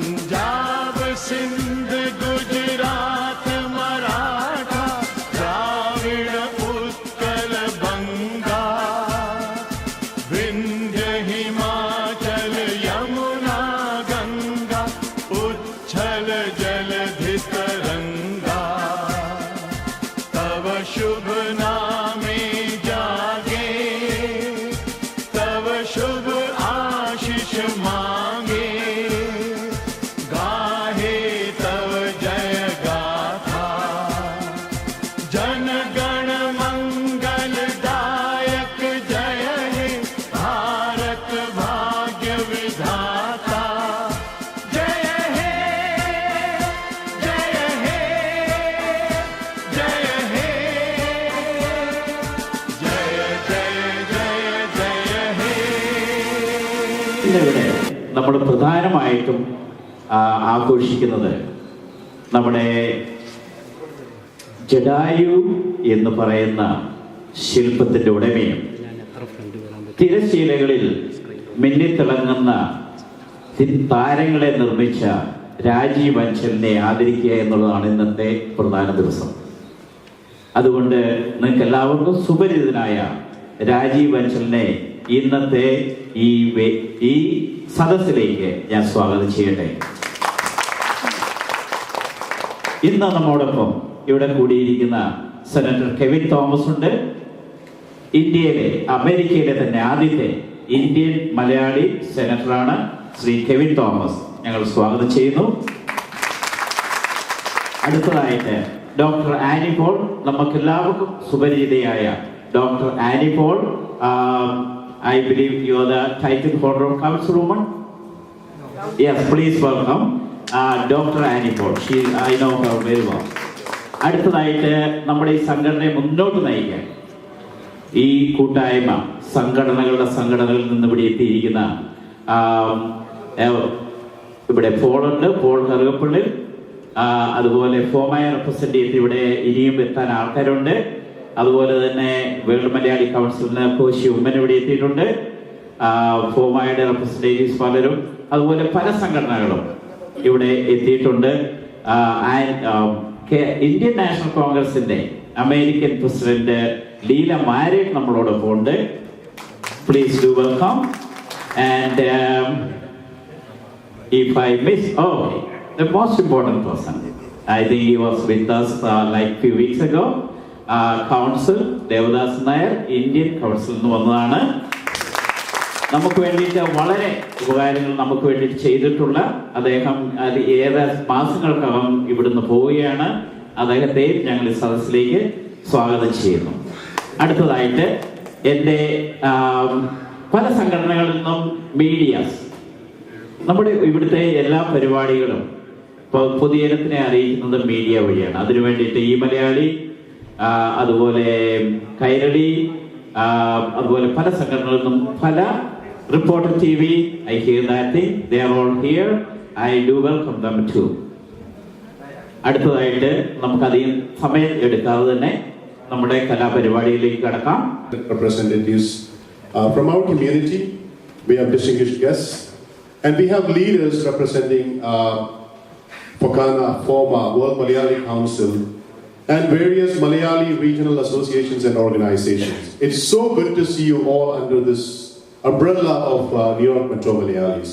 पंजाब सिंध गुजरात मराठा द्राविड़ उत्कल बंगा विंध्य हिमाचल यमुना गंगा उच्छल जलधि तरंगा तव शुभ नामे जागे तव शुभ आशीष मांगे गाहे तव जय गाथा जन गण मंगल दायक जय हे भारत भाग्य विधाता जय हे जय हे जय हे जय जय जय जय हे ഇന്നിവിടെ നമ്മൾ പ്രധാനമായിട്ടും ആഘോഷിക്കുന്നത് നമ്മുടെ ജഡായു എന്ന് പറയുന്ന ശില്പത്തിൻ്റെ ഉടമയും തിരശീലകളിൽ മിന്നിത്തിളങ്ങുന്ന താരങ്ങളെ നിർമ്മിച്ച രാജീവ് അഞ്ചലിനെ ആദരിക്കുക എന്നുള്ളതാണ് ഇന്നത്തെ പ്രധാന ദിവസം. അതുകൊണ്ട് നിങ്ങൾക്ക് എല്ലാവർക്കും സുപരിചിതനായ രാജീവ് അഞ്ചലിനെ ഇന്നത്തെ ഈ സദസ്സിലേക്ക് ഞാൻ സ്വാഗതം ചെയ്യട്ടെ. ഇന്ന് നമ്മോടൊപ്പം ഇവിടെ കൂടിയിരിക്കുന്ന സെനറ്റർ കെവിൻ തോമസ് ഉണ്ട്. ഇന്ത്യയിലെ അമേരിക്കയിലെ തന്നെ ആദ്യത്തെ ഇന്ത്യൻ മലയാളി സെനറ്ററാണ് ശ്രീ കെവിൻ തോമസ്. ഞങ്ങൾ സ്വാഗതം ചെയ്യുന്നു. അടുത്തതായിട്ട് ഡോക്ടർ ആനി പോൾ, നമുക്കെല്ലാവർക്കും സുപരിചിതയായ doctor Annie Paul. I believe you are the title holder of Councilwoman. Yes, please welcome Dr. Annie Paul. I know her very well. അടുത്തതായിട്ട് നമ്മുടെ ഈ സംഘടനയെ മുന്നോട്ട് നയിക്കാൻ ഈ കൂട്ടായ്മ സംഘടനകളിൽ നിന്ന് ഇവിടെ എത്തിയിരിക്കുന്ന ഇവിടെ പോളുണ്ട്, പോൾ കറുകപ്പള്ളി, അതുപോലെ ഫോമായ റെപ്രസെൻറ്റേറ്റീവ് ഇവിടെ ഇനിയും എത്താൻ ആൾക്കാരുണ്ട്. അതുപോലെ തന്നെ വേൾഡ് മലയാളി കൗൺസിലിന് കോശി ഉമ്മൻ ഇവിടെ എത്തിയിട്ടുണ്ട്. ഫോമയുടെ റെപ്രസെൻറ്റേറ്റീവ്സ് പലരും, അതുപോലെ പല സംഘടനകളും ഇവിടെ എത്തിയിട്ടുണ്ട്. ഇന്ത്യൻ നാഷണൽ കോൺഗ്രസിന്റെ അമേരിക്കൻ പ്രസിഡന്റ് ലീല മാരേറ്റ് നമ്മളോടൊപ്പം ഉണ്ട്. Please do welcome. And if I miss, the most important person, I think he was with us like few weeks ago. Council Devdas Nair Indian council നിന്ന് വന്നതാണ്. നമുക്ക് വേണ്ടിയിട്ട് വളരെ ഉപകാരങ്ങൾ നമുക്ക് വേണ്ടിയിട്ട് ചെയ്തിട്ടുള്ള അദ്ദേഹം ഏറെ മാസങ്ങൾക്കകം ഇവിടുന്ന് പോവുകയാണ്. അദ്ദേഹത്തെയും ഞങ്ങൾ ഈ സദസ്സിലേക്ക് സ്വാഗതം ചെയ്യുന്നു. അടുത്തതായിട്ട് എൻ്റെ പല സംഘടനകളിൽ നിന്നും മീഡിയാസ്, നമ്മുടെ ഇവിടുത്തെ എല്ലാ പരിപാടികളും പൊതുജനത്തിനെ അറിയിക്കുന്നത് മീഡിയ വഴിയാണ്. അതിനു വേണ്ടിയിട്ട് ഈ മലയാളി, അതുപോലെ കൈരളി, അതുപോലെ പല സംഘടനകളിൽ നിന്നും പല reporter TV, I hear that thing, they are all here. I do welcome them too. അടുത്തതായിട്ട് നമുക്കധികം സമയം എടുക്കാതെ തന്നെ നമ്മുടെ കലാപരിപാടിയിലേക്ക് കടക്കാം. Representatives from our community, we have distinguished guests, and we have leaders representing Pokana, FOMA, World Malayali Council, and various Malayali regional associations and organizations. It's so good to see you all under this umbrella of New York Metro Malayalis.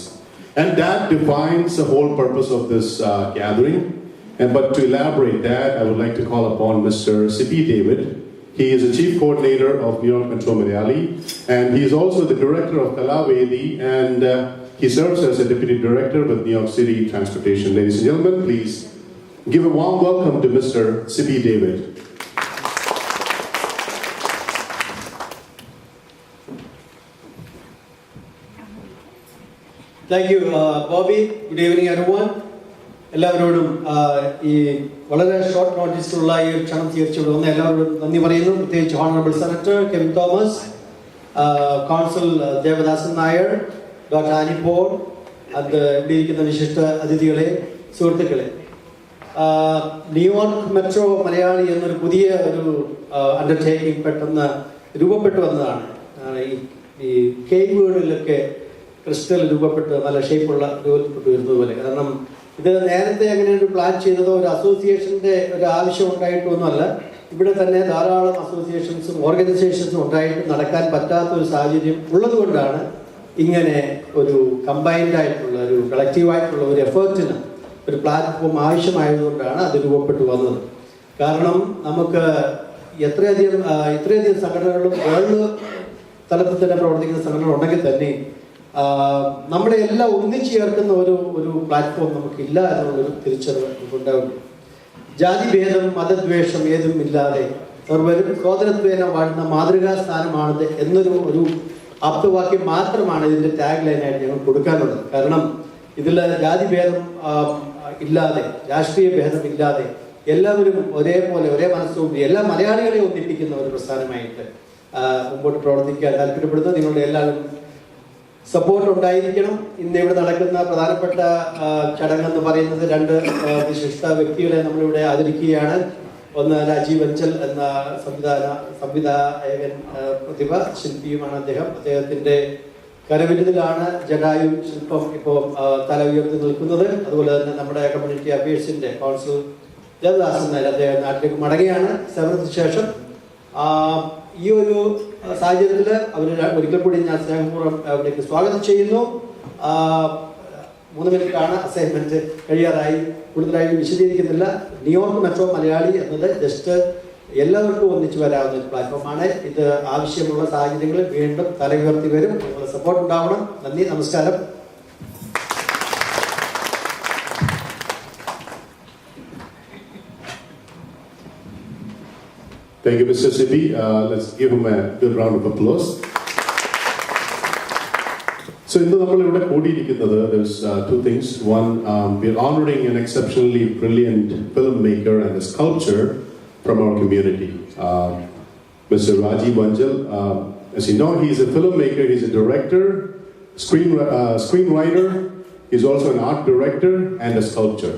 And that defines the whole purpose of this gathering. But to elaborate that, I would like to call upon Mr. Sibi David. He is the Chief Coordinator of New York Metro Malayali, and he is also the Director of Kalavedi, and he serves as a Deputy Director with New York City Transportation. Ladies and gentlemen, please give a warm welcome to Mr. Sibi David. Thank you, Bobby. Good evening, everyone. എല്ലാവരോടും ഈ വളരെ short നോട്ടീസിലുള്ള ഈ ക്ഷണം തീർച്ചയായിട്ടും വന്ന എല്ലാവരോടും നന്ദി പറയുന്നു. പ്രത്യേകിച്ച് honourable senator Kevin Thomas, council Devadasan Nair, doctor Annie Paul, ഇവിടെ ഇരിക്കുന്ന വിശിഷ്ട അതിഥികളെ, സുഹൃത്തുക്കളെ. ന്യൂയോർക്ക് മെട്രോ മലയാളി എന്നൊരു പുതിയ ഒരു അണ്ടർടേക്കിംഗ് പെട്ടെന്ന് രൂപപ്പെട്ടു വന്നതാണ്. ഈ കേവുകളിലൊക്കെ ക്രിസ്റ്റൽ രൂപപ്പെട്ട് നല്ല ഷേപ്പുള്ള രൂപപ്പെട്ടു വരുന്നത് പോലെ. കാരണം ഇത് നേരത്തെ അങ്ങനെ ഒരു പ്ലാൻ ചെയ്തതോ ഒരു അസോസിയേഷൻ്റെ ഒരു ആവശ്യം ഉണ്ടായിട്ടൊന്നുമല്ല. ഇവിടെ തന്നെ ധാരാളം അസോസിയേഷൻസും ഓർഗനൈസേഷൻസും ഉണ്ടായിട്ട് നടക്കാൻ പറ്റാത്ത ഒരു സാഹചര്യം ഉള്ളതുകൊണ്ടാണ് ഇങ്ങനെ ഒരു കമ്പൈൻഡ് ആയിട്ടുള്ള ഒരു കളക്റ്റീവായിട്ടുള്ള ഒരു എഫേർട്ടിന് ഒരു പ്ലാറ്റ്ഫോം ആവശ്യമായതുകൊണ്ടാണ് അത് രൂപപ്പെട്ടു വന്നത്. കാരണം നമുക്ക് ഇത്രയധികം സംഘടനകളും വേൾഡ് തലത്തിൽ തന്നെ പ്രവർത്തിക്കുന്ന സംഘടനകൾ ഉണ്ടെങ്കിൽ തന്നെ നമ്മളെ എല്ലാം ഒന്നിച്ചു ചേർക്കുന്ന ഒരു പ്ലാറ്റ്ഫോം നമുക്കില്ല എന്നുള്ളൊരു തിരിച്ചറിവ് നമുക്കുണ്ടാവുന്നു. ജാതിഭേദം മതദ്വേഷം ഏതും ഇല്ലാതെ സർവരും സോദരത്വേന വാഴുന്ന മാതൃകാ സ്ഥാനമാണത് എന്നൊരു ആപ്തവാക്യം മാത്രമാണ് ഇതിൻ്റെ ടാഗ് ലൈനായിട്ട് ഞങ്ങൾ കൊടുക്കാനുള്ളത്. കാരണം ഇതിൽ ജാതിഭേദം ഇല്ലാതെ, രാഷ്ട്രീയ ഭേദം ഇല്ലാതെ എല്ലാവരും ഒരേപോലെ ഒരേ മനസ്സോടെ എല്ലാ മലയാളികളെയും ഒന്നിപ്പിക്കുന്ന ഒരു പ്രസ്ഥാനമായിട്ട് മുമ്പോട്ട് പ്രവർത്തിക്കാൻ താല്പര്യപ്പെടുന്നു. നിങ്ങളുടെ എല്ലാവരും സപ്പോർട്ട് ഉണ്ടായിരിക്കണം. ഇന്ന് ഇവിടെ നടക്കുന്ന പ്രധാനപ്പെട്ട ചടങ്ങെന്ന് പറയുന്നത് 2 വിശിഷ്ട വ്യക്തികളെ നമ്മളിവിടെ ആദരിക്കുകയാണ്. ഒന്ന് രാജീവ് അഞ്ചൽ എന്ന സംവിധായകൻ, പ്രതിഭ ശില്പിയുമാണ് അദ്ദേഹത്തിൻ്റെ കരവിരുതിലാണ് ജഡായു ശില്പം ഇപ്പോൾ തല ഉയർത്തി നിൽക്കുന്നത്. അതുപോലെ തന്നെ നമ്മുടെ കമ്മ്യൂണിറ്റി അഫയേഴ്സിൻ്റെ കൗൺസിൽ ദേവദാസൻ അദ്ദേഹം നാട്ടിലേക്ക് മടങ്ങുകയാണ് സേവനത്തിന് ശേഷം. ഈ ഒരു സാഹചര്യത്തിൽ അവർ ഒരിക്കൽ കൂടി ഞാൻ സ്നേഹപൂർവ്വം അവിടേക്ക് സ്വാഗതം ചെയ്യുന്നു. 3 മിനിറ്റാണ് അസൈൻമെന്റ് കഴിയാറായി. കൂടുതലായി വിശദീകരിക്കുന്നില്ല. ന്യൂയോർക്ക് മെട്രോ മലയാളി എന്നത് ജസ്റ്റ് എല്ലാവർക്കും ഒന്നിച്ചു വരാവുന്ന ഒരു പ്ലാറ്റ്ഫോമാണ്. ഇത് ആവശ്യമുള്ള സാഹചര്യങ്ങളിൽ വീണ്ടും തല ഉയർത്തി വരും. നിങ്ങളുടെ സപ്പോർട്ട് ഉണ്ടാവണം. നന്ദി, നമസ്കാരം. Thank you, Mr. Sibi. Let's give him a good round of applause. So, in the there's 2 things. One, we're honoring an exceptionally brilliant filmmaker and a sculptor from our community, Mr. Rajiv Vanjal. As you know, he's a filmmaker, he's a director, screenwriter, he's also an art director and a sculptor.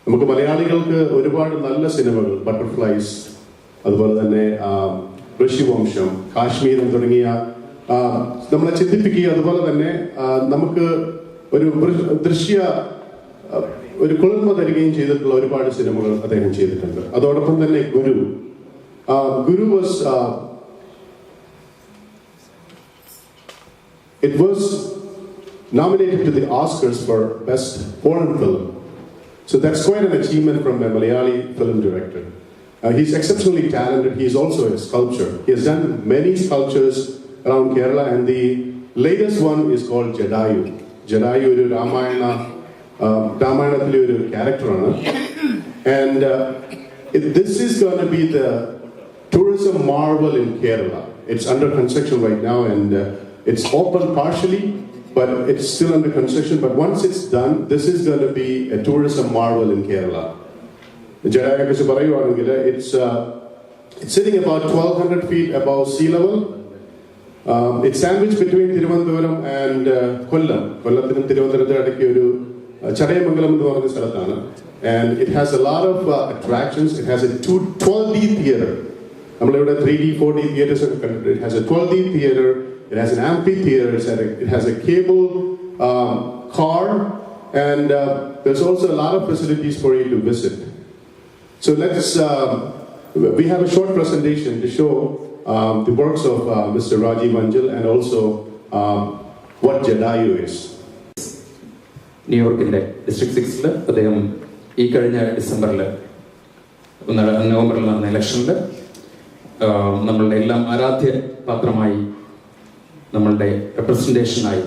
നമുക്ക് മലയാളികൾക്ക് ഒരുപാട് നല്ല സിനിമകൾ, butterflies, അതുപോലെ തന്നെ ഋഷിവംശം, കാശ്മീരം തുടങ്ങിയ നമ്മളെ ചിന്തിപ്പിക്കുക. അതുപോലെ തന്നെ നമുക്ക് ഒരു കുളിർമ തരികയും ചെയ്തിട്ടുള്ള ഒരുപാട് സിനിമകൾ അദ്ദേഹം ചെയ്തിട്ടുണ്ട്. അതോടൊപ്പം തന്നെ ഗുരു was nominated to the Oscars for Best Foreign Film. So that's quite an achievement from a Malayali film director. He's exceptionally talented. He's also a sculptor. He has done many sculptures around Kerala, and the latest one is called Jedayu. Jedayu is a Ramayana character. And this is going to be the tourism marvel in Kerala. It's under construction right now, and it's open partially, but it's still under construction. But once it's done, this is going to be a tourism marvel in Kerala. It's sitting about 1,200 feet above sea level. It's sandwiched between Thiruvananthapuram and Kollam. Kollathinum Thiruvananthapurathu idakku oru Chadayamangalam ennu parayunna sthalathaanu. And it has a lot of attractions. It has a 12D theater. Nammal ivide 3D 4D theaters okke kanditte. It has a 12D theater. It has an amphitheater. It has a cable car, and there's also a lot of facilities for you to visit. So we have a short presentation to show the works of Mr. Rajiv Vanjal and also what Jedayu is. ന്യൂയോർക്കിൻ്റെ district 6 അദ്ദേഹം ഈ കഴിഞ്ഞ നവംബറിൽ നടന്ന ഇലക്ഷനിൽ നമ്മളുടെ എല്ലാം ആരാധ്യ പാത്രമായി, നമ്മളുടെ റെപ്രസെൻറ്റേഷനായി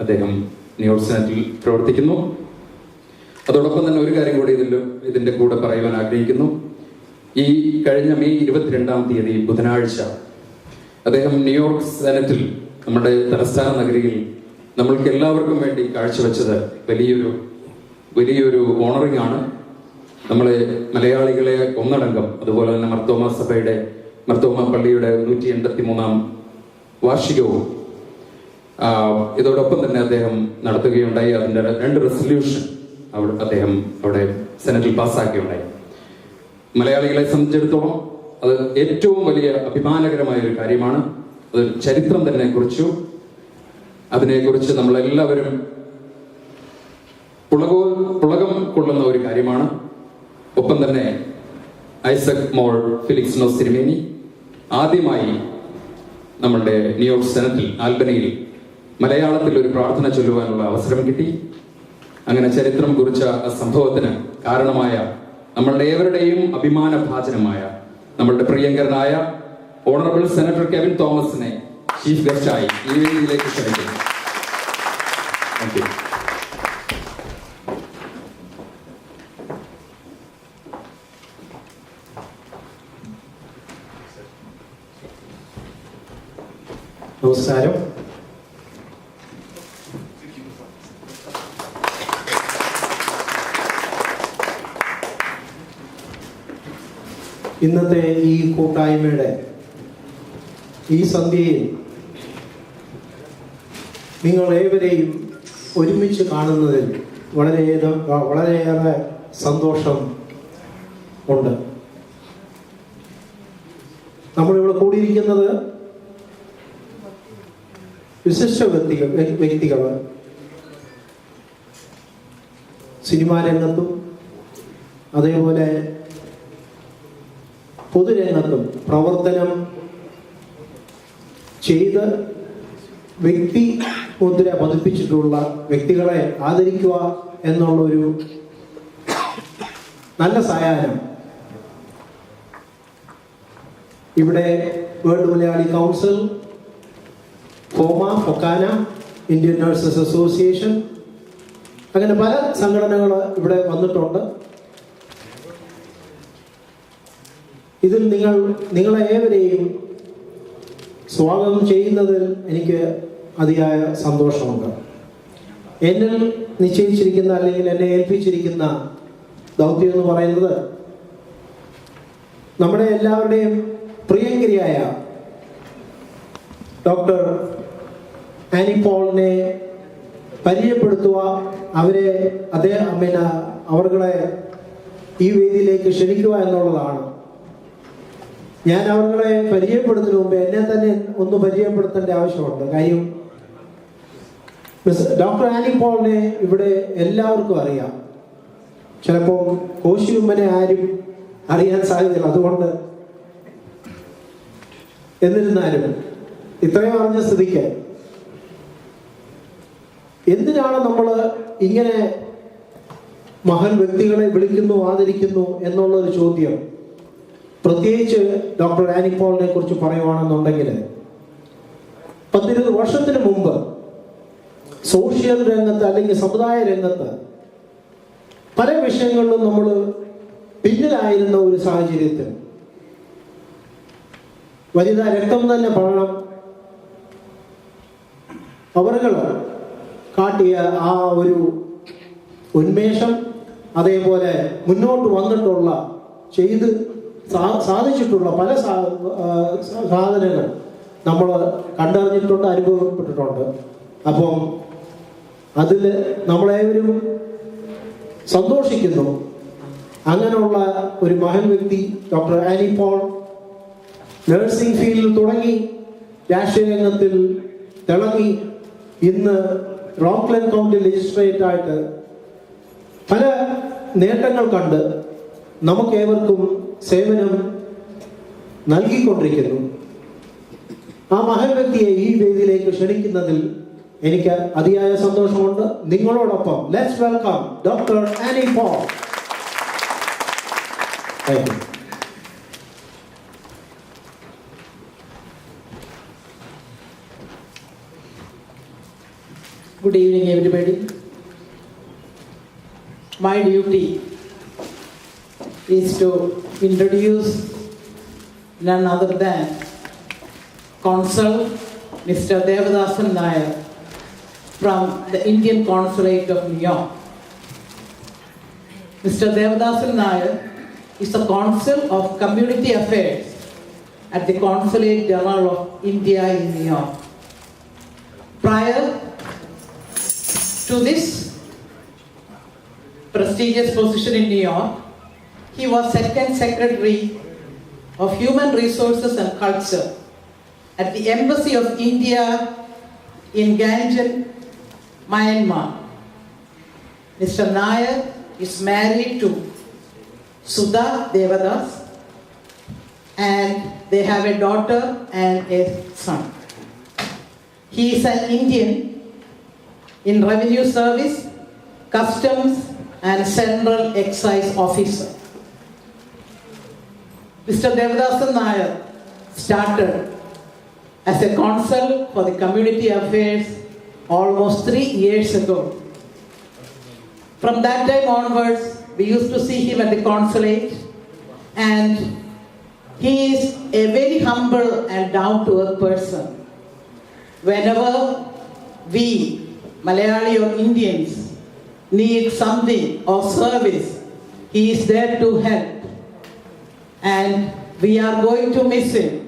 അദ്ദേഹം ന്യൂയോർക്ക് സെനറ്റിൽ പ്രവർത്തിക്കുന്നു. അതോടൊപ്പം തന്നെ ഒരു കാര്യം കൂടി ഇതിൻ്റെ കൂടെ പറയുവാൻ ആഗ്രഹിക്കുന്നു. ഈ കഴിഞ്ഞ മെയ് 22-ാം തീയതി ബുധനാഴ്ച അദ്ദേഹം ന്യൂയോർക്ക് സെനറ്റിൽ, നമ്മുടെ തലസ്ഥാന നഗരിയിൽ നമ്മൾക്ക് എല്ലാവർക്കും വേണ്ടി കാഴ്ചവെച്ചത് വലിയൊരു ഓണറിംഗ് ആണ്. നമ്മളെ മലയാളികളെ ഒന്നടങ്കം, അതുപോലെ തന്നെ മർത്തോമ പള്ളിയുടെ 183-ാം വാർഷികവും ഇതോടൊപ്പം തന്നെ അദ്ദേഹം നടത്തുകയുണ്ടായി. അതിൻ്റെ 2 റെസൊല്യൂഷൻ അദ്ദേഹം അവിടെ സെനറ്റിൽ പാസ്സാക്കിയുണ്ടായി. മലയാളികളെ സംബന്ധിച്ചിടത്തോളം അത് ഏറ്റവും വലിയ അഭിമാനകരമായ ഒരു കാര്യമാണ്. അത് ചരിത്രം തന്നെ കുറിച്ചു. അതിനെക്കുറിച്ച് നമ്മളെല്ലാവരും പുളകം കൊള്ളുന്ന ഒരു കാര്യമാണ്. ഒപ്പം തന്നെ ഐസക് മോൾ ഫിലിക്സ് തിരുമേനി ആദ്യമായി നമ്മളുടെ ന്യൂയോർക്ക് സെനറ്റിൽ ആൽബനയിൽ മലയാളത്തിൽ ഒരു പ്രാർത്ഥന ചൊല്ലുവാനുള്ള അവസരം കിട്ടി. അങ്ങനെ ചരിത്രം കുറിച്ച സംഭവത്തിന് കാരണമായ നമ്മളുടെ ഏവരുടെയും അഭിമാനഭാജനമായ നമ്മളുടെ പ്രിയങ്കരനായ ഓണറബിൾ സെനറ്റർ കെവിൻ തോമസിനെ ചീഫ് ഗസ്റ്റായി ഈ വേദിയിലേക്ക് ക്ഷണിക്കുന്നു. Thank you. നമസ്കാരം. ഇന്നത്തെ ഈ കൂട്ടായ്മയുടെ ഈ സന്ധ്യയിൽ നിങ്ങൾ ഏവരെയും ഒരുമിച്ച് കാണുന്നതിൽ വളരെയേറെ സന്തോഷം ഉണ്ട്. നമ്മളിവിടെ കൂടിയിരിക്കുന്നത് വിശിഷ്ട വ്യക്തികൾ സിനിമാ രംഗത്തും അതേപോലെ പൊതുരംഗത്തും പ്രവർത്തനം ചെയ്ത് വ്യക്തി മുദ്ര പതിപ്പിച്ചിട്ടുള്ള വ്യക്തികളെ ആദരിക്കുക എന്നുള്ളൊരു നല്ല സായാഹ്നം ഇവിടെ world Malayali council, FOKANA, Indian nurses association, അങ്ങനെ പല സംഘടനകൾ ഇവിടെ വന്നിട്ടുണ്ട്. ഇതിൽ നിങ്ങളെ ഏവരെയും സ്വാഗതം ചെയ്യുന്നതിൽ എനിക്ക് അതിയായ സന്തോഷമുണ്ട്. എന്നിൽ നിശ്ചയിച്ചിരിക്കുന്ന അല്ലെങ്കിൽ എന്നെ ഏൽപ്പിച്ചിരിക്കുന്ന ദൗത്യം എന്ന് പറയുന്നത് നമ്മുടെ എല്ലാവരുടെയും പ്രിയങ്കരിയായ ഡോക്ടർ ആനി പോളിനെ പരിചയപ്പെടുത്തുക, അവരുടെ ഈ വേദിയിലേക്ക് ക്ഷണിക്കുക എന്നുള്ളതാണ്. ഞാൻ അവരുടെ പരിചയപ്പെടുത്തുന്നതിന് മുമ്പ് എന്നെ തന്നെ ഒന്ന് പരിചയപ്പെടുത്തേണ്ട ആവശ്യമുണ്ട്. കാര്യം ഡോക്ടർ ആനി പോളിനെ ഇവിടെ എല്ലാവർക്കും അറിയാം. ചിലപ്പോൾ കോശിയുമ്മനെ ആരും അറിയാൻ സാധ്യതയില്ല. അതുകൊണ്ട് എന്നിരുന്നാലും ഇത്രയും അറിഞ്ഞ സ്ഥിതിക്ക് എന്തിനാണ് നമ്മൾ ഇങ്ങനെ മഹൽ വ്യക്തികളെ വിളിക്കുന്നു, ആദരിക്കുന്നു എന്നുള്ളൊരു ചോദ്യം പ്രത്യേകിച്ച് ഡോക്ടർ ആനി പോളിനെ കുറിച്ച് പറയുവാണെന്നുണ്ടെങ്കിൽ 10-20 വർഷത്തിന് മുമ്പ് സോഷ്യൽ രംഗത്ത് അല്ലെങ്കിൽ സമുദായ രംഗത്ത് പല വിഷയങ്ങളിലും നമ്മൾ പിന്നിലായിരുന്ന ഒരു സാഹചര്യത്തിൽ വനിതാ രക്തം തന്നെ പഠനം അവരുകൾ കാട്ടിയ ആ ഒരു ഉന്മേഷം, അതേപോലെ മുന്നോട്ട് വന്നിട്ടുള്ള സാധിച്ചിട്ടുള്ള പല സാധനങ്ങൾ നമ്മൾ കണ്ടറിഞ്ഞിട്ടുണ്ട്, അനുഭവപ്പെട്ടിട്ടുണ്ട്. അപ്പം അതിൽ നമ്മളേവരും സന്തോഷിക്കുന്നു. അങ്ങനെയുള്ള ഒരു മഹൽ വ്യക്തി ഡോക്ടർ ആനി പോൾ നഴ്സിംഗ് ഫീൽഡിൽ തുടങ്ങി രാഷ്ട്രീയ രംഗത്തിൽ തിളങ്ങി ഇന്ന് റോക്ക്ലൻഡ് കൗണ്ടി ലെജിസ്ട്രേറ്റ് ആയിട്ട് പല നേട്ടങ്ങൾ കണ്ട് നമുക്കേവർക്കും സേവനം നൽകിക്കൊണ്ടിരിക്കുന്നു. ആ മഹൽ വ്യക്തിയെ ഈ വേദിയിലേക്ക് ക്ഷണിക്കുന്നതിൽ എനിക്ക് അതിയായ സന്തോഷമുണ്ട്. നിങ്ങളോടൊപ്പം let's welcome doctor Annie Paul. Thank you. Good evening, everybody. My duty is to introduce none other than Consul Mr. Devadasan Nair from the Indian Consulate of New York. Mr. Devadasan Nair is the Consul of Community Affairs at the Consulate General of India in New York. Prior to this prestigious position in New York, he was Second Secretary of Human Resources and Culture at the Embassy of India in Ganjan, Myanmar. Mr. Nair is married to Sudha Devadas and they have a daughter and a son. He is an Indian in Revenue Service, Customs and Central Excise Officer. Mr. Devadasan Nair started as a consul for the Community Affairs almost 3 years ago. From that time onwards, we used to see him at the consulate, and he is a very humble and down-to-earth person. Whenever we, Malayali or Indians, need something of service, he is there to help. And we are going to miss him.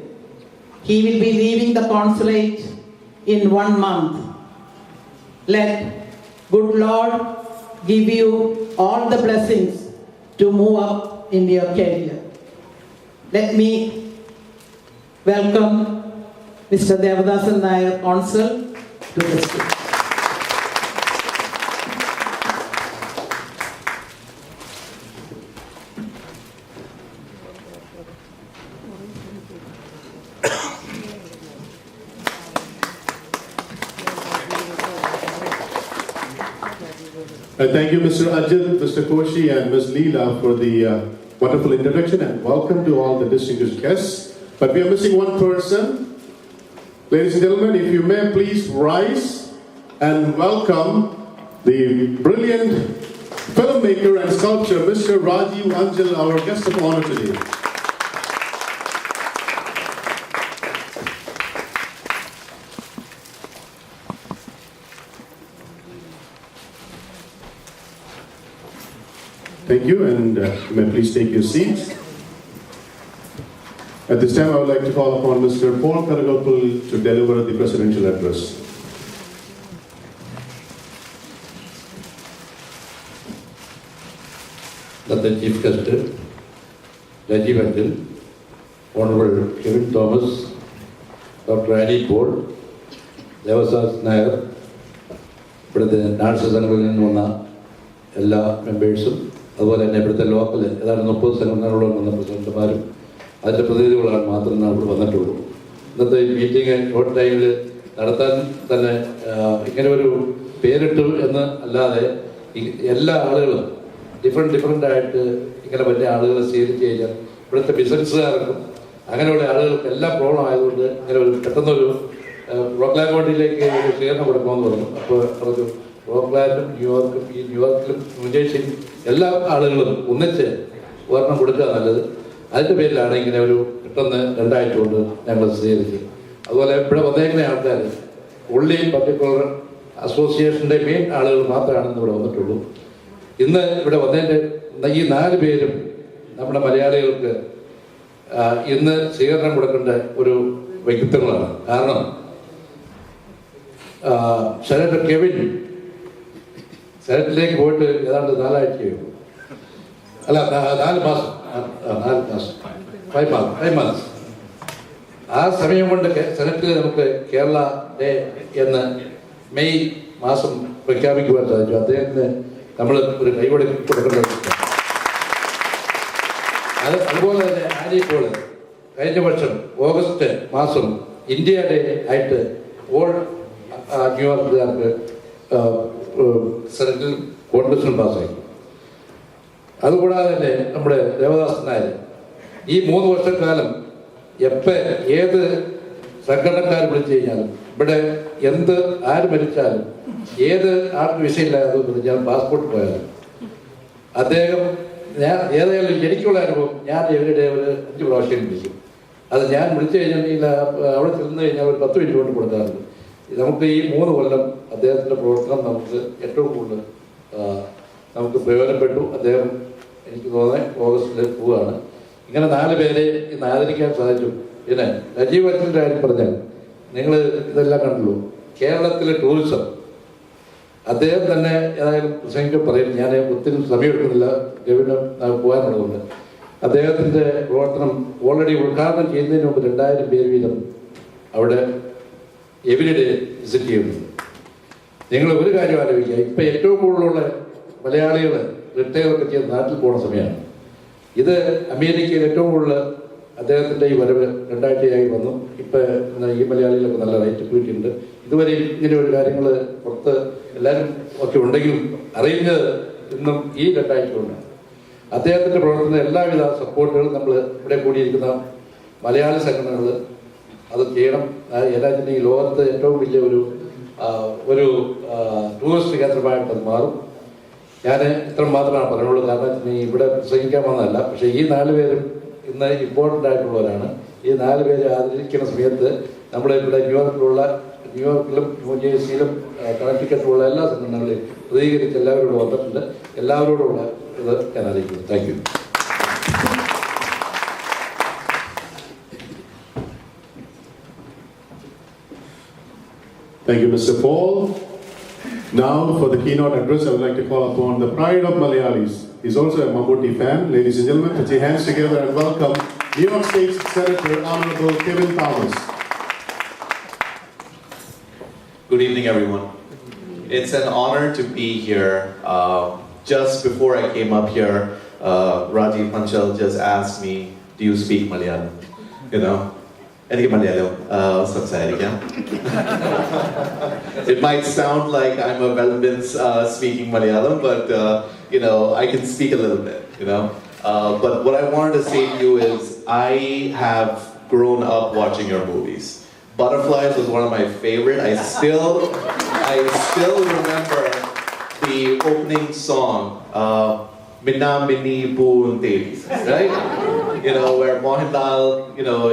He will be leaving the consulate in 1 month. Let good Lord give you all the blessings to move up in your career. Let me welcome Mr. Devadasan Nair, Consul, to the stage. Thank you, Mr. Ajit, Mr. Koshi, and Ms. Leela for the wonderful introduction, and welcome to all the distinguished guests. But we are missing one person. Ladies and gentlemen, if you may please rise and welcome the brilliant filmmaker and sculptor, Mr. Rajiv Anjal, our guest of honor today. Thank you, and you may please take your seats. At this time, I would like to call upon Mr. Paul Karagopal to deliver the presidential address. The Chief Guest, Rajiv Anjal, Honorable Kevin Thomas, Dr. Annie Paul, Devadasan Nair, the National Assembly, എല്ലാ മെമ്പേഴ്സും അതുപോലെ തന്നെ ഇവിടുത്തെ local ഏതാണ്ട് 30 സംഘടനകളോട് വന്ന പ്രസിഡന്റുമാരും അതിൻ്റെ പ്രതിനിധികളാണ് മാത്രം ഇവിടെ വന്നിട്ടുള്ളൂ. ഇന്നത്തെ ഈ മീറ്റിംഗ് ഷോർട്ട് ടൈമിൽ നടത്താൻ തന്നെ ഇങ്ങനെ ഒരു പേരിട്ടു എന്ന് അല്ലാതെ എല്ലാ ആളുകളും ഡിഫറെൻ്റ് ആയിട്ട് ഇങ്ങനെ വലിയ ആളുകളെ സ്വീകരിച്ച് കഴിഞ്ഞാൽ ഇവിടുത്തെ ബിസിനസ്സുകാർക്കും അങ്ങനെയുള്ള ആളുകൾക്ക് എല്ലാം പ്രോബ്ലം ആയതുകൊണ്ട് ഇങ്ങനെ ഒരു പെട്ടെന്നൊരു റോക്ക്ലാൻഡ് കൗണ്ടിയിലേക്ക് ഒരു സ്വീകരണം കൊടുക്കണമെന്ന് പറഞ്ഞു. അപ്പോൾ പറഞ്ഞു റോക്ക്ലാൻഡും ന്യൂയോർക്കും ഈ ന്യൂയോർക്കിലും ന്യൂജേഴ്സിയും എല്ലാ ആളുകളും ഒന്നിച്ച് ഒരെണ്ണം കൊടുക്കുക നല്ലത്. അതിൻ്റെ പേരിലാണ് ഇങ്ങനെ ഒരു പെട്ടെന്ന് 2 ആഴ്ച കൊണ്ട് ഞങ്ങൾ സ്വീകരിച്ചത്. അതുപോലെ ഇവിടെ വന്നേക്കുന്ന ആൾക്കാർ ഉള്ളി പർട്ടിക്കുലർ അസോസിയേഷൻ്റെ മെയിൻ ആളുകൾ മാത്രമാണ് ഇവിടെ വന്നിട്ടുള്ളൂ. ഇന്ന് ഇവിടെ വന്നതിൻ്റെ ഈ 4 പേരും നമ്മുടെ മലയാളികൾക്ക് ഇന്ന് സ്വീകരണം കൊടുക്കേണ്ട ഒരു വ്യക്തിത്വങ്ങളാണ്. കാരണം സെനറ്റർ കെവിൻ സെനറ്റിലേക്ക് പോയിട്ട് ഏതാണ്ട് 4 ആഴ്ചയോ അല്ല 4 മാസം 5 months ആ സമയം കൊണ്ട് സെനറ്റിൽ നമുക്ക് കേരള ഡേ എന്ന് മെയ് മാസം പ്രഖ്യാപിക്കുവാൻ സാധിച്ചു. അദ്ദേഹത്തിന് നമ്മൾ ഒരു കൈവടി കൊടുക്കേണ്ടത്. അതുപോലെ തന്നെ ആനി പോള് കഴിഞ്ഞ വർഷം ഓഗസ്റ്റ് മാസം ഇന്ത്യ ഡേ ആയിട്ട് ഓൾ ന്യൂയോർക്കുകാർക്ക് സെനറ്റിൽ കോൺഗ്രസിനും പാസ്സായി. അതുകൂടാതെ തന്നെ നമ്മുടെ ദേവദാസൻ നായർ ഈ 3 വർഷക്കാലം ഏത് സംഘടനക്കാർ വിളിച്ചു കഴിഞ്ഞാലും ഇവിടെ ആര് മരിച്ചാലും ഏത് ആർക്ക് വിഷയമില്ലാതെ ഞാൻ പാസ്പോർട്ട് പോയാലും അദ്ദേഹം ഏതായാലും എനിക്കുള്ള അനുഭവം ഞാൻ എവരുടെ ഒരു 5 പ്രാവശ്യം വിളിക്കും. അത് ഞാൻ വിളിച്ചു കഴിഞ്ഞിട്ടുണ്ടെങ്കിൽ അവിടെ ചെന്ന് കഴിഞ്ഞാൽ ഒരു 10 മിനിറ്റ് കൊണ്ട് കൊടുക്കാറുണ്ട്. നമുക്ക് ഈ 3 കൊല്ലം അദ്ദേഹത്തിൻ്റെ പ്രവർത്തനം നമുക്ക് ഏറ്റവും കൂടുതൽ നമുക്ക് പ്രയോജനപ്പെട്ടു. അദ്ദേഹം എനിക്ക് തോന്നുന്നത് ഓഗസ്റ്റിൽ പോവുകയാണ്. ഇങ്ങനെ 4 പേരെ ഇന്ന് ആദരിക്കാൻ സാധിച്ചു. പിന്നെ രാജീവ് അച്ഛൻ്റെ കാര്യം പറഞ്ഞാൽ നിങ്ങൾ ഇതെല്ലാം കണ്ടല്ലോ. കേരളത്തിലെ ടൂറിസം അദ്ദേഹം തന്നെ ഏതായാലും പ്രസംഗിക്കാൻ പറയും. ഞാൻ ഒത്തിരി സമയമെടുക്കുന്നില്ല, ഗവിന് പോകാനുള്ളതുകൊണ്ട്. അദ്ദേഹത്തിൻ്റെ പ്രവർത്തനം ഓൾറെഡി ഉദ്ഘാടനം ചെയ്യുന്നതിന് മുമ്പ് 2000 പേര് വീതം അവിടെ എവരിഡേ വിസിറ്റ് ചെയ്യുന്നത്. നിങ്ങൾ ഒരു കാര്യം ആലോചിക്കുക, ഇപ്പം ഏറ്റവും കൂടുതലുള്ള മലയാളികൾ റിട്ടയറൊക്കെ ചെയ്ത് നാട്ടിൽ പോകുന്ന സമയമാണ്. ഇത് അമേരിക്കയിൽ ഏറ്റവും കൂടുതൽ അദ്ദേഹത്തിൻ്റെ ഈ വരവ് 2 ആഴ്ചയായി വന്നു. ഇപ്പം ഈ മലയാളികളൊക്കെ നല്ല റേറ്റ് കൂട്ടിയിട്ടുണ്ട്. ഇതുവരെ ഇങ്ങനെ ഒരു കാര്യങ്ങൾ പുറത്ത് എല്ലാവരും ഒക്കെ ഉണ്ടെങ്കിലും അറിയുന്നത് ഇന്നും ഈ 2 ആഴ്ച കൊണ്ടാണ്. അദ്ദേഹത്തിൻ്റെ പ്രവർത്തന എല്ലാവിധ സപ്പോർട്ടുകളും നമ്മൾ ഇവിടെ കൂടിയിരിക്കുന്ന മലയാളി സംഘടനകൾ അത് ചെയ്യണം. ഏതായാലും ഈ ലോകത്ത് ഏറ്റവും വലിയ ഒരു ടൂറിസ്റ്റ് കേന്ദ്രമായിട്ട് അത് മാറും. ഞാൻ ഇത്ര മാത്രമാണ് പറയുള്ളൂ. കാരണം ഇവിടെ പ്രസംഗിക്കാൻ വന്നതല്ല. പക്ഷേ ഈ 4 പേരും ഇന്ന് ഇമ്പോർട്ടൻ്റ് ആയിട്ടുള്ളവരാണ്. ഈ 4 പേരെ ആദരിക്കുന്ന സമയത്ത് നമ്മളിവിടെ ന്യൂയോർക്കിലും ന്യൂജേഴ്സിയിലും കണക്റ്റിക്കറ്റിലുള്ള എല്ലാ സംഘടനകളെയും പ്രതികരിച്ച് എല്ലാവരോടും വന്നിട്ടുണ്ട്. എല്ലാവരോടുമുള്ള ഇത് ഞാൻ അറിയിക്കുന്നു. Thank you. Thank you, Mr. Paul. Now, for the keynote address, I would like to call upon the pride of Malayalis. He's also a Mammootty fan. Ladies and gentlemen, put your hands together and welcome New York State Senator Honorable Kevin Thomas. Good evening, everyone. It's an honor to be here. Just before I came up here, Rajiv Panchal just asked me, "Do you speak Malayalam?" You know. It might sound like I'm a well-been speaking Malayalam, but I can speak a little bit, But what I wanted to say to you is, I have grown up watching your movies. Butterflies was one of my favorite. I still remember the opening song, Minna Minni Poon Tevis, right? Where Mohanlal,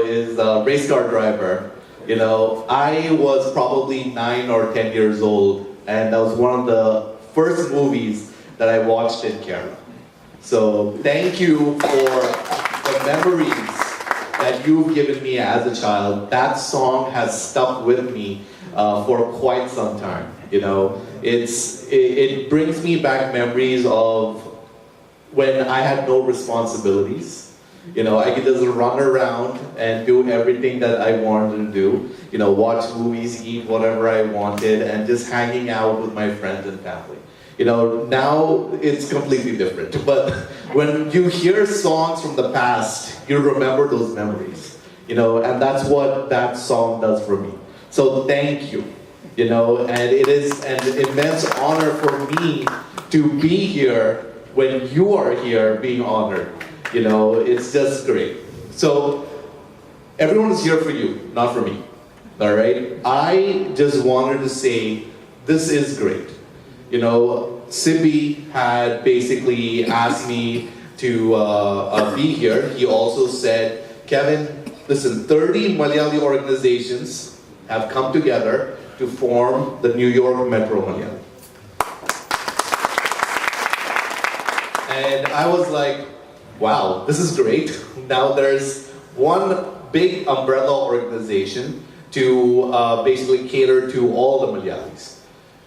is a race car driver. I was probably 9 or 10 years old, and that was one of the first movies that I watched in Kerala. So thank you for the memories that you've given me as a child. That song has stuck with me for quite some time. It brings me back memories of when I had no responsibilities. I could just run around and do everything that I wanted to do. Watch movies, eat whatever I wanted, and just hanging out with my friends and family. Now it's completely different. But when you hear songs from the past, you remember those memories. And that's what that song does for me. So thank you. And it is an immense honor for me to be here when you are here being honored. It's just great. So everyone is here for you, not for me. All right? I just wanted to say this is great. Sibi had basically asked me to be here. He also said, Kevin, listen, 30 Malayali organizations have come together to form the New York Metro Malayali. And I was like, wow, this is great. Now there's one big umbrella organization to basically cater to all the Malayalis.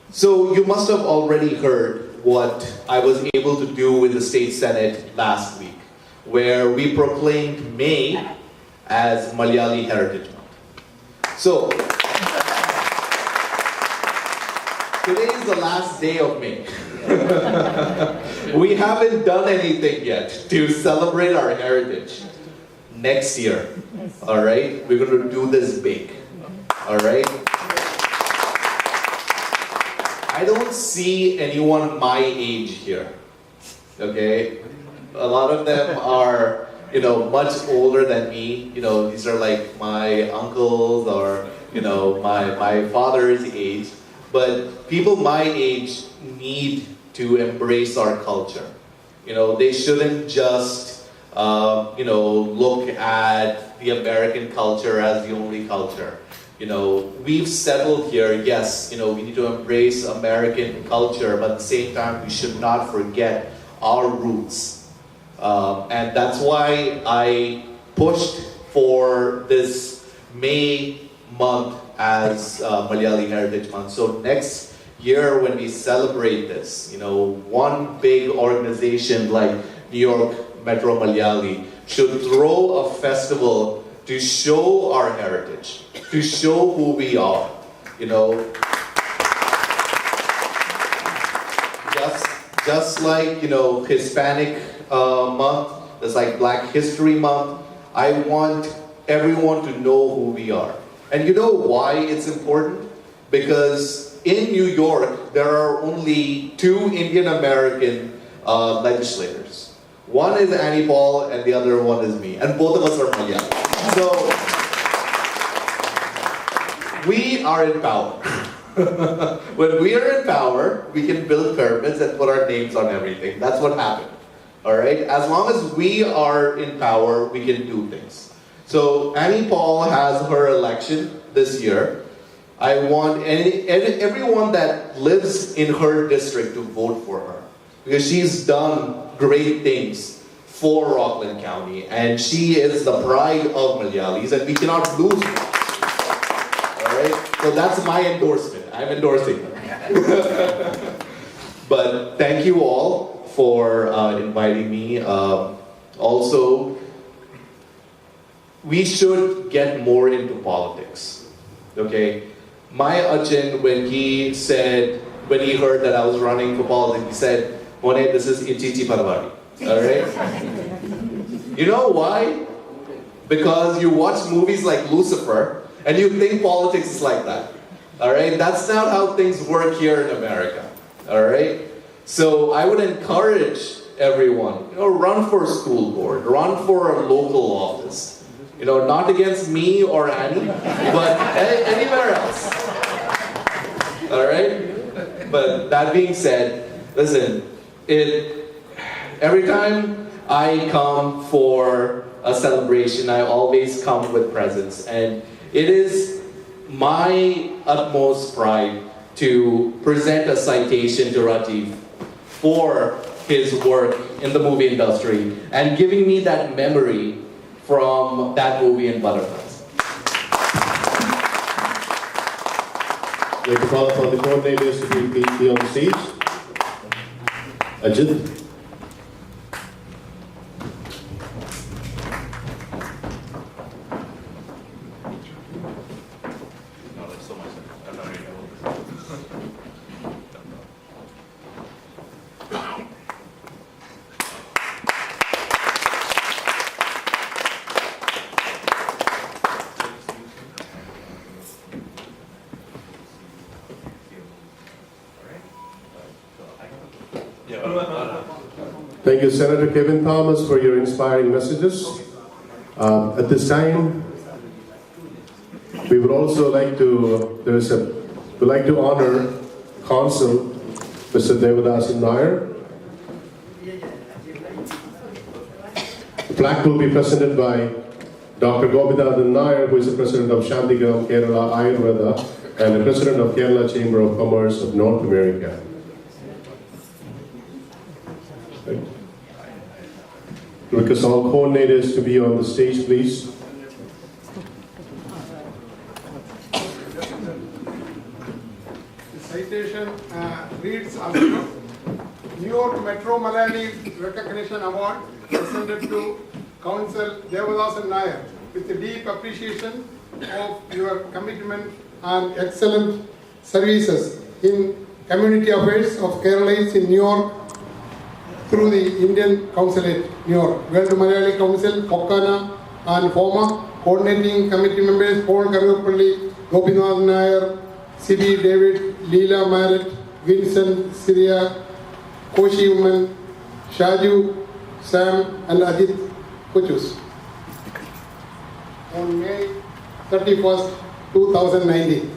So you must have already heard what I was able to do in the State Senate last week, where we proclaimed May as Malayali Heritage Month. So today is the last day of May. We haven't done anything yet to celebrate our heritage. Next year, all right, we're going to do this big, all right? I don't see anyone my age here, okay? A lot of them are, much older than me. These are like my uncles or, my father's age. But people my age need to embrace our culture. They shouldn't just, look at the American culture as the only culture. We've settled here, yes, we need to embrace American culture, but at the same time, we should not forget our roots. And that's why I pushed for this May month as Malayali Heritage Month. So next year when we celebrate this, one big organization like New York Metro Malayali should throw a festival to show our heritage, to show who we are, You know, just like, you know, Hispanic month, there's like Black History Month. I want everyone to know who we are. And you know why it's important? Because in New York, there are only 2 Indian American legislators. One is Annie Paul and the other one is me. And both of us are Malayali. So, we are in power. When we are in power, we can build pyramids and put our names on everything. That's what happened. Alright? As long as we are in power, we can do things. So Annie Paul has her election this year. I want everyone that lives in her district to vote for her. Because she's done great things for Rockland County. And she is the pride of Malayalis and we cannot lose her. Alright? So that's my endorsement. I'm endorsing her. But thank you all for inviting me. Also, we should get more into politics. Okay? My Ajahn, when he heard that I was running for politics, he said, "Mone, this is Ichichi Parvari." Alright? You know why? Because you watch movies like Lucifer and you think politics is like that. Alright? That's not how things work here in America. Alright? So I would encourage everyone, run for a school board, run for a local office. Not against me or Annie, but anywhere else. Alright? But that being said, listen, every time I come for a celebration, I always come with presents. And it is my utmost pride to present a citation to Rajiv for his work in the movie industry and giving me that memory from that movie in Butterflies. I'd like to call upon the coordinators to be on the stage. Ajit. Thank you, Senator Kevin Thomas, for your inspiring messages. At this time, we would also like to, we'd like to honor Consul Mr. Devadasan Nair. The plaque will be presented by Dr. Govindan Nair, who is the president of Shantigram Kerala Ayurveda and the president of Kerala Chamber of Commerce of North America. Request all coordinators to be on the stage, please. The citation reads as follows. New York Metro Malayali Recognition Award presented to Council Devadasan Nair with the deep appreciation of your commitment and excellent services in community affairs of Kerala in New York through the Indian Consulate, New York, World Malayali Council, Pokkana and FOMA, coordinating committee members Paul Karupalli, Gopinath Nair, Sibi David, Leela Marit, Vincent Syria, Koshi Uman, Shaju, Sam and Ajit Kuchus. On May 31st, 2019.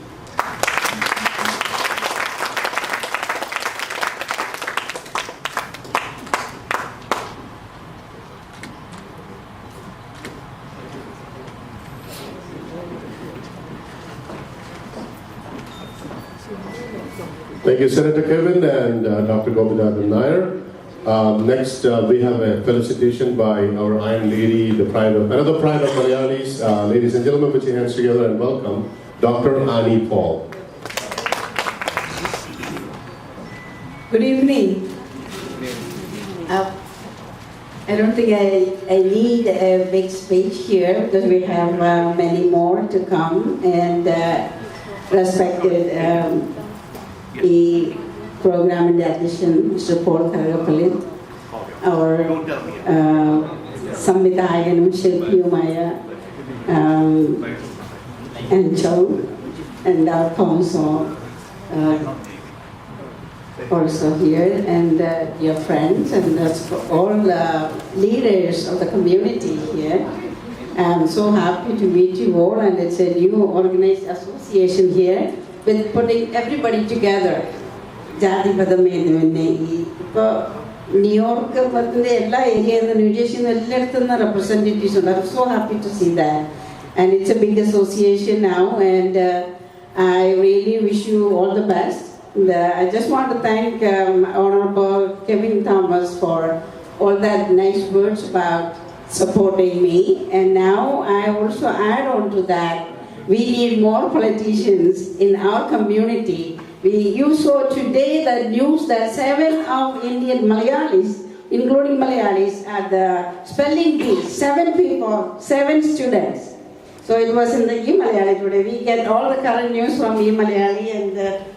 Thank you, Senator Kevin and Dr. Govindan Nair. Next, we have a felicitation by our Iron Lady, another pride of Malayalis. Ladies and gentlemen, put your hands together and welcome Dr. Annie Paul. Good evening. I don't think I need a big speech here because we have many more to come. And respected the program in the addition, Mr. Paul Karagapalit, our സംവിധായകനും ശില്പിയുമായ Angel, and our council also here, and your friends, and that's for all the leaders of the community here. I'm so happy to meet you all, and it's a new organized association here with putting everybody together. Jadi badamene ipo New York എല്ലാ ഏരിയയിൽ നിന്ന് New Jersey എല്ലായിടത്തുനിന്ന് representatives ഉണ്ട്. I'm so happy to see that, and it's a big association now, and I really wish you all the best. I just want to thank Honorable Kevin Thomas for all that nice words about supporting me, and now I also add on to that, we need more politicians in our community. You saw today the news that 7 of Indian Malayalis, including Malayalis, at the spelling bee, 7 people, 7 students. So it was in the e-Malayali today. We get all the current news from e-Malayali, and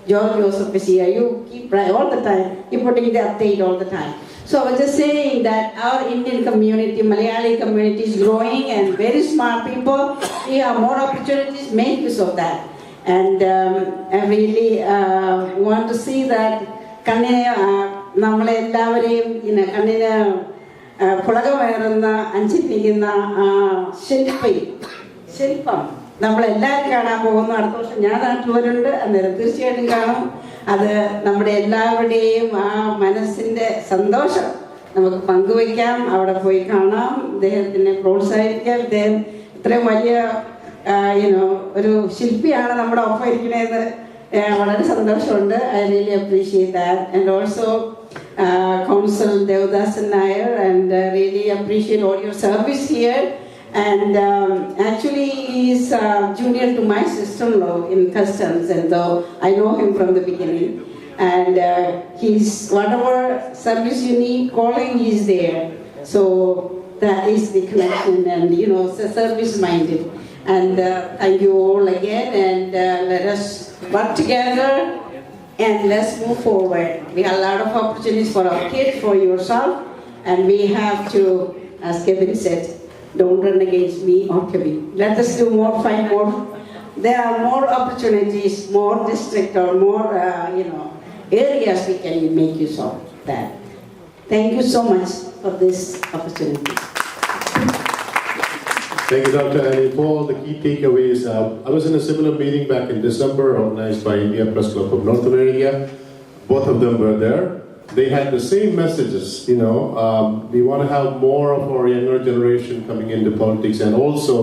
George Joseph is here. You keep right all the time. You're putting the update all the time. So I was just saying that our Indian community, Malayali community is growing, and very smart people. We have more opportunities. Make use of that. And I really want to see that കണ്ണിനെ നമ്മളെല്ലാവരെയും കണ്ണിന് പുളകമേറുന്ന അഞ്ചിപ്പിക്കുന്ന ശില്പം നമ്മളെല്ലാവരും കാണാൻ പോകുന്നു. അടുത്ത വർഷം ഞാൻ നാട്ടിൽ വരുന്നുണ്ട്, അന്നേരം തീർച്ചയായിട്ടും കാണും. അത് നമ്മുടെ എല്ലാവരുടെയും ആ മനസ്സിൻ്റെ സന്തോഷം നമുക്ക് പങ്കുവയ്ക്കാം, അവിടെ പോയി കാണാം, അദ്ദേഹത്തിനെ പ്രോത്സാഹിപ്പിക്കാം. അദ്ദേഹം ഇത്രയും വലിയ ഒരു ശില്പിയാണ് നമ്മുടെ ഒപ്പം ഇരിക്കണേന്ന് വളരെ സന്തോഷമുണ്ട്. I really appreciate that. And also Council Devadasan Nair, and really appreciate all your service here. And actually he is junior to my sister-in-law in customs, and though I know him from the beginning, and he's whatever service you need, calling, he's there. So that is the connection, and service minded. And thank you all again, and let us work together and let's move forward. We have a lot of opportunities for our kids, for yourself, and we have to, as Kevin said, don't run against me or Kevin. Let us do more, find more. There are more opportunities, more district or more, areas we can make use of that. Thank you so much for this opportunity. Thank you, Dr. Annie. For all the key takeaways, I was in a similar meeting back in December, organized by India Press Club of North America. Both of them were there. They had the same messages, we want to have more of our younger generation coming into politics, and also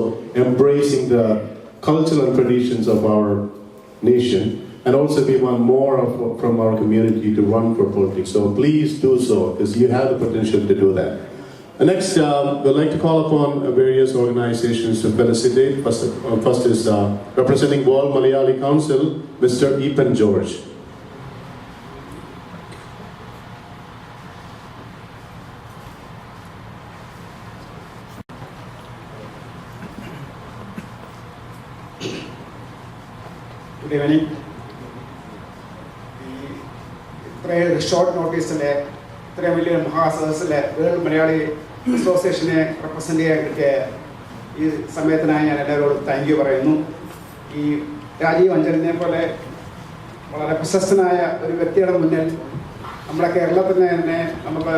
embracing the cultural and traditions of our nation, and also we want more from our community to run for politics. So please do so, because you have the potential to do that. Next, we'd like to call upon various organizations to felicitate. First is representing World Malayali Council, Mr. Epan George. Good evening. ഇത്രയും short നോട്ടീസിൽ ഇത്രയും വലിയ മഹാസദസ്സിൽ world Malayali അസോസിയേഷനെ represent ചെയ്യാൻ കിട്ടിയ ഈ സമയത്തിനായി ഞാൻ എല്ലാവരോടും thank you പറയുന്നു. ഈ രാജീവ് അഞ്ചലിനെ പോലെ വളരെ പ്രശസ്തനായ ഒരു വ്യക്തിയുടെ മുന്നിൽ നമ്മുടെ കേരളത്തിന് തന്നെ നമുക്ക്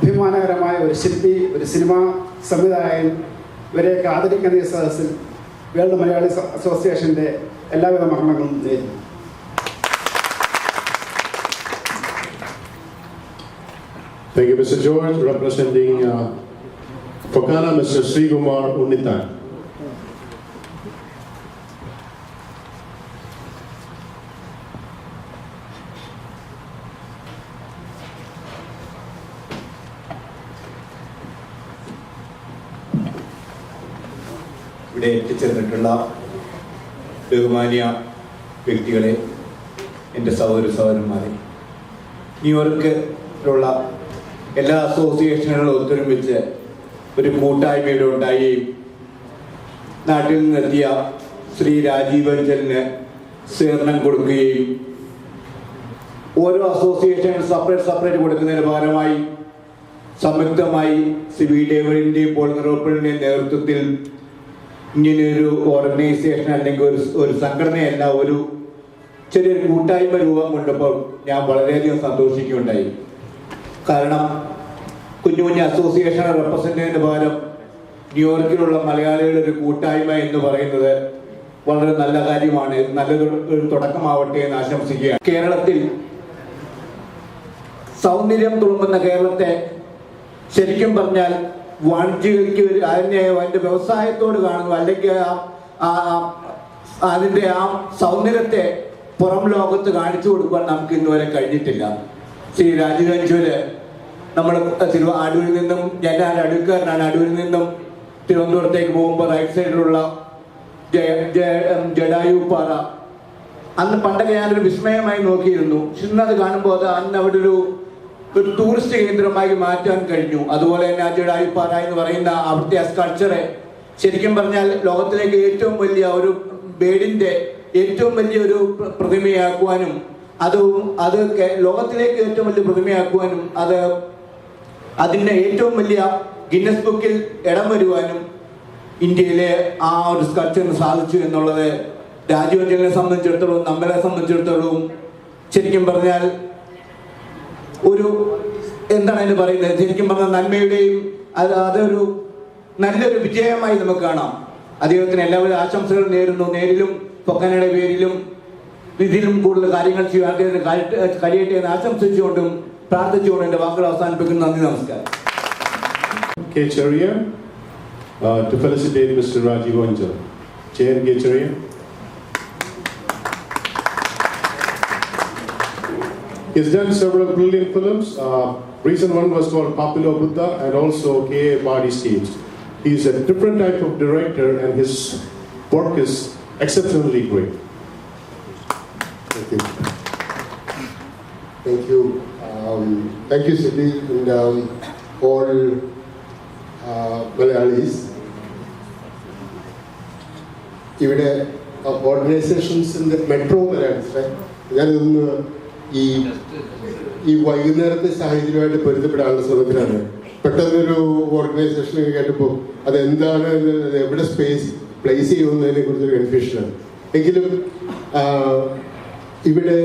അഭിമാനകരമായ ഒരു ശില്പി, ഒരു സിനിമാ സംവിധായകൻ, ഇവരെയൊക്കെ ആദരിക്കുന്ന ഈ സദസ്സിൽ വേൾഡ് മലയാളി അസോസിയേഷൻ്റെ എല്ലാവിധ മരണങ്ങളും നേരിടുന്നു. Thank you, Mr. George. Representing Fokana, Mr. Sri Kumar Unitan. ഇവിടെ എത്തിച്ചേർന്നിട്ടുള്ള ബഹുമാന്യ വ്യക്തികളെ, എൻ്റെ സഹോദരന്മാരെ, ന്യൂയോർക്കിലുള്ള എല്ലാ അസോസിയേഷനുകളും ഒത്തൊരുമിച്ച് ഒരു കൂട്ടായ്മയുടെ ഉണ്ടായി നാട്ടിൽ നിന്നെത്തിയ ശ്രീ രാജീവ് അഞ്ചലിന് സ്വീകരണം കൊടുക്കുകയും ഓരോ അസോസിയേഷൻ സെപ്പറേറ്റ് കൊടുക്കുന്നതിന് പകരമായി സംയുക്തമായി സിബി ഡേവിഡിൻ്റെയും പോൾ നിറോപ്പിളിൻ്റെയും നേതൃത്വത്തിൽ ഇങ്ങനെയൊരു ഓർഗനൈസേഷൻ അല്ലെങ്കിൽ ഒരു സംഘടനയല്ല, ഒരു ചെറിയൊരു കൂട്ടായ്മ രൂപം കൊണ്ടപ്പോൾ ഞാൻ വളരെയധികം സന്തോഷിക്കുകയുണ്ടായി. കാരണം കുഞ്ഞു കുഞ്ഞു അസോസിയേഷനെ റെപ്രസെൻ്റ് ചെയ്യുന്നതിന് പകരം ന്യൂയോർക്കിലുള്ള മലയാളികളുടെ ഒരു കൂട്ടായ്മ എന്ന് പറയുന്നത് വളരെ നല്ല കാര്യമാണ്. നല്ലൊരു തുടക്കമാവട്ടെ എന്ന് ആശംസിക്കുകയാണ്. കേരളത്തിൽ സൗന്ദര്യം തുളുമ്പുന്ന കേരളത്തെ ശരിക്കും പറഞ്ഞാൽ വാണിജ്യക്ക് അതിൻ്റെ വ്യവസായത്തോട് കാണുന്നു, അല്ലെങ്കിൽ അതിൻ്റെ ആ സൗന്ദര്യത്തെ പുറം ലോകത്ത് കാണിച്ചു കൊടുക്കാൻ നമുക്ക് ഇന്നുവരെ കഴിഞ്ഞിട്ടില്ല. ശ്രീ രാജീവ് നമ്മൾ അടൂരിൽ നിന്നും, ഞാൻ അടൂർക്കാരനാണ്, അടൂരിൽ നിന്നും തിരുവനന്തപുരത്തേക്ക് പോകുമ്പോൾ റൈറ്റ് സൈഡിലുള്ള ജഡായു പാറ അന്ന് പണ്ടൊക്കെ ഞാനൊരു വിസ്മയമായി നോക്കിയിരുന്നു. ഇന്നത് കാണുമ്പോൾ അത് അന്ന് അവിടെ ഒരു ടൂറിസ്റ്റ് കേന്ദ്രമായി മാറ്റാൻ കഴിഞ്ഞു. അതുപോലെ തന്നെ ആ ജഡായു പാറ എന്ന് പറയുന്ന അവിടുത്തെ സ്കൾച്ചറെ ശരിക്കും പറഞ്ഞാൽ ലോകത്തിലേക്ക് ഏറ്റവും വലിയ ഒരു ബേഡിന്റെ ഏറ്റവും വലിയൊരു പ്രതിമയാക്കുവാനും അത് ലോകത്തിലേക്ക് ഏറ്റവും വലിയ പ്രതിമയാക്കുവാനും അതിൻ്റെ ഏറ്റവും വലിയ ഗിന്നസ് ബുക്കിൽ ഇടം വരുവാനും ഇന്ത്യയിലെ ആ ഒരു സ്കൾച്ചറിന് സാധിച്ചു എന്നുള്ളത് രാജ്യവഞ്ചനെ സംബന്ധിച്ചിടത്തോളം, നമ്മളെ സംബന്ധിച്ചിടത്തോളം ശരിക്കും പറഞ്ഞാൽ ഒരു എന്താണ് അതിന് പറയുന്നത്, ശരിക്കും പറഞ്ഞാൽ നന്മയുടെയും അതൊരു നല്ലൊരു വിജയമായി നമുക്ക് കാണാം. അദ്ദേഹത്തിന് എല്ലാവരും ആശംസകൾ നേരുന്നു. നേരിലും പൊക്കനയുടെ പേരിലും ഇതിലും കൂടുതൽ കാര്യങ്ങൾ ചെയ്യാൻ അദ്ദേഹത്തിന് കഴിയട്ടെ എന്ന് ആശംസിച്ചുകൊണ്ടും പ്രാർത്ഥിച്ചുകൊണ്ടും എൻ്റെ വാക്കുകൾ അവസാനിപ്പിക്കുന്നു. നന്ദി, നമസ്കാരം. To felicitate Mr. Rajiv Anjal. Chair Kecharia. He's done several brilliant films. Recent one was called Popular Buddha and also K.A. Body Steves. He's a different type of director and his work is exceptionally great. Thank you. Thank you. Thank you, Sibi, and all Malayalis. ഇവിടെ ഓർഗനൈസേഷൻസിൻ്റെ metro Malayalees ഞാനിതൊന്ന് ഈ വൈകുന്നേരത്തെ സാഹചര്യമായിട്ട് പൊരുത്തപ്പെടാനുള്ള ശ്രമത്തിലാണ്. പെട്ടെന്നൊരു organisation കേട്ടപ്പോൾ അതെന്താണ്, എവിടെ place ചെയ്യുന്നതിനെ കുറിച്ചൊരു കൺഫ്യൂഷനാണ്. എങ്കിലും ഇവിടെ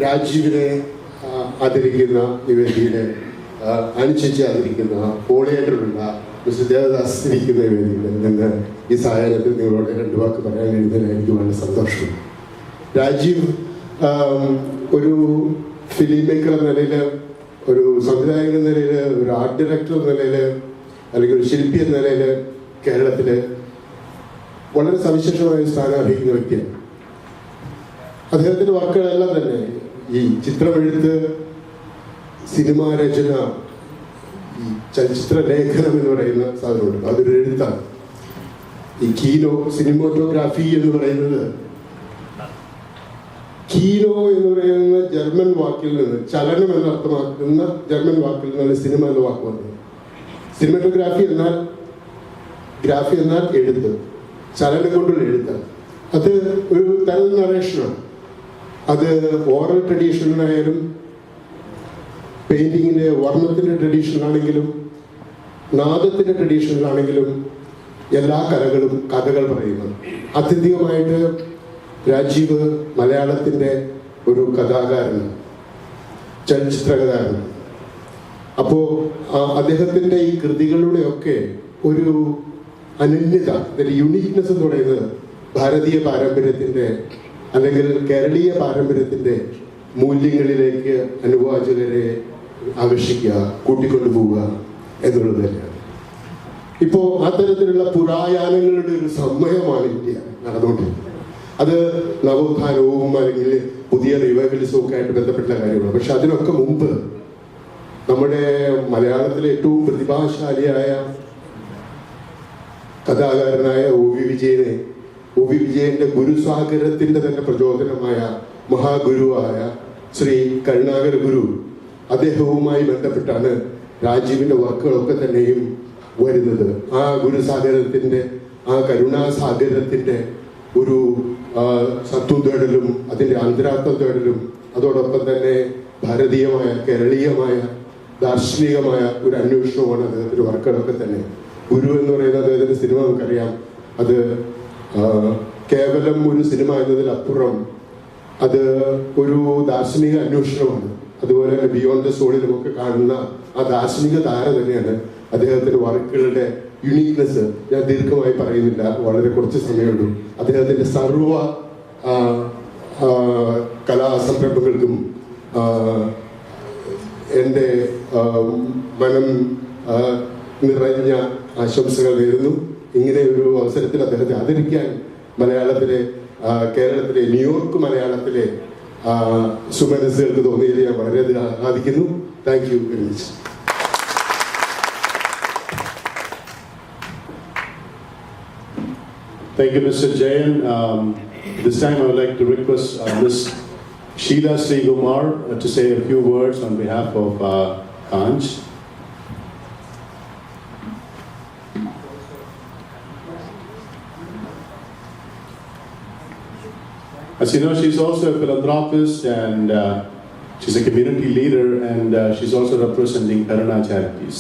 രാജീവിനെ ആദരിക്കുന്ന നിവേദിയെ അനുശിച്ച് ആദരിക്കുന്ന കോളിയേറ്ററുള്ള മിസ്റ്റർ ദേവദാസ് ഇരിക്കുന്ന വേദിയിൽ നിന്ന് ഈ സാഹചര്യത്തിൽ നിങ്ങളോട് രണ്ട് വാക്ക് പറയാൻ കഴിയുന്നതിന് എനിക്ക് വളരെ സന്തോഷമുണ്ട്. രാജീവ് ഒരു ഫിലിം മേക്കർ എന്ന നിലയിൽ, ഒരു സംവിധായകൻ എന്ന നിലയിൽ, ഒരു ആർട്ട് ഡയറക്ടർ എന്ന നിലയിൽ, അല്ലെങ്കിൽ ഒരു ശില്പി എന്ന നിലയിൽ കേരളത്തിൽ വളരെ സവിശേഷമായ സ്ഥാനം അർഹിക്കുന്ന വ്യക്തിയാണ്. അദ്ദേഹത്തിൻ്റെ വർക്കുകളെല്ലാം തന്നെ ഈ ചിത്രമെഴുത്ത്, സിനിമാ രചന, ഈ ചലച്ചിത്ര ലേഖനം എന്ന് പറയുന്ന സാധനമുണ്ട്, അതൊരു എഴുത്താണ്. ഈ സിനിമോട്ടോഗ്രാഫി എന്ന് പറയുന്നത്, കീനോ എന്ന് പറയുന്ന ജർമ്മൻ വാക്കിൽ നിന്ന്, ചലനം എന്നർത്ഥമാക്കുന്ന ജർമ്മൻ വാക്കിൽ നിന്നാണ് സിനിമ എന്ന വാക്ക് വന്നത്. സിനിമറ്റോഗ്രാഫി എന്നാൽ എഴുത്ത്, ചലനം കൊണ്ടുള്ള എഴുത്താണ്. അത് ഒരു തരം നറേഷനാണ്. അത് ഓറൽ ട്രഡീഷനിലായാലും പെയിന്റിങ്ങിൻ്റെ വർണ്ണത്തിൻ്റെ ട്രഡീഷനിലാണെങ്കിലും നാദത്തിൻ്റെ ട്രഡീഷനിലാണെങ്കിലും എല്ലാ കലകളും കഥകൾ പറയുന്നത്. അത്യധികമായിട്ട് രാജീവ് മലയാളത്തിൻ്റെ ഒരു കഥാകാരനാണ്, ചലച്ചിത്രകാരനാണ്. അപ്പോൾ അദ്ദേഹത്തിൻ്റെ ഈ കൃതികളുടെയൊക്കെ ഒരു അനന്യത, ഒരു യുണീക്നെസ് എന്ന് പറയുന്നത് ഭാരതീയ പാരമ്പര്യത്തിൻ്റെ അല്ലെങ്കിൽ കേരളീയ പാരമ്പര്യത്തിൻ്റെ മൂല്യങ്ങളിലേക്ക് അനുവാചകരെ ആകർഷിക്കുക, കൂട്ടിക്കൊണ്ടുപോവുക എന്നുള്ളത് തന്നെയാണ്. ഇപ്പോൾ അത്തരത്തിലുള്ള പുരായാനങ്ങളുടെ ഒരു സമയമാണ് ഇന്ത്യ നടന്നുകൊണ്ടിരിക്കുന്നത്. അത് നവോത്ഥാനവും അല്ലെങ്കിൽ പുതിയ റിവൈവലിസവും ഒക്കെ ആയിട്ട് ബന്ധപ്പെട്ട കാര്യമാണ്. പക്ഷെ അതിനൊക്കെ മുമ്പ് നമ്മുടെ മലയാളത്തിലെ ഏറ്റവും പ്രതിഭാശാലിയായ കഥാകാരനായ ഒ വി വിജയന്റെ ഗുരുസാഗരത്തിന്റെ തന്നെ പ്രചോദനമായ മഹാഗുരുവായ ശ്രീ കരുണാകര ഗുരു, അദ്ദേഹവുമായി ബന്ധപ്പെട്ടാണ് രാജീവിന്റെ വർക്കുകളൊക്കെ തന്നെയും വരുന്നത്. ആ ഗുരുസാഗരത്തിന്റെ, ആ കരുണാസാഗരത്തിന്റെ ഒരു സത്വം തേടലും അതിൻ്റെ അന്തരാത്മം തേടലും അതോടൊപ്പം തന്നെ ഭാരതീയമായ കേരളീയമായ ദാർശനികമായ ഒരു അന്വേഷണവുമാണ് അദ്ദേഹത്തിൻ്റെ വർക്കുകളൊക്കെ തന്നെ. ഗുരു എന്ന് പറയുന്ന അദ്ദേഹത്തിൻ്റെ സിനിമ നമുക്കറിയാം. അത് കേവലം ഒരു സിനിമ എന്നതിലപ്പുറം അത് ഒരു ദാർശനിക അന്വേഷണമാണ്. അതുപോലെ തന്നെ ബിയോണ്ട് ദ സോളിൽ നമുക്ക് കാണുന്ന ആ ദാർശനിക ധാര തന്നെയാണ് അദ്ദേഹത്തിൻ്റെ വർക്കുകളുടെ യുണീക്നെസ്. ഞാൻ ദീർഘമായി പറയുന്നില്ല, വളരെ കുറച്ച് സമയമുള്ളൂ. അദ്ദേഹത്തിൻ്റെ സർവ കലാസംരംഭങ്ങൾക്കും എൻ്റെ മനം നിറഞ്ഞ ആശംസകൾ നേരുന്നു. ഇങ്ങനെ ഒരു അവസരത്തിൽ അദ്ദേഹത്തെ ആദരിക്കാൻ കേരളത്തിലെ ന്യൂയോർക്ക് മലയാളത്തിലെ സുമനസ്സുകൾക്ക് തോന്നിയതിൽ ഞാൻ വളരെയധികം ആഹ്ലാദിക്കുന്നു. Thank you very much. Thank you, Mr. Jayan. This time I would like to request Ms. Sheila Srigumar to say a few words on behalf of Kanj. As you know, she's also a philanthropist and she's a community leader, and she's also representing Karuna Charities.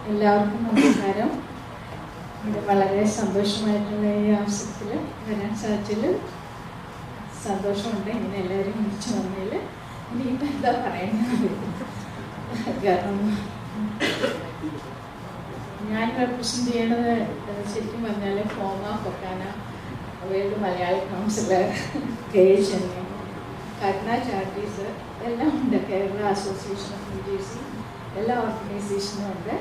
എല്ലാവർക്കും നമസ്കാരം. ഇവിടെ വളരെ സന്തോഷമായിട്ടുള്ള ഈ അവസരത്തിൽ വരാൻ സാധിച്ചതിൽ സന്തോഷമുണ്ട്. ഇങ്ങനെ എല്ലാവരും വിളിച്ചു വന്നതിൽ ഇനിയിപ്പോൾ എന്താ പറയുന്നത്, കാരണം ഞാൻ റെപ്രസെൻ്റ് ചെയ്യണത് ശരിക്കും പറഞ്ഞാൽ FOMAA FOKANA world Malayali council, KHN, Karuna charities എല്ലാം ഉണ്ട്. കേരള അസോസിയേഷൻ ഓഫ് മ്യൂസിയം എല്ലാ ഓർഗനൈസേഷനും ഉണ്ട്.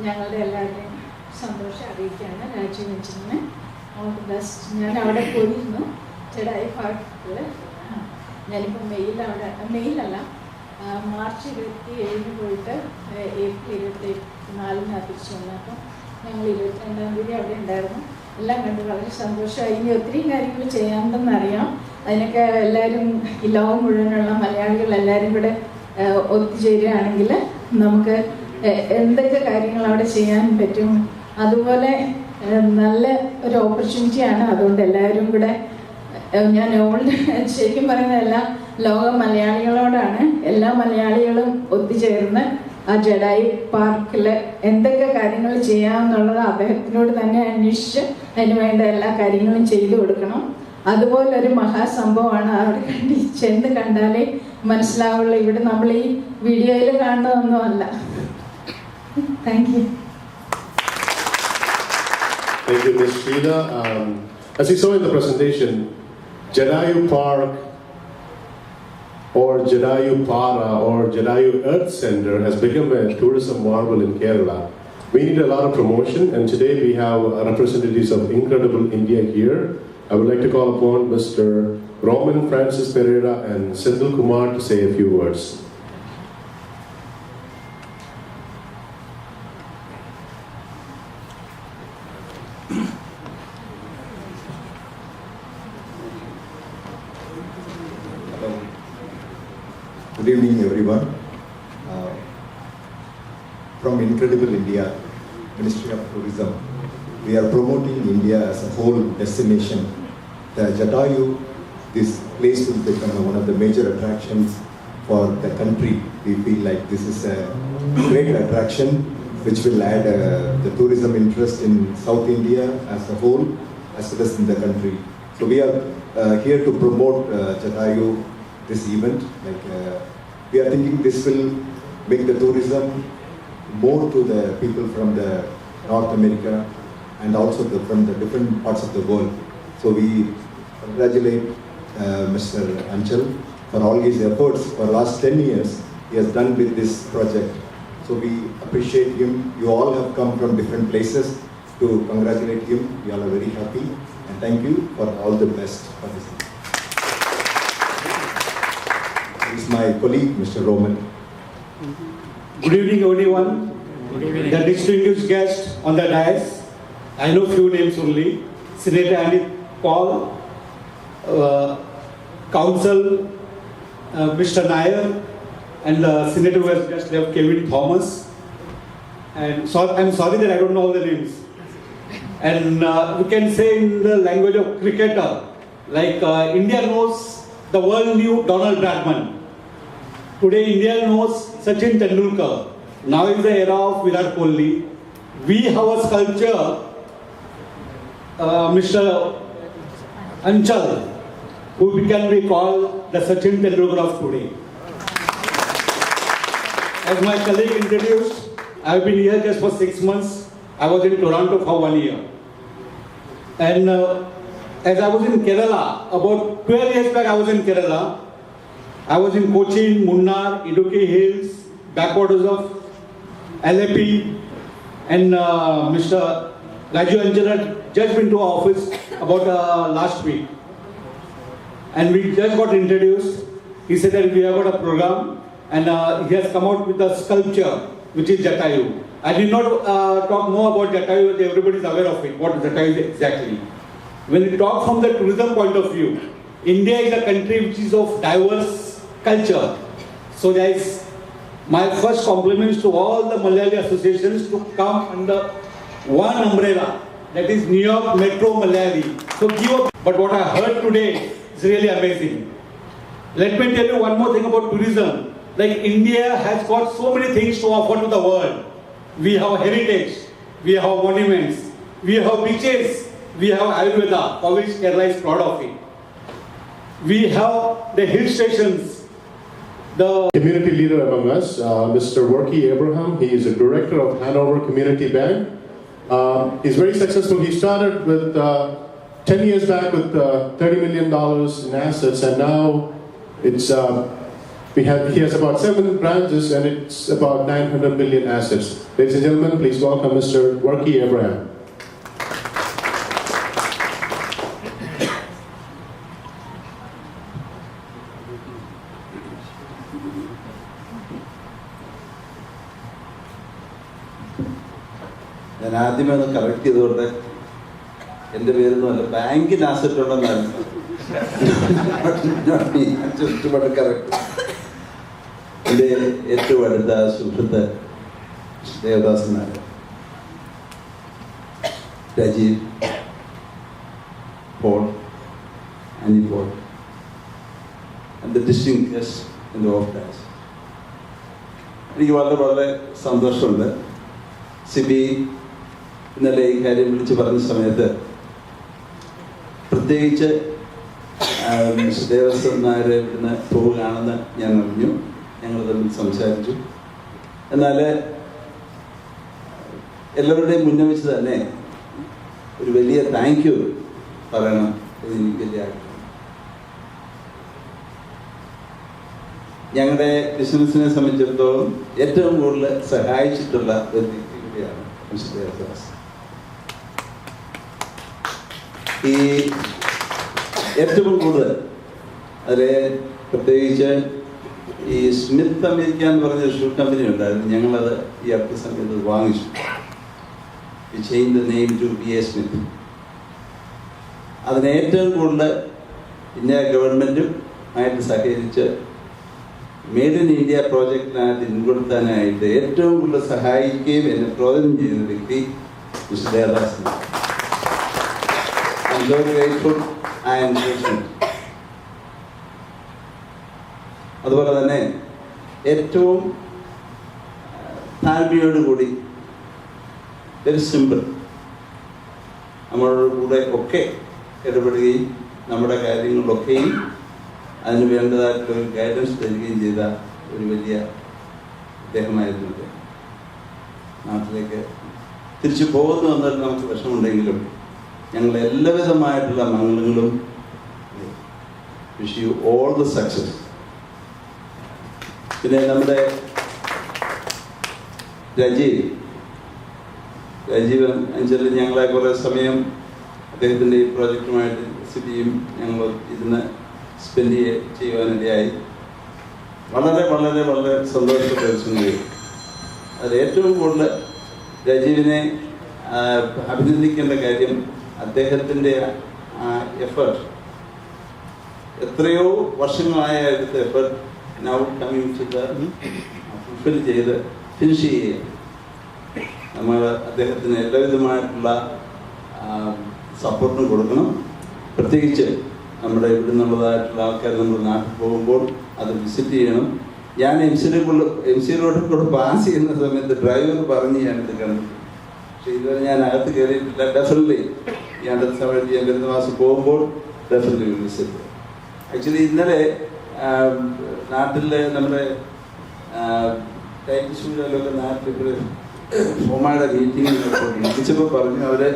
ഞങ്ങളുടെ എല്ലാവരുടെയും സന്തോഷം അറിയിക്കുകയാണ്. രാജീവ് വെച്ചിന് ഓൾ ദി ബെസ്റ്റ്. ഞാൻ അവിടെ പോയിരുന്നു ജഡായു പാർക്കിൽ. ഞാനിപ്പോൾ മെയിലല്ല മാർച്ച് 27 പോയിട്ട് ഏപ്രിൽ 24 തിരിച്ചു വന്നു. അപ്പം ഞങ്ങൾ 22-ാം തീയതി അവിടെ ഉണ്ടായിരുന്നു. എല്ലാം കണ്ട് വളരെ സന്തോഷമായി. ഇനി ഒത്തിരി കാര്യങ്ങൾ ചെയ്യാനുണ്ടെന്നറിയാം. അതിനൊക്കെ എല്ലാവരും ഈ ലോകം മുഴുവനുള്ള മലയാളികൾ എല്ലാവരും കൂടെ ഒത്തുചേരുകയാണെങ്കിൽ നമുക്ക് എന്തൊക്കെ കാര്യങ്ങൾ അവിടെ ചെയ്യാൻ പറ്റും. അതുപോലെ നല്ല ഒരു ഓപ്പർച്യൂണിറ്റിയാണ്. അതുകൊണ്ട് എല്ലാവരും കൂടെ ഞാൻ ശരിക്കും പറയുന്നതെല്ലാം ലോക മലയാളികളോടാണ്. എല്ലാ മലയാളികളും ഒത്തുചേർന്ന് ആ ജഡായു പാർക്കിൽ എന്തൊക്കെ കാര്യങ്ങൾ ചെയ്യാമെന്നുള്ളത് അദ്ദേഹത്തിനോട് തന്നെ അന്വേഷിച്ച് അതിന് വേണ്ട എല്ലാ കാര്യങ്ങളും ചെയ്തു കൊടുക്കണം. അതുപോലൊരു മഹാസംഭവമാണ്. അവിടെ ചെന്ന് കണ്ടാലേ മനസ്സിലാവുള്ളൂ. ഇവിടെ നമ്മൾ ഈ വീഡിയോയിൽ കാണുന്നതൊന്നുമല്ല. Thank you. Thank you, Ms. Sheila. As you saw in the presentation, Jedayu Park or Jedayu Para or Jedayu Earth Center has become a tourism marvel in Kerala. We need a lot of promotion, and today we have representatives of Incredible India here. I would like to call upon Mr. Roman Francis Pereira and Senthil Kumar to say a few words. Good evening, everyone. From Incredible India, Ministry of Tourism, we are promoting India as a whole destination. The Jedayu, this place will become one of the major attractions for the country. We feel like this is a great attraction which will add the tourism interest in South India as a whole as well as in the country. So we are here to promote Jedayu, this event. We are thinking this will make the tourism more to the people from the North America and also from the different parts of the world. So we congratulate Mr. Anchal for all his efforts for the last 10 years he has done with this project. So we appreciate him. You all have come from different places to congratulate him. We all are very happy and thank you for all the best for this. This is my colleague, Mr. Roman. Good evening, everyone. The distinguished guest on the dais. I know few names only. Senator Andy Paul, Council Mr. Nair, and the Senator who has just left, Kevin Thomas. and I'm sorry that I don't know all the names. And we can say in the language of cricketer, like India knows, the world knew Donald Bradman. Today India knows Sachin Tendulkar. Now is the era of Virat Kohli. We have a sculpture, Mr. Anchal, who can be called the Sachin Tendulkar of today. As my colleague introduced, I have been here just for 6 months. I was in Toronto for 1 year. And as I was in Kerala, about 12 years back I was in Kerala. I was in Cochin, Munnar, Idukki Hills, backwaters of LAP, and Mr. Raju Anjan had just been to our office about last week. And we just got introduced. He said that we have got a program, and he has come out with a sculpture, which is Jedayu. I did not talk more about Jedayu, everybody is aware of it, what Jedayu is exactly. When we talk from the tourism point of view, India is a country which is of diverse culture. So guys, my first compliments to all the Malayali associations to come under one umbrella, that is New York Metro Malayali. So give up. But what I heard today is really amazing. Let me tell you one more thing about tourism. Like India has got so many things to offer to the world. We have heritage, we have monuments, we have beaches, we have Ayurveda, for which Kerala is proud of it. We have the hill stations. The community leader among us, Mr. Warki Abraham, he is a director of Hanover Community Bank. He's very successful. He started with 10 years back with $30 million in assets, and now it's he has about 7 branches, and it's about 900 million assets. Ladies and gentlemen, please welcome Mr. Warki Abraham. ഞാൻ ആദ്യമേ ഒന്ന് correct ചെയ്തുകൊണ്ട് എൻ്റെ പേരൊന്നുമല്ല, ബാങ്കിന് asset ഉണ്ടെന്നായിരുന്നു. Correct. എൻ്റെ ഏറ്റവും അടുത്ത സുഹൃത്ത് Devadasan Nair, Rajeev, Paul, Annie Paul, and the distinct guests in the office. എനിക്ക് വളരെ വളരെ സന്തോഷമുണ്ട്. സിബി ഇന്നലെ ഈ കാര്യം വിളിച്ച് പറഞ്ഞ സമയത്ത് പ്രത്യേകിച്ച് ദേവസ്വം നായർ ഇവിടുന്ന് പോവുകയാണെന്ന് ഞാൻ അറിഞ്ഞു. ഞങ്ങൾ തമ്മിൽ സംസാരിച്ചു. എന്നാൽ എല്ലാവരുടെയും മുന്നേ വെച്ച് തന്നെ ഒരു വലിയ താങ്ക് യു പറയണം എനിക്ക് വലിയ ആഗ്രഹം. ഞങ്ങളുടെ ബിസിനസ്സിനെ സംബന്ധിച്ചിടത്തോളം ഏറ്റവും കൂടുതൽ സഹായിച്ചിട്ടുള്ള ഒരു വ്യക്തി കൂടിയാണ് മിസ്റ്റർ ദേവദാസ്. ഈ ഏറ്റവും കൂടുതൽ അതിൽ പ്രത്യേകിച്ച് ഈ സ്മിത്ത് അമേരിക്ക എന്ന് പറഞ്ഞ ഷൂ കമ്പനി ഉണ്ടായിരുന്നു. ഞങ്ങളത് ഈ അടുത്ത സമയത്ത് വാങ്ങിച്ചു. We changed the name to B.A. Smith. അതിന് ഏറ്റവും കൂടുതൽ ഇന്ത്യ ഗവൺമെൻറ്റും ആയിട്ട് സഹകരിച്ച് മെയ്ഡ് ഇൻ ഇന്ത്യ പ്രോജക്റ്റിനകത്ത് ഉൾപ്പെടുത്താനായിട്ട് ഏറ്റവും കൂടുതൽ സഹായിക്കുകയും എന്നെ പ്രയോജനം ചെയ്യുന്ന വ്യക്തി mister Devdas. I am so grateful and grateful. അതുപോലെ തന്നെ ഏറ്റവും താഴ്മയോടുകൂടി വെരി സിമ്പിൾ നമ്മളുടെ കൂടെ ഒക്കെ ഇടപെടുകയും നമ്മുടെ കാര്യങ്ങളിലൊക്കെയും അതിന് വേണ്ടതായിട്ടുള്ള ഗൈഡൻസ് തരികയും ചെയ്ത ഒരു വലിയ അദ്ദേഹമായിരുന്നു. നാട്ടിലേക്ക് തിരിച്ചു പോകുന്നു എന്നതിൽ നമുക്ക് വിഷമമുണ്ടെങ്കിലും ഞങ്ങൾ എല്ലാവിധമായിട്ടുള്ള മംഗളങ്ങളും wish you all the success. പിന്നെ നമ്മുടെ രാജീവ് അഞ്ചലിൽ ഞങ്ങളെ കുറേ സമയം അദ്ദേഹത്തിൻ്റെ ഈ പ്രോജക്റ്റുമായിട്ട് സിബിയും ഞങ്ങൾ ഇരുന്ന് സ്പെൻഡ് ചെയ്യുവാനിടയായി. വളരെ വളരെ വളരെ സന്തോഷപ്പെട്ട അതിൽ ഏറ്റവും കൂടുതൽ രാജീവിനെ അഭിനന്ദിക്കേണ്ട കാര്യം അദ്ദേഹത്തിൻ്റെ എഫേർട്ട്, എത്രയോ വർഷങ്ങളായ എടുത്ത effort now coming to the fulfil ചെയ്ത് ഫിനിഷ് ചെയ്യുക. നമ്മൾ അദ്ദേഹത്തിന് എല്ലാവിധമായിട്ടുള്ള സപ്പോർട്ടും കൊടുക്കണം. പ്രത്യേകിച്ച് നമ്മുടെ ഇവിടെ നിന്നുള്ളതായിട്ടുള്ള ആൾക്കാർ നമ്മൾ നാട്ടിൽ പോകുമ്പോൾ അത് വിസിറ്റ് ചെയ്യണം. ഞാൻ എം സി റോഡിൽ കൂടെ പാസ് ചെയ്യുന്ന സമയത്ത് ഡ്രൈവർ പറഞ്ഞ് ഞാനിത് കണ്ടു. പക്ഷെ ഇതുവരെ ഞാൻ അകത്ത് കയറിയിട്ടില്ല. ഡെഫിനറ്റ്ലി ഈ അടുത്ത സമയത്ത് ഞാൻ വരുന്ന മാസം പോകുമ്പോൾ ഡെഫിനറ്റ്ലി വിസിറ്റ്. ആക്ച്വലി ഇന്നലെ നാട്ടിലെ നമ്മുടെ ടൈറ്റിലൊക്കെ നാട്ടിൽ ഫോമയുടെ മീറ്റിംഗ് വിളിച്ചപ്പോൾ പറഞ്ഞു അവിടെ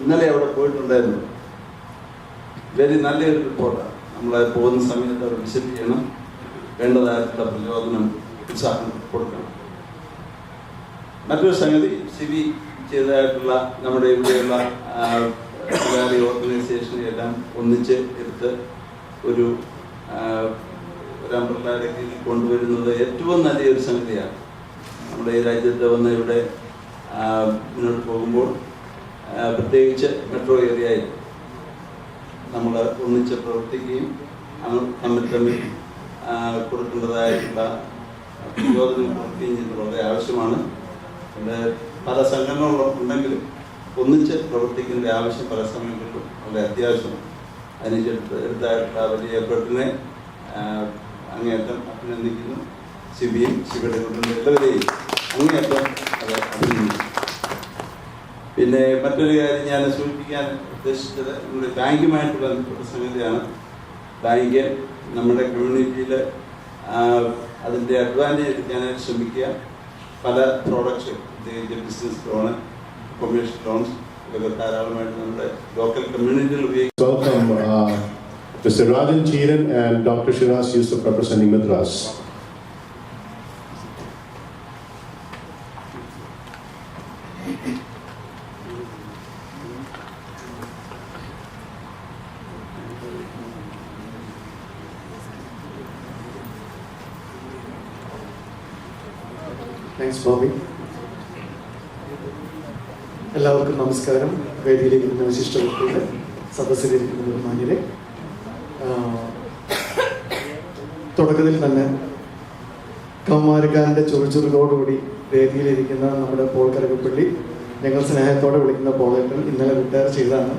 ഇന്നലെ അവിടെ പോയിട്ടുണ്ടായിരുന്നു. വെരി നല്ലൊരു റിപ്പോർട്ടാണ്. നമ്മൾ പോകുന്ന സമയത്ത് അവിടെ വിസിറ്റ് ചെയ്യണം. വേണ്ടതായിട്ടുള്ള പ്രചോദനം ഉത്സാഹം കൊടുക്കണം. മറ്റൊരു സംഗതി സിബി ചെയ്തതായിട്ടുള്ള നമ്മുടെ ഇവിടെയുള്ള മലയാളി ഓർഗനൈസേഷനെ എല്ലാം ഒന്നിച്ച് എടുത്ത് ഒരു അംബ്രല്ലയുടെ കീഴിൽ കൊണ്ടുവരുന്നത് ഏറ്റവും നല്ലൊരു സംഗതിയാണ്. നമ്മുടെ ഈ രാജ്യത്ത് വന്ന് ഇവിടെ മുന്നോട്ട് പോകുമ്പോൾ പ്രത്യേകിച്ച് മെട്രോ ഏരിയയിൽ നമ്മൾ ഒന്നിച്ച് പ്രവർത്തിക്കുകയും തമ്മിൽ കൊടുക്കേണ്ടതായിട്ടുള്ള പ്രചോദനം കൊടുക്കുകയും ചെയ്യുന്നത് വളരെ ആവശ്യമാണ്. ഇവിടെ പല സംഘടനകളും ഉണ്ടെങ്കിലും ഒന്നിച്ച് പ്രവർത്തിക്കേണ്ട ആവശ്യം പല സമയങ്ങളിലും വളരെ അത്യാവശ്യമാണ്. അതിനെടുത്തായിട്ടുള്ള വലിയ എഫർട്ടിനെ അങ്ങേയറ്റം അഭിനന്ദിക്കുന്നു. സിബിയും സിബിയുടെ കുടുംബം എല്ലാവരെയും അങ്ങേയറ്റം അത് അഭിനന്ദിക്കുന്നു. പിന്നെ മറ്റൊരു കാര്യം ഞാൻ സൂചിപ്പിക്കാൻ ഉദ്ദേശിച്ചത് നമ്മുടെ ബാങ്കുമായിട്ട് ബന്ധപ്പെട്ട സംഗതിയാണ്. ബാങ്ക് നമ്മുടെ കമ്മ്യൂണിറ്റിയിൽ അതിൻ്റെ അഡ്വാൻറ്റേജ് എടുക്കാനായിട്ട് ശ്രമിക്കുക. പല പ്രോഡക്ട്സും പ്രത്യേകിച്ച് ബിസിനസ് ലോണ്, കൊമേഴ്ഷ്യൽ ലോൺസ് ഇതൊക്കെ ധാരാളമായിട്ട് നമ്മുടെ ലോക്കൽ കമ്മ്യൂണിറ്റിയിൽ ഉപയോഗിക്കും. Welcome Mr. Rajan Cheeran and Dr. Shiraz Yusuf representing Madras. Thanks Bobby. എല്ലാവർക്കും നമസ്കാരം. വേദിയിലിരിക്കുന്ന വിശിഷ്ട വ്യക്തികളെ, സദസ്സിലിരിക്കുന്ന ബഹുമാന്യരെ, തുടക്കത്തിൽ തന്നെ കൗമാരക്കാരൻ്റെ ചുറുചുറുകോടുകൂടി വേദിയിലിരിക്കുന്ന നമ്മുടെ പോൾ കരകപ്പള്ളി, ഞങ്ങൾ സ്നേഹത്തോടെ വിളിക്കുന്ന പോളേട്ടൻ, ഇന്നലെ റിട്ടയർ ചെയ്താണ്.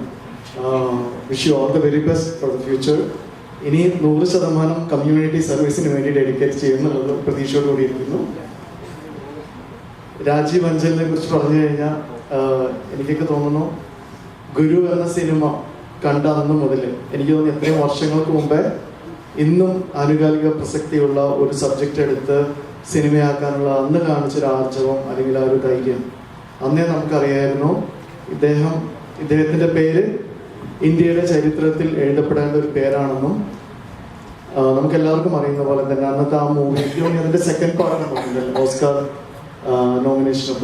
Wish you all the very best for the future. ഇനി 100% കമ്മ്യൂണിറ്റി സർവീസിന് വേണ്ടി ഡെഡിക്കേറ്റ് ചെയ്യുന്നുള്ള പ്രതീക്ഷയോടുകൂടി ഇരിക്കുന്നു. രാജീവ് അഞ്ചലിനെ കുറിച്ച് പറഞ്ഞു കഴിഞ്ഞാൽ എനിക്കൊക്കെ തോന്നുന്നു ഗുരു എന്ന സിനിമ കണ്ട അന്ന് മുതൽ എനിക്ക് തോന്നുന്നു എത്രയും വർഷങ്ങൾക്ക് മുമ്പേ ഇന്നും ആനുകാലിക പ്രസക്തിയുള്ള ഒരു സബ്ജക്റ്റ് എടുത്ത് സിനിമയാക്കാനുള്ള അന്ന് കാണിച്ചൊരു ആർജവം അല്ലെങ്കിൽ ആ ഒരു ധൈര്യം അന്നേ നമുക്കറിയായിരുന്നു. ഇദ്ദേഹത്തിൻ്റെ പേര് ഇന്ത്യയുടെ ചരിത്രത്തിൽ എഴുതപ്പെടേണ്ട ഒരു പേരാണെന്നും നമുക്ക് എല്ലാവർക്കും അറിയുന്ന പോലെ തന്നെ അന്നത്തെ ആ മൂവി അതിൻ്റെ സെക്കൻഡ് പാർട്ടാണ് പറഞ്ഞില്ല ഓസ്കാർ നോമിനേഷൻ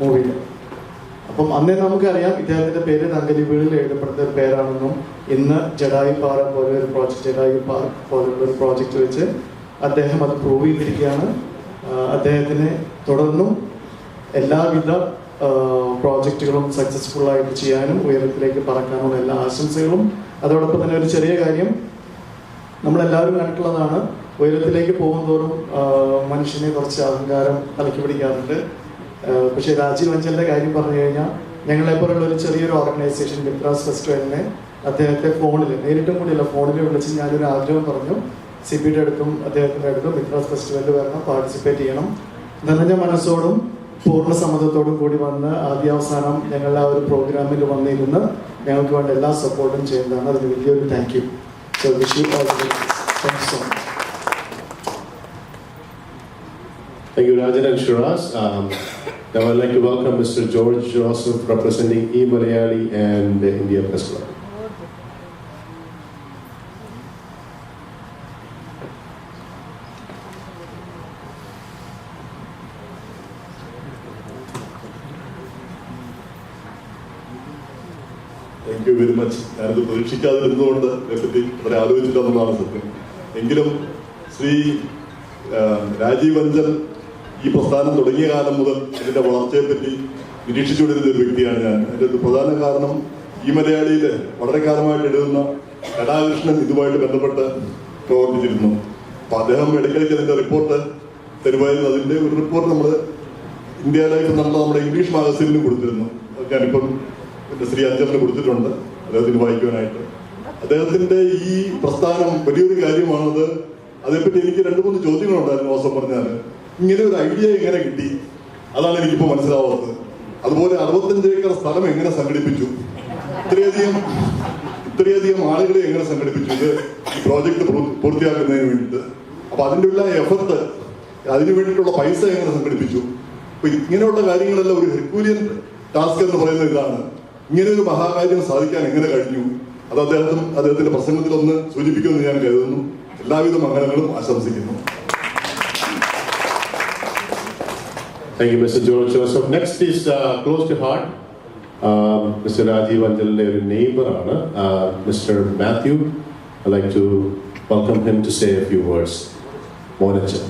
മൂവിയിൽ. അപ്പം അന്നേ നമുക്കറിയാം ഇദ്ദേഹത്തിൻ്റെ പേര് തങ്കലിപികളിൽ എഴുതപ്പെടുന്ന ഒരു പേരാണെന്നും ഇന്ന് ജഡായു പാറ പോലെ ഒരു പ്രോജക്റ്റ്, ജഡായു പാർക്ക് പോലുള്ള ഒരു പ്രോജക്റ്റ് വെച്ച് അദ്ദേഹം അത് പ്രൂവ് ചെയ്തിരിക്കുകയാണ്. അദ്ദേഹത്തിന് തുടർന്നും എല്ലാവിധ പ്രോജക്റ്റുകളും സക്സസ്ഫുള്ളായിട്ട് ചെയ്യാനും ഉയരത്തിലേക്ക് പറക്കാനുള്ള എല്ലാ ആശംസകളും. അതോടൊപ്പം തന്നെ ഒരു ചെറിയ കാര്യം നമ്മളെല്ലാവരും കണ്ടിട്ടുള്ളതാണ്, ഉയരത്തിലേക്ക് പോകുന്തോറും മനുഷ്യനെ കുറച്ച് അഹങ്കാരം തലയ്ക്ക് പിടിക്കാറുണ്ട്. പക്ഷേ രാജീവ് അഞ്ചലിൻ്റെ കാര്യം പറഞ്ഞു കഴിഞ്ഞാൽ ഞങ്ങളെപ്പോലുള്ള ഒരു ചെറിയൊരു ഓർഗനൈസേഷൻ മിത്രാസ് ഫെസ്റ്റിവലിനെ അദ്ദേഹത്തെ ഫോണിൽ നേരിട്ടും കൂടിയല്ല ഫോണിൽ വിളിച്ച് ഞാനൊരു ആഗ്രഹം പറഞ്ഞു, സിബിയുടെ അടുത്തും അദ്ദേഹത്തിൻ്റെ അടുത്തും മിത്രാസ് ഫെസ്റ്റിവലിൽ വരണം, പാർട്ടിസിപ്പേറ്റ് ചെയ്യണം. നിറഞ്ഞ മനസ്സോടും പൂർണ്ണ സമ്മതത്തോടും കൂടി വന്ന് ആദ്യാവസാനം ഞങ്ങളുടെ ആ ഒരു പ്രോഗ്രാമിൽ വന്നിരുന്ന് ഞങ്ങൾക്ക് വേണ്ട എല്ലാ സപ്പോർട്ടും ചെയ്യുന്നതാണ്. അതിന് വലിയൊരു thank you. So wish you all the best. Thank you so much. Thank you, Rajan and Shiraz. Now I'd like to welcome Mr. George Joseph representing E-Malayali and the India Press Club. Thank you very much. ഞാനത് പ്രതീക്ഷിക്കാതിരുന്നുകൊണ്ട് ഇതിനെപ്പറ്റി വളരെ ആലോചിച്ചിട്ടുള്ളതാണ് സത്യം. എങ്കിലും ശ്രീ രാജീവ് അഞ്ചൽ ഈ പ്രസ്ഥാനം തുടങ്ങിയ കാലം മുതൽ അതിൻ്റെ വളർച്ചയെപ്പറ്റി നിരീക്ഷിച്ചുകൊണ്ടിരുന്ന ഒരു വ്യക്തിയാണ് ഞാൻ. അതിൻ്റെ ഒരു പ്രധാന കാരണം ഈ മലയാളിയിൽ വളരെ കാലമായിട്ട് എഴുതുന്ന കലാകൃഷ്ണൻ ഇതുമായിട്ട് ബന്ധപ്പെട്ട് പ്രവർത്തിച്ചിരുന്നു. അപ്പോൾ അദ്ദേഹം ഇടയ്ക്കിടയ്ക്ക് അതിൻ്റെ റിപ്പോർട്ട് തരുമായിരുന്നു. അതിൻ്റെ ഒരു റിപ്പോർട്ട് നമ്മൾ ഇന്ത്യ ലൈഫ് എന്നുള്ള നമ്മുടെ ഇംഗ്ലീഷ് മാഗസീനിലും കൊടുത്തിരുന്നു. ഞാനിപ്പം എൻ്റെ ശ്രീ അഞ്ചലിന് കൊടുത്തിട്ടുണ്ട് അദ്ദേഹത്തിന് വായിക്കുവാനായിട്ട്. അദ്ദേഹത്തിൻ്റെ ഈ പ്രസ്ഥാനം വലിയൊരു കാര്യമാണത്. അതേപ്പറ്റി എനിക്ക് 2-3 ചോദ്യങ്ങളുണ്ടായിരുന്നു. വാസം പറഞ്ഞാൽ ഇങ്ങനെ ഒരു ഐഡിയ എങ്ങനെ കിട്ടി, അതാണ് എനിക്കിപ്പോൾ മനസ്സിലാവാത്തത്. അതുപോലെ 65 ഏക്കർ സ്ഥലം എങ്ങനെ സംഘടിപ്പിച്ചു, ഇത്രയധികം ആളുകളെ എങ്ങനെ സംഘടിപ്പിച്ചു ഇത് ഈ പ്രോജക്റ്റ് പൂർത്തിയാക്കുന്നതിന് വേണ്ടിയിട്ട്. അപ്പൊ അതിൻ്റെ ഉള്ള എഫർട്ട്, അതിനു വേണ്ടിയിട്ടുള്ള പൈസ എങ്ങനെ സംഘടിപ്പിച്ചു. അപ്പൊ ഇങ്ങനെയുള്ള കാര്യങ്ങളെല്ലാം ഒരു ഹെർക്കൂലിയൻ ടാസ്ക് എന്ന് പറയുന്ന ഇതാണ്. ഇങ്ങനെ ഒരു മഹാകാര്യം സാധിക്കാൻ എങ്ങനെ കഴിഞ്ഞു, അത് അദ്ദേഹത്തിന്റെ പ്രസംഗത്തിൽ ഒന്ന് സൂചിപ്പിക്കുമെന്ന് ഞാൻ കരുതുന്നു. എല്ലാവിധ മംഗളങ്ങളും ആശംസിക്കുന്നു. Thank you, Mr. George Joseph. Next is close to heart. Mr. Rajiv Anjal's neighbor, Mr. Matthew. I'd like to welcome him to say a few words. Monacha.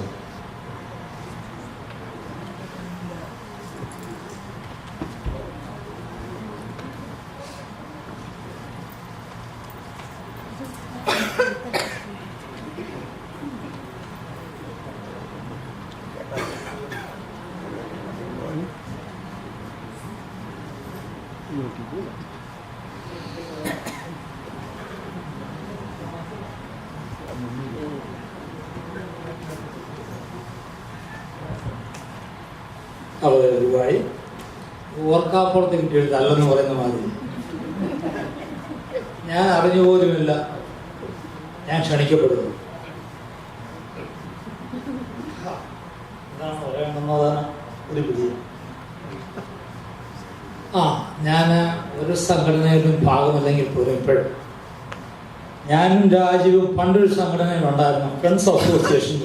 അവർ ഒരുപാട് ഓർക്കാപ്പുറത്ത് കിട്ടിയെടുത്ത് അല്ലെന്ന് പറയുന്ന മാതിരി ഞാൻ അറിഞ്ഞു പോലുമില്ല ഞാൻ ക്ഷണിക്കപ്പെടുന്നു. എന്താണ് പറയണമെന്നതാണ് ഒരു വിജയം. ഞാൻ ഒരു സംഘടനയിലും ഭാഗമല്ലെങ്കിൽ പോലും ഇപ്പോഴും ഞാനും രാജീവും പണ്ടൊരു സംഘടനയിലുണ്ടായിരുന്നു, ഫ്രണ്ട്സ് അസോസിയേഷൻ.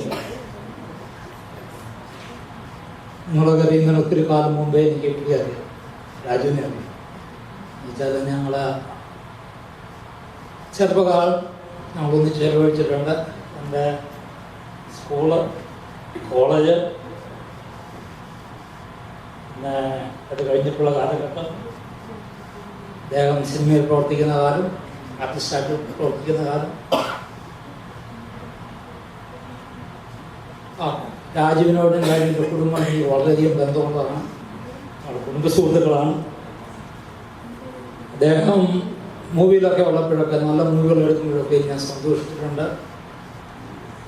നിങ്ങളൊക്കെ അറിയുന്നതിന് ഒത്തിരി കാലം മുമ്പേ എനിക്ക് എപ്പോഴും അറിയാം, രാജുവിനെ അറിയാം. എന്നുവെച്ചാൽ ഞങ്ങൾ ചെറുപ്പകാലം നമ്മളൊന്ന് ചെലവഴിച്ചിട്ടുണ്ട്. എൻ്റെ സ്കൂള്, കോളേജ്, പിന്നെ അത് കഴിഞ്ഞിട്ടുള്ള കാലഘട്ടം, അദ്ദേഹം സിനിമയിൽ പ്രവർത്തിക്കുന്ന കാലം, ആർട്ടിസ്റ്റായിട്ട് പ്രവർത്തിക്കുന്ന കാലം. രാജുവിനോടും രാജുവിൻ്റെ കുടുംബം എനിക്ക് വളരെയധികം ബന്ധമുള്ളതാണ്, കുടുംബ സുഹൃത്തുക്കളാണ്. അദ്ദേഹം മൂവിയിലൊക്കെ ഉള്ളപ്പോഴൊക്കെ, നല്ല മൂവികൾ എടുക്കുമ്പോഴൊക്കെ ഞാൻ സന്തോഷിച്ചിട്ടുണ്ട്.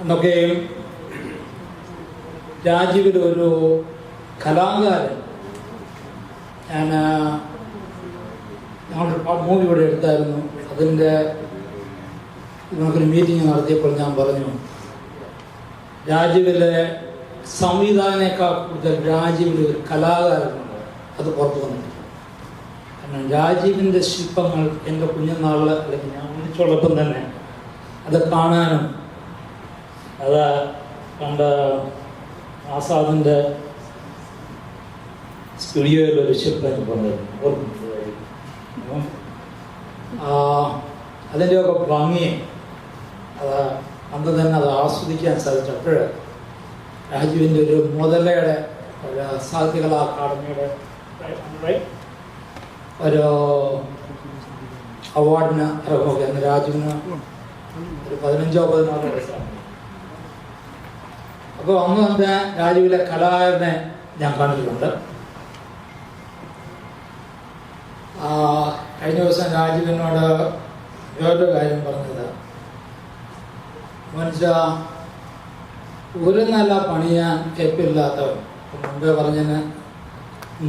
എന്നൊക്കെയും രാജീവിലൊരു കലാകാരൻ, ഞങ്ങളൊരു മൂവി ഇവിടെ എടുത്തായിരുന്നു. അതിൻ്റെ നമുക്കൊരു മീറ്റിംഗ് നടത്തിയപ്പോൾ ഞാൻ പറഞ്ഞു, രാജീവിലെ സംവിധാനേക്കാൾ കൂടുതൽ രാജീവിൽ ഒരു കലാകാരനുണ്ട്, അത് പുറത്തു വന്നിട്ടില്ല. കാരണം രാജീവിൻ്റെ ശില്പങ്ങൾ എൻ്റെ കുഞ്ഞുനാളിൽ, അല്ലെങ്കിൽ ഞാൻ ഒന്നിച്ചുള്ളപ്പം തന്നെ അത് കാണാനും, അത് കണ്ട ആസാദിൻ്റെ സ്റ്റുഡിയോയിലൊരു ശില്പം ഓർമ്മ, അതിൻ്റെയൊക്കെ ഭംഗിയെ അത് അന്ന് തന്നെ അത് ആസ്വദിക്കാൻ സാധിച്ചപ്പോൾ രാജുവിൻ്റെ ഒരു മുതലയുടെ ഒരു സാഹിത്യകലാ അക്കാദമിയുടെ ഒരു അവാർഡിന് ഇറങ്ങുക എന്ന് രാജുവിന് ഒരു 15-16 വയസ്സാണ്. അപ്പോൾ അന്ന് തന്നെ രാജുവിലെ കലാകാരനെ ഞാൻ കണ്ടിട്ടുണ്ട്. കഴിഞ്ഞ ദിവസം രാജുവിനോട് വേറൊരു കാര്യം പറഞ്ഞത്, മനുഷ്യ ഒരു നില പണിയാൻ കെപ്പില്ലാത്തവൻ, മുമ്പേ പറഞ്ഞതിന്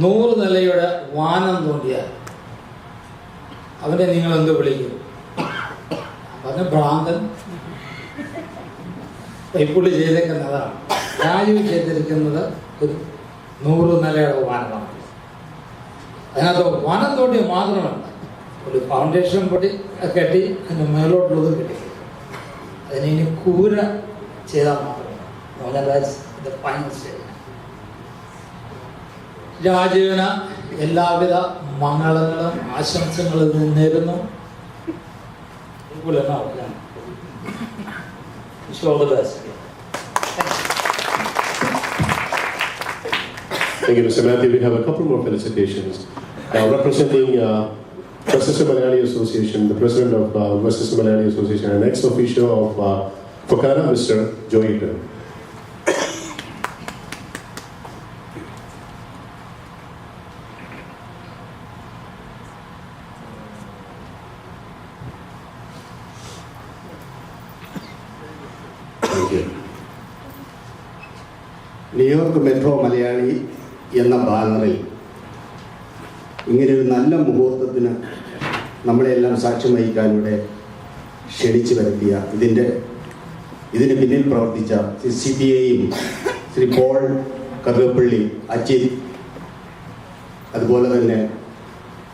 100 നിലയുടെ വാനം തോണ്ടിയാൽ അവനെ നിങ്ങൾ എന്ത് വിളിക്കും? പറഞ്ഞ ഭ്രാന്തൻ. പുള്ളി ചെയ്തേക്കുന്നതാണ്. രാജീവ് ചെയ്തിരിക്കുന്നത് ഒരു 100 നിലയുടെ വാനമാണ്. അതിനകത്ത് വാനം തോണ്ടിയ മാത്രമല്ല, ഒരു ഫൗണ്ടേഷൻ കെട്ടി അതിൻ്റെ മേലോട്ടുള്ളത് കെട്ടി, അതിനി കൂര ചെയ്താൽ മാത്രം. രാജീവിന് എല്ലാവിധ മംഗളങ്ങളും ആശംസകളും നേരുന്നു. Thank you, Mr. Matthew. We have a couple more felicitations. Representing Westchester Malayali Association, the president of Westchester Malayali Association and ex-officio of Fokana, Mr. Jedayu. New York metro Malayali എന്ന ബാനറിൽ ഇങ്ങനെയൊരു നല്ല മുഹൂർത്തത്തിന് നമ്മളെല്ലാം സാക്ഷ്യം വഹിക്കാനിവിടെ ക്ഷണിച്ചു വരുത്തിയ ഇതിന് പിന്നിൽ പ്രവർത്തിച്ച സിബിയെയും ശ്രീ പോൾ കറുകപ്പള്ളി, അജിത്, അതുപോലെ തന്നെ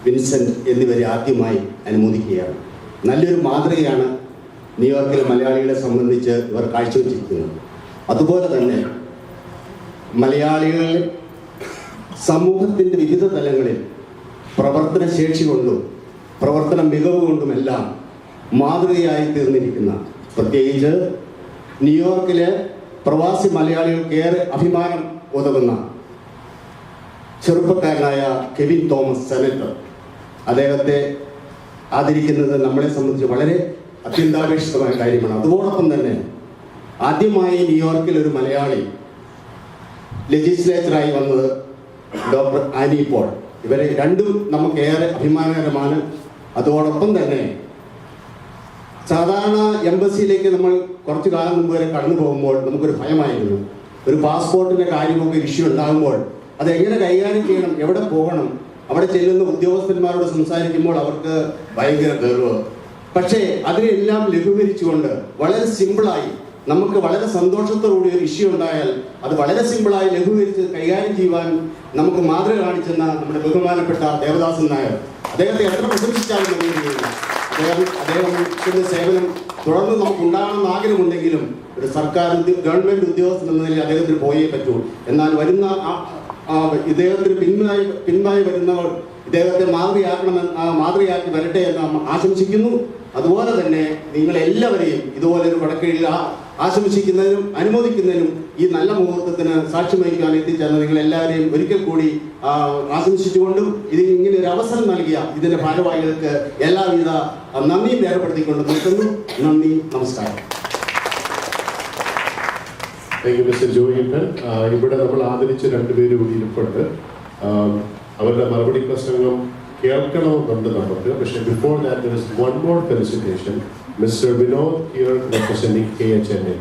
വിൻസെൻ്റ് എന്നിവരെ ആദ്യമായി അനുമോദിക്കുകയാണ്. നല്ലൊരു മാതൃകയാണ് ന്യൂയോർക്കിലെ മലയാളികളെ സംബന്ധിച്ച് ഇവർ കാഴ്ചവെച്ചിരിക്കുന്നത്. അതുപോലെ തന്നെ മലയാളികൾ സമൂഹത്തിൻ്റെ വിവിധ തലങ്ങളിൽ പ്രവർത്തന ശേഷി കൊണ്ടും പ്രവർത്തന മികവ് കൊണ്ടുമെല്ലാം മാതൃകയായി തീർന്നിരിക്കുന്ന, പ്രത്യേകിച്ച് ന്യൂയോർക്കിലെ പ്രവാസി മലയാളികൾക്കേറെ അഭിമാനം ഉതകുന്ന ചെറുപ്പക്കാരനായ കെവിൻ തോമസ് സെനറ്റർ, അദ്ദേഹത്തെ ആദരിക്കുന്നത് നമ്മളെ സംബന്ധിച്ച് വളരെ അത്യന്താപേക്ഷിതമായ കാര്യമാണ്. അതോടൊപ്പം തന്നെ ആദ്യമായി ന്യൂയോർക്കിൽ ഒരു മലയാളി ലെജിസ്ലേച്ചറായി വന്നത് ഡോക്ടർ ആനി പോൾ. ഇവരെ രണ്ടും നമുക്കേറെ അഭിമാനകരമാണ്. അതോടൊപ്പം തന്നെ സാധാരണ എംബസിയിലേക്ക് നമ്മൾ കുറച്ചു കാലം മുമ്പ് വരെ കടന്നു പോകുമ്പോൾ നമുക്കൊരു ഭയമായിരുന്നു. ഒരു പാസ്പോർട്ടിൻ്റെ കാര്യമൊക്കെ ഇഷ്യൂ ഉണ്ടാകുമ്പോൾ അതെങ്ങനെ കൈകാര്യം ചെയ്യണം, എവിടെ പോകണം, അവിടെ ചെല്ലുന്ന ഉദ്യോഗസ്ഥന്മാരോട് സംസാരിക്കുമ്പോൾ അവർക്ക് ഭയങ്കര ഗർവ്. പക്ഷേ അതിനെല്ലാം ലഘൂകരിച്ചുകൊണ്ട് വളരെ സിമ്പിളായി, നമുക്ക് വളരെ സന്തോഷത്തോടുകൂടി ഒരു ഇഷ്യൂ ഉണ്ടായാൽ അത് വളരെ സിമ്പിളായി ലഘൂകരിച്ച് കൈകാര്യം ചെയ്യുവാൻ നമുക്ക് മാതൃക കാണിച്ചെന്ന നമ്മുടെ ബഹുമാനപ്പെട്ട ദേവദാസൻ നായർ, അദ്ദേഹത്തെ എത്ര പ്രശംസിച്ചാലും കഴിയുകയില്ല. അദ്ദേഹത്തിന്റെ സേവനം തുടർന്ന് നമുക്ക് ഉണ്ടാകണമെന്ന് ആഗ്രഹമുണ്ടെങ്കിലും ഒരു സർക്കാർ ഗവൺമെന്റ് ഉദ്യോഗസ്ഥൻ എന്ന നിലയിൽ അദ്ദേഹത്തിന് പോയേ പറ്റൂ. എന്നാൽ വരുന്ന ഇദ്ദേഹത്തിന് പിൻമായി വരുന്നവർ ഇദ്ദേഹത്തെ മാതൃകയാക്കി വരട്ടെ എന്ന് ആശംസിക്കുന്നു. അതുപോലെ തന്നെ നിങ്ങളെല്ലാവരെയും ഇതുപോലൊരു വടക്കയിൽ ആശംസിക്കുന്നതിനും അനുമോദിക്കുന്നതിനും ഈ നല്ല മുഹൂർത്തത്തിന് സാക്ഷ്യം വഹിക്കാൻ എത്തിച്ചേർന്ന നിങ്ങളെല്ലാവരെയും ഒരിക്കൽ കൂടി ആശംസിച്ചുകൊണ്ടും ഇതിന് ഇങ്ങനെ ഒരു അവസരം നൽകിയ ഇതിന്റെ ഭാരവാഹികൾക്ക് എല്ലാവിധ നന്ദിയും രേഖപ്പെടുത്തിക്കൊണ്ട് നിർത്തുന്നു. നന്ദി, നമസ്കാരം. Thank you mister Joyippan. ഇവിടെ നമ്മൾ ആദരിച്ച രണ്ടുപേരും കൂടി ഇരിപ്പുണ്ട്. അവരുടെ മറുപടി പ്രസംഗം കേൾക്കണമെന്നുണ്ട് നമുക്ക്. പക്ഷേ before that there is one more felicitation. Mr. Vinod here representing KHNA.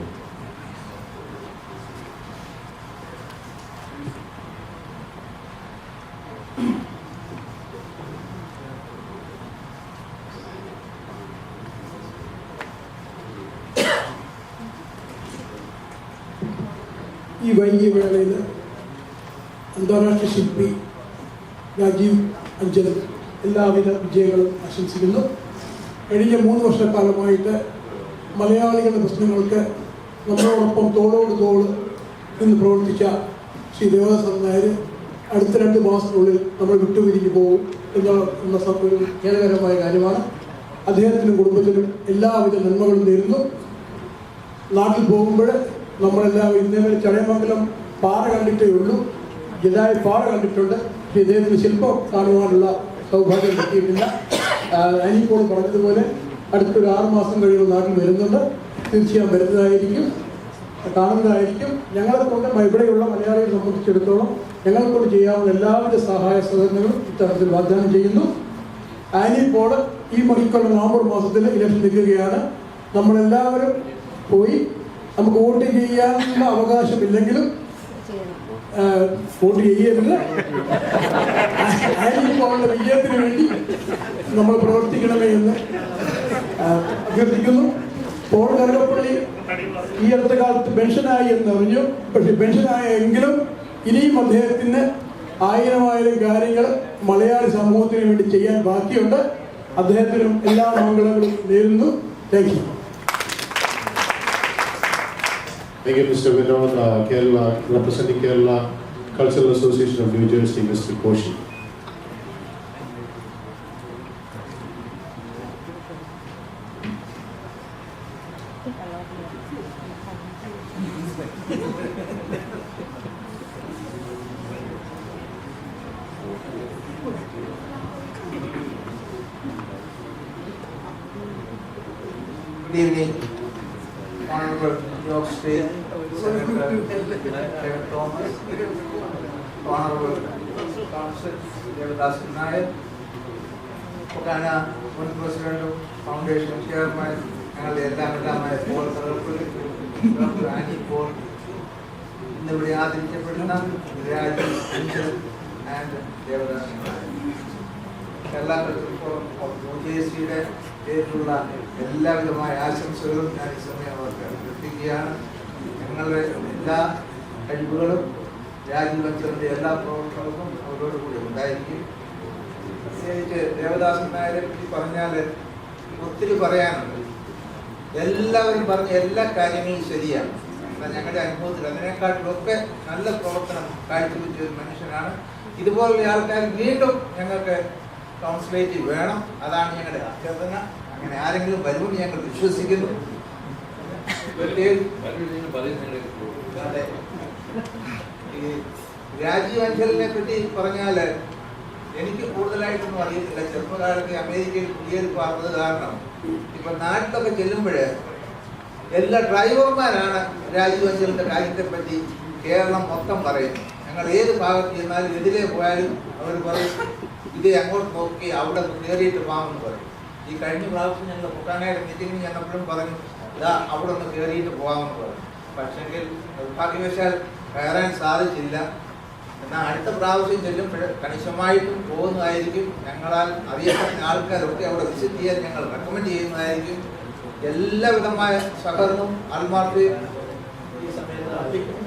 ഈ വൈകിയ വേളയിൽ അന്താരാഷ്ട്ര ശില്പി രാജീവ് അഞ്ചൽ എല്ലാവിധ വിജയങ്ങളും ആശംസിക്കുന്നു. കഴിഞ്ഞ 3 വർഷക്കാലമായിട്ട് മലയാളികളുടെ പ്രശ്നങ്ങൾക്ക് നമ്മളോടൊപ്പം തോളോട് തോള് നിന്ന് പ്രവർത്തിച്ച ശ്രീ ദേവദാസൻ നായർ അടുത്ത 2 മാസത്തിനുള്ളിൽ നമ്മൾ വിട്ടുപിരിഞ്ഞു പോകും എന്ന ഒരു ഖേദകരമായ കാര്യമാണ്. അദ്ദേഹത്തിനും കുടുംബത്തിനും എല്ലാവിധ നന്മകളും നേരുന്നു. നാട്ടിൽ പോകുമ്പോൾ നമ്മളെല്ലാവരും ഇന്നേവരെ ചടയമംഗലം പാറ കണ്ടിട്ടേ ഉള്ളൂ, ജഡായു പാറ കണ്ടിട്ടുണ്ട്. ഇദ്ദേഹത്തിന് ശില്പം കാണുവാനുള്ള സൗഭാഗ്യം കിട്ടിയിട്ടില്ല. അനിപ്പോൾ പറഞ്ഞതുപോലെ അടുത്തൊരു 6 മാസം കഴിയുമ്പോൾ നാട്ടിൽ വരുന്നുണ്ട്. തീർച്ചയായും വരുന്നതായിരിക്കും, കാണുന്നതായിരിക്കും. ഞങ്ങളെക്കൊണ്ട് ഇവിടെയുള്ള മലയാളികളെ സംബന്ധിച്ചിടത്തോളം ഞങ്ങളെക്കൊണ്ട് ചെയ്യാവുന്ന എല്ലാവിധ സഹായ സഹകരണങ്ങളും ഇത്തരത്തിൽ വാഗ്ദാനം ചെയ്യുന്നു. ആനിപ്പോൾ ഈ മണിക്കുള്ള നവംബർ മാസത്തിൽ ഇലക്ഷൻ നിൽക്കുകയാണ്. നമ്മളെല്ലാവരും പോയി നമുക്ക് വോട്ട് ചെയ്യാനുള്ള അവകാശമില്ലെങ്കിലും വോട്ട് ചെയ്യരുത്. ആനിപ്പോളുടെ വിജയത്തിന് വേണ്ടി നമ്മൾ പ്രവർത്തിക്കണമേ എന്ന് അഭ്യർത്ഥിക്കുന്നു. പോൾ കറുകപ്പള്ളി ഈ അടുത്ത കാലത്ത് പെൻഷനായി എന്നറിഞ്ഞു. പക്ഷെ പെൻഷനായ എങ്കിലും ഇനിയും അദ്ദേഹത്തിന് 1000 കാര്യങ്ങൾ മലയാളി സമൂഹത്തിന് വേണ്ടി ചെയ്യാൻ ബാക്കിയുണ്ട്. അദ്ദേഹത്തിനും എല്ലാ മംഗളങ്ങളും നേരുന്നു. Thank you. Thank you, Mr. Vinod. Kerala, representing Kerala Cultural Association of New Jersey, Mr. Koshi. Good evening, Honorable New York State Senator David Thomas, Honorable Council Jedayu Nair, Pokana Muan President of Foundation Chairman, ഞങ്ങളുടെ എല്ലാമെല്ലാമായ Paul Karukappally, doctor Annie Paul, ഇന്നിവിടെ ആദരിക്കപ്പെടുന്ന Rajeev Anchal and Devadas Kerala cultural forum of UJSCയുടെ പേരിലുള്ള എല്ലാവിധമായ ആശംസകളും ഞാൻ ഈ സമയം അവർക്ക് എത്തിക്കുകയാണ്. ഞങ്ങളുടെ എല്ലാ കഴിവുകളും രാജീവ് അഞ്ചലിൻ്റെ എല്ലാ പ്രവർത്തനങ്ങൾക്കും അവരോടുകൂടി ഉണ്ടായിരിക്കും. പ്രത്യേകിച്ച് ദേവദാസൻ നായരെ പറ്റി പറഞ്ഞാൽ ഒത്തിരി പറയാനുണ്ട്. എല്ലാവരും പറഞ്ഞ എല്ലാ കാര്യങ്ങളും ശരിയാണ്. എന്നാൽ ഞങ്ങളുടെ അനുഭവത്തിൽ അതിനേക്കാട്ടിലൊക്കെ നല്ല പ്രവർത്തനം കാഴ്ചവെച്ച ഒരു മനുഷ്യനാണ്. ഇതുപോലുള്ള ആൾക്കാർ വീണ്ടും ഞങ്ങൾക്ക് കൗൺസിലേറ്റ് വേണം. അതാണ് ഞങ്ങളുടെ അഭ്യർത്ഥന. അങ്ങനെ ആരെങ്കിലും വരുമെന്ന് ഞങ്ങൾ വിശ്വസിക്കുന്നു. അതെ, ഈ രാജീവ് അഞ്ചലിനെ പറ്റി പറഞ്ഞാൽ എനിക്ക് കൂടുതലായിട്ടൊന്നും അറിയത്തില്ല. ചെറുപ്പകാലത്ത് അമേരിക്കയിൽ കുടിയേറി പറഞ്ഞത് കാരണം ഇപ്പൊ നാട്ടിലൊക്കെ ചെല്ലുമ്പോൾ എല്ലാ ഡ്രൈവർമാരാണ് രാജീവ് അഞ്ചലിന്റെ കാര്യത്തെപ്പറ്റി കേരളം മൊത്തം പറയുന്നത്. ഞങ്ങൾ ഏത് ഭാഗത്ത് ചെന്നാലും എതിരെ പോയാലും അവർ പറയും ഇത് അങ്ങോട്ട് നോക്കി അവിടെ കയറിയിട്ട് പോകാമെന്ന് പറയും. ഈ കഴിഞ്ഞ പ്രാവശ്യം ഞങ്ങൾ കുട്ടാനായിട്ട് മീറ്റിങ്ങിന് ചെന്നപ്പോഴും പറഞ്ഞു ഇതാ അവിടെ ഒന്ന് കയറിയിട്ട് പോകാമെന്ന് പറയും. പക്ഷെങ്കിൽ നിർഭാഗ്യവശാൽ കയറാൻ സാധിച്ചില്ല. എന്നാൽ അടുത്ത പ്രാവശ്യം ചെല്ലുമ്പോൾ കണിശമായിട്ടും പോകുന്നതായിരിക്കും. ഞങ്ങളാൽ അറിയപ്പെടുന്ന ആൾക്കാരൊക്കെ അവിടെ വിസിറ്റ് ചെയ്യാൻ ഞങ്ങൾ റെക്കമെൻഡ് ചെയ്യുന്നതായിരിക്കും. എല്ലാവിധമായ സഹകരണവും ആത്മാർത്ഥതയും ഈ സമയത്ത് അർപ്പിക്കും.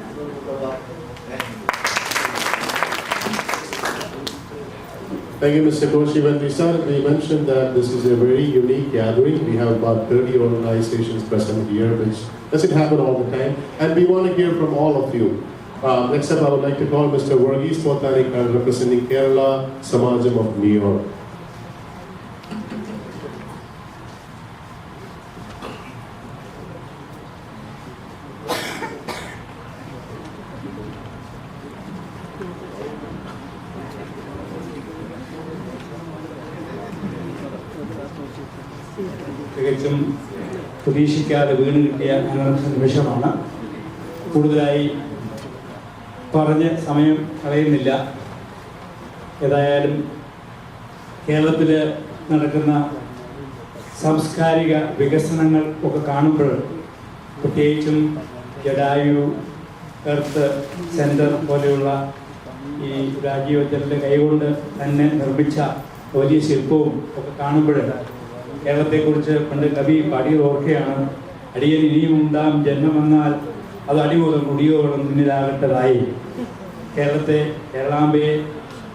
Thank you, Mr. Koshi. When we started, we mentioned that this is a very unique gathering. We have about 30 organizations present here, which doesn't happen all the time. And we want to hear from all of you. Next up, I would like to call Mr. Varghese Pothanik, representing Kerala Samajam of New York. തികച്ചും പ്രതീക്ഷിക്കാതെ വീണ് കിട്ടിയ നിമിഷമാണ്. കൂടുതലായി പറഞ്ഞ് സമയം കളയുന്നില്ല. ഏതായാലും കേരളത്തിൽ നടക്കുന്ന സാംസ്കാരിക വികസനങ്ങൾ ഒക്കെ കാണുമ്പോൾ, പ്രത്യേകിച്ചും ജഡായു എർത്ത് സെൻറ്റർ പോലെയുള്ള ഈ രാജീവ് അഞ്ചലിൻ്റെ കൈകൊണ്ട് തന്നെ നിർമ്മിച്ച വലിയ ശില്പവും ഒക്കെ കാണുമ്പോൾ കേരളത്തെക്കുറിച്ച് പണ്ട് കവി പാടിയത് ഓർക്കുകയാണ്. അടിയൻ ഇനിയും ഉണ്ടാം ജന്മമെന്നാൽ അത് അടിമുതൽ മുടിയോളം മുന്നിലാകട്ടതായി. കേരളത്തെ, കേരളാംബയെ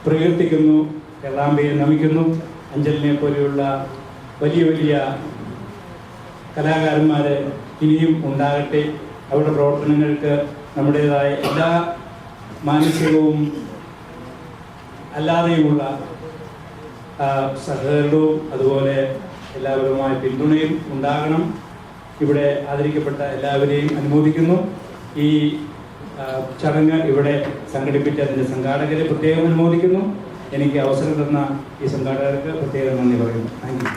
പ്രകീർത്തിക്കുന്നു, കേരളാംബയെ നമിക്കുന്നു. അഞ്ചലിനെ പോലെയുള്ള വലിയ വലിയ കലാകാരന്മാർ ഇനിയും ഉണ്ടാകട്ടെ. അവരുടെ പ്രവർത്തനങ്ങൾക്ക് നമ്മുടേതായ എല്ലാ മാനസികവും അല്ലാതെയുമുള്ള സഹകരണവും അതുപോലെ എല്ലാവരുമായ പിന്തുണയും ഉണ്ടാകണം. ഇവിടെ ആദരിക്കപ്പെട്ട എല്ലാവരെയും അനുമോദിക്കുന്നു. ഈ ചടങ്ങ് ഇവിടെ സംഘടിപ്പിച്ചതിൻ്റെ സംഘാടകരെ പ്രത്യേകം അനുമോദിക്കുന്നു. എനിക്ക് അവസരം തന്ന ഈ സംഘാടകർക്ക് പ്രത്യേകം നന്ദി പറയുന്നു. Thank you.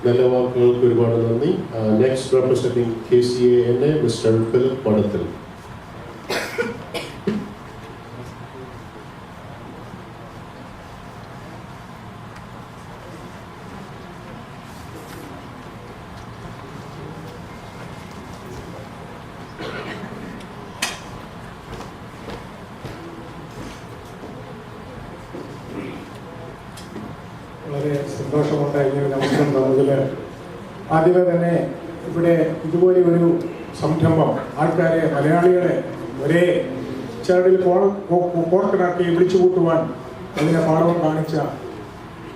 നല്ല വാക്കുകൾക്ക് ഒരുപാട് നന്ദി. Next representing KCA mister Philip പടത്തിൽ. വളരെ സന്തോഷമുണ്ട് ഇങ്ങനെ ഒരു അവസരം തന്നതിൽ. ആദ്യമേ തന്നെ ഇവിടെ ഇതുപോലെ ഒരു സംരംഭം ആൾക്കാരെ, മലയാളികളെ ഒരേ ചരടിൽ കോർത്തിണക്കി വിളിച്ചു കൂട്ടുവാൻ അതിനെ പാഠവും കാണിച്ച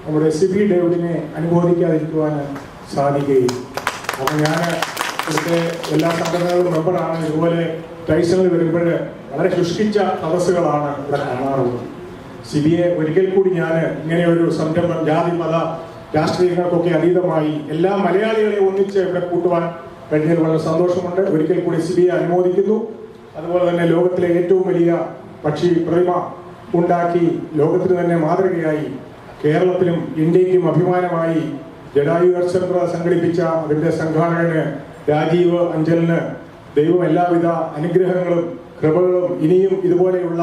നമ്മുടെ സിബി ഡേവിഡിനെ അനുമോദിക്കാതിരിക്കുവാൻ സാധിക്കുകയും. അപ്പം ഞാൻ ഇവിടുത്തെ എല്ലാ സംഘടനകളും മെമ്പറാണ്. ഇതുപോലെ ടൈസണിൽ വരുമ്പോൾ വളരെ ശുഷ്കിച്ച സദസ്സുകളാണ് ഇവിടെ കാണാറുള്ളത്. സിബിയെ ഒരിക്കൽ കൂടി ഞാൻ ഇങ്ങനെ ഒരു സംരംഭം ജാതി മത രാഷ്ട്രീയങ്ങൾക്കൊക്കെ അതീതമായി എല്ലാ മലയാളികളെയും ഒന്നിച്ച് ഇവിടെ കൂട്ടുവാൻ കഴിഞ്ഞതിൽ വളരെ സന്തോഷമുണ്ട്. ഒരിക്കൽ കൂടി സിബിയെ അനുമോദിക്കുന്നു. അതുപോലെ തന്നെ ലോകത്തിലെ ഏറ്റവും വലിയ പക്ഷി പ്രതിമ ഉണ്ടാക്കി ലോകത്തിന് തന്നെ മാതൃകയായി കേരളത്തിലും ഇന്ത്യക്കും അഭിമാനമായി ജഡായു എർത്ത് സെന്റർ സംഘടിപ്പിച്ച അതിൻ്റെ സംഘാടകന് രാജീവ് അഞ്ചലിന് ദൈവം എല്ലാവിധ അനുഗ്രഹങ്ങളും കൃപകളും ഇനിയും ഇതുപോലെയുള്ള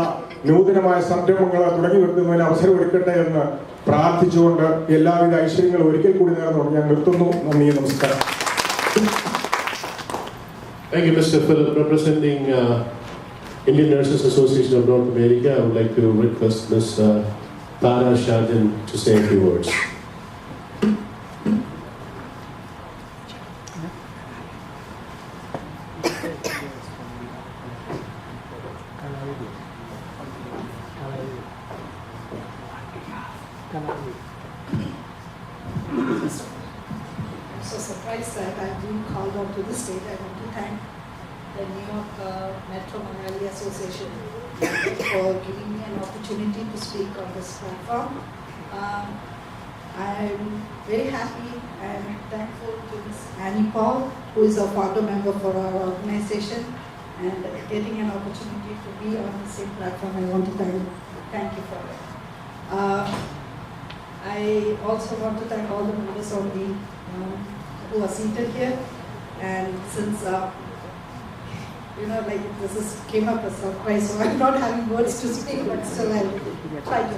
നൂതനമായ സംരംഭങ്ങൾ തുടങ്ങി വെക്കുന്നതിന് അവസരം ഒരുക്കട്ടെ എന്ന് പ്രാർത്ഥിച്ചുകൊണ്ട് എല്ലാവിധ ഐശ്വര്യങ്ങളും ഒരിക്കൽ കൂടി നേർന്നുകൊണ്ട് ഞാൻ നിർത്തുന്നു. നന്ദി, നമസ്കാരം. Thank you, Mr. Philip. Representing Indian Nurses Association of North America, I would like to request Ms. Tara Shadin to say a few words. I'm so surprised that I've been called on to this stage. I want to thank the New York Metro Malayali Association for giving me an opportunity to speak on this platform. I'm very happy and thankful to Ms. Annie Paul, who is a founder member for our organization, and getting an opportunity to be on the same platform. I want to thank you for it. I also want to thank all the members on the who are seated here, and since this came up as a surprise, so I'm not having words to speak, but still I'll try to.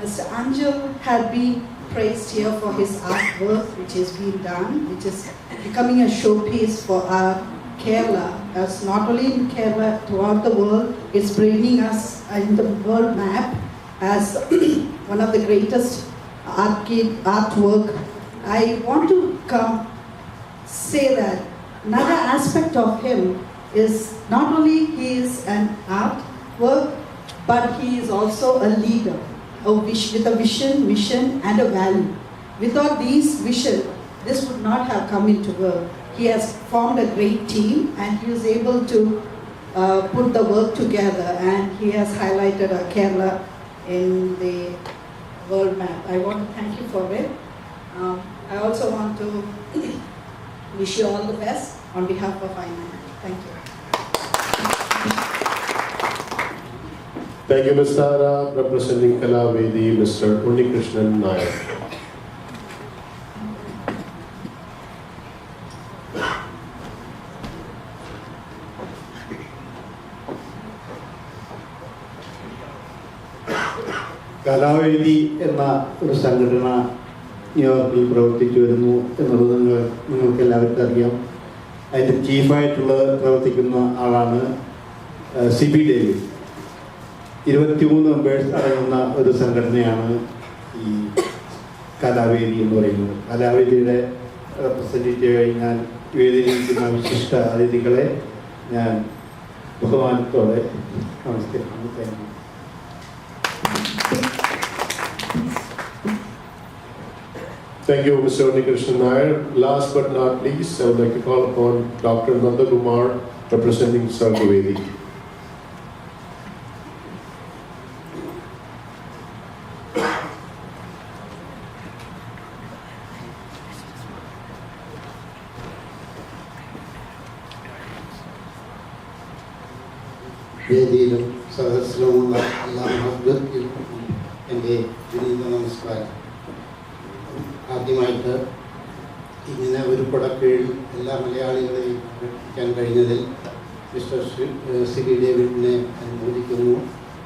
Mr. Angel had been praised here for his artwork, which has been done, which is becoming a showpiece for our Kerala, as not only in Kerala, throughout the world. It's bringing us in the world map as one of the greatest artwork. I want to say that another aspect of him is not only he is an artwork, but he is also a leader, with a vision, mission, and a value. Without these vision, this would not have come into work. He has formed a great team, and he was able to put the work together, and he has highlighted Kerala in the world map. I want to thank you for it. I also want to wish you all the best on behalf of INAN. Thank you. Thank you, Ms. Tara. Representing Kalavedi, Mr. Unnikrishnan Nayak. കലാവേദി എന്ന ഒരു സംഘടന ന്യൂയോർക്കിൽ പ്രവർത്തിച്ചു വരുന്നു എന്നുള്ളത് നിങ്ങൾക്ക് എല്ലാവർക്കും അറിയാം. അതിൻ്റെ ചീഫായിട്ടുള്ള പ്രവർത്തിക്കുന്ന ആളാണ് സിബി ഡേവിഡ്. 23 മെമ്പേഴ്സ് അടങ്ങുന്ന ഒരു സംഘടനയാണ് ഈ കലാവേദി എന്ന് പറയുന്നത്. കലാവേദിയുടെ റെപ്രസെൻറ്റേറ്റീവായി ഞാൻ വേദിയിലിരിക്കുന്ന വിശിഷ്ട അതിഥികളെ ഞാൻ ബഹുമാനത്തോടെ നമസ്കരിക്കുന്നു. Thank you. Thank you, Mr. Unnikrishnan Nair. Last but not least, I would like to call upon Dr. Nandakumar, representing Sargavedi. വേദിയിലും സദസ്സിലുമുള്ള എല്ലാ മഹത്വത്തിലും എൻ്റെ വിനീത നമസ്കാരം. ആദ്യമായിട്ട് ഇങ്ങനെ ഒരു കുടക്കീഴിൽ എല്ലാ മലയാളികളെയും രക്ഷിക്കാൻ കഴിഞ്ഞതിൽ മിസ്റ്റർ സിബി ഡേവിഡിനെ അനുമോദിക്കുന്നു.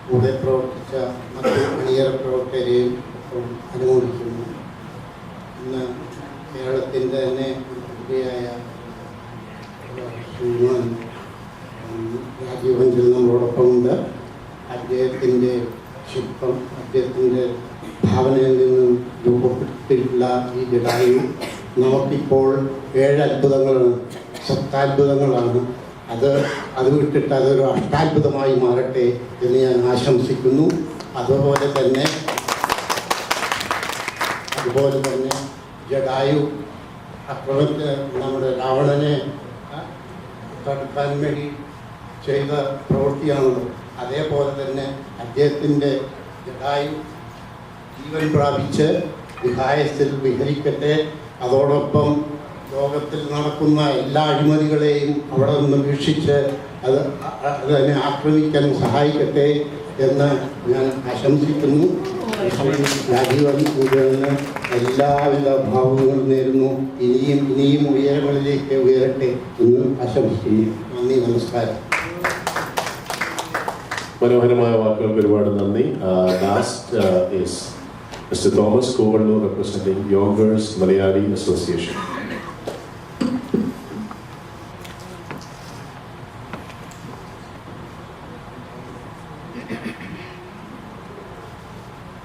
കൂടെ പ്രവർത്തിച്ച മറ്റ് അണിയറ പ്രവർത്തകരെയും അനുമോദിക്കുന്നു. ഇന്ന് കേരളത്തിൻ്റെ തന്നെ പ്രതിഭയായ ശ്രീമാൻ രാജീവ് അഞ്ചൽ നമ്മളോടൊപ്പമുണ്ട്. അദ്ദേഹത്തിൻ്റെ ശില്പം, അദ്ദേഹത്തിൻ്റെ ഭാവനയിൽ നിന്നും രൂപപ്പെട്ടിട്ടുള്ള ഈ ജഡായു നമുക്കിപ്പോൾ 7 അത്ഭുതങ്ങളാണ്, സപ്താത്ഭുതങ്ങളാണ്. അത് വിട്ടിട്ട് അതൊരു അഷ്ടാത്ഭുതമായി മാറട്ടെ എന്ന് ഞാൻ ആശംസിക്കുന്നു. അതുപോലെ തന്നെ ജഡായു അക്രമത്തിന് നമ്മുടെ രാവണനെ തടുക്കാൻ വേണ്ടി ചെയ്ത പ്രവൃത്തിയാണല്ലോ. അതേപോലെ തന്നെ അദ്ദേഹത്തിൻ്റെ ജഡായു ജീവൻ പ്രാപിച്ച് വിഹായത്തിൽ വിഹരിക്കട്ടെ. അതോടൊപ്പം ലോകത്തിൽ നടക്കുന്ന എല്ലാ അഴിമതികളെയും അവിടെ നിന്ന് വീക്ഷിച്ച് അതിനെ ആക്രമിക്കാൻ സഹായിക്കട്ടെ എന്ന് ഞാൻ ആശംസിക്കുന്നു. രാജീവന് എല്ലാവിധ ഭാവങ്ങളും നേരുന്നു. ഇനിയും ഉയരങ്ങളിലേക്ക് ഉയരട്ടെ എന്ന് ആശംസിക്കുന്നു. നന്ദി, നമസ്കാരം. മനോഹരമായ വാക്കുകൾക്ക് ഒരുപാട് നന്ദി. Last is Mr. Thomas Kovallu, representing Youngers Malayali Association.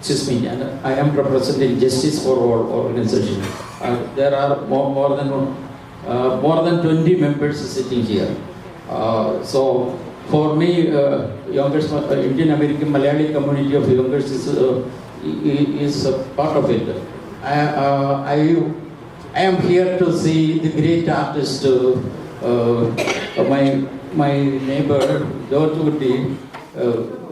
excuse me, and I am representing Justice for All organization. There are more than 20 members sitting here. So for me, youngest Indian American Malayali community of youngers is a part of it. I am here to see the great artist, my neighbor George Woody.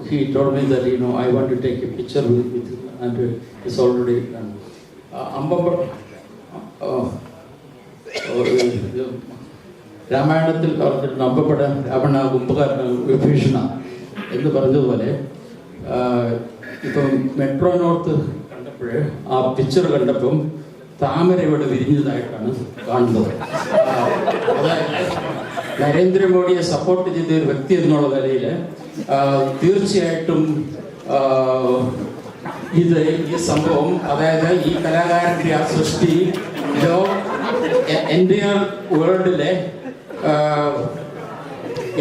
He told me that, you know, I want to take a picture with him, and it's already done. രാമായണത്തിൽ പറഞ്ഞിട്ട് അമ്പപ്പെടാൻ രാവണ കുംഭകർണ വിഭീഷണ എന്ന് പറഞ്ഞതുപോലെ ഇപ്പം metro north കണ്ടപ്പോൾ ആ picture കണ്ടപ്പം താമര ഇവിടെ വിരിഞ്ഞതായിട്ടാണ് കാണുന്നത്. അതായത് നരേന്ദ്രമോദിയെ സപ്പോർട്ട് ചെയ്ത ഒരു വ്യക്തി എന്നുള്ള നിലയിൽ തീർച്ചയായിട്ടും ഈ സംഭവം, അതായത് ഈ കലാകാരൻ്റെ ആ സൃഷ്ടി എൻ്റയർ വേൾഡിലെ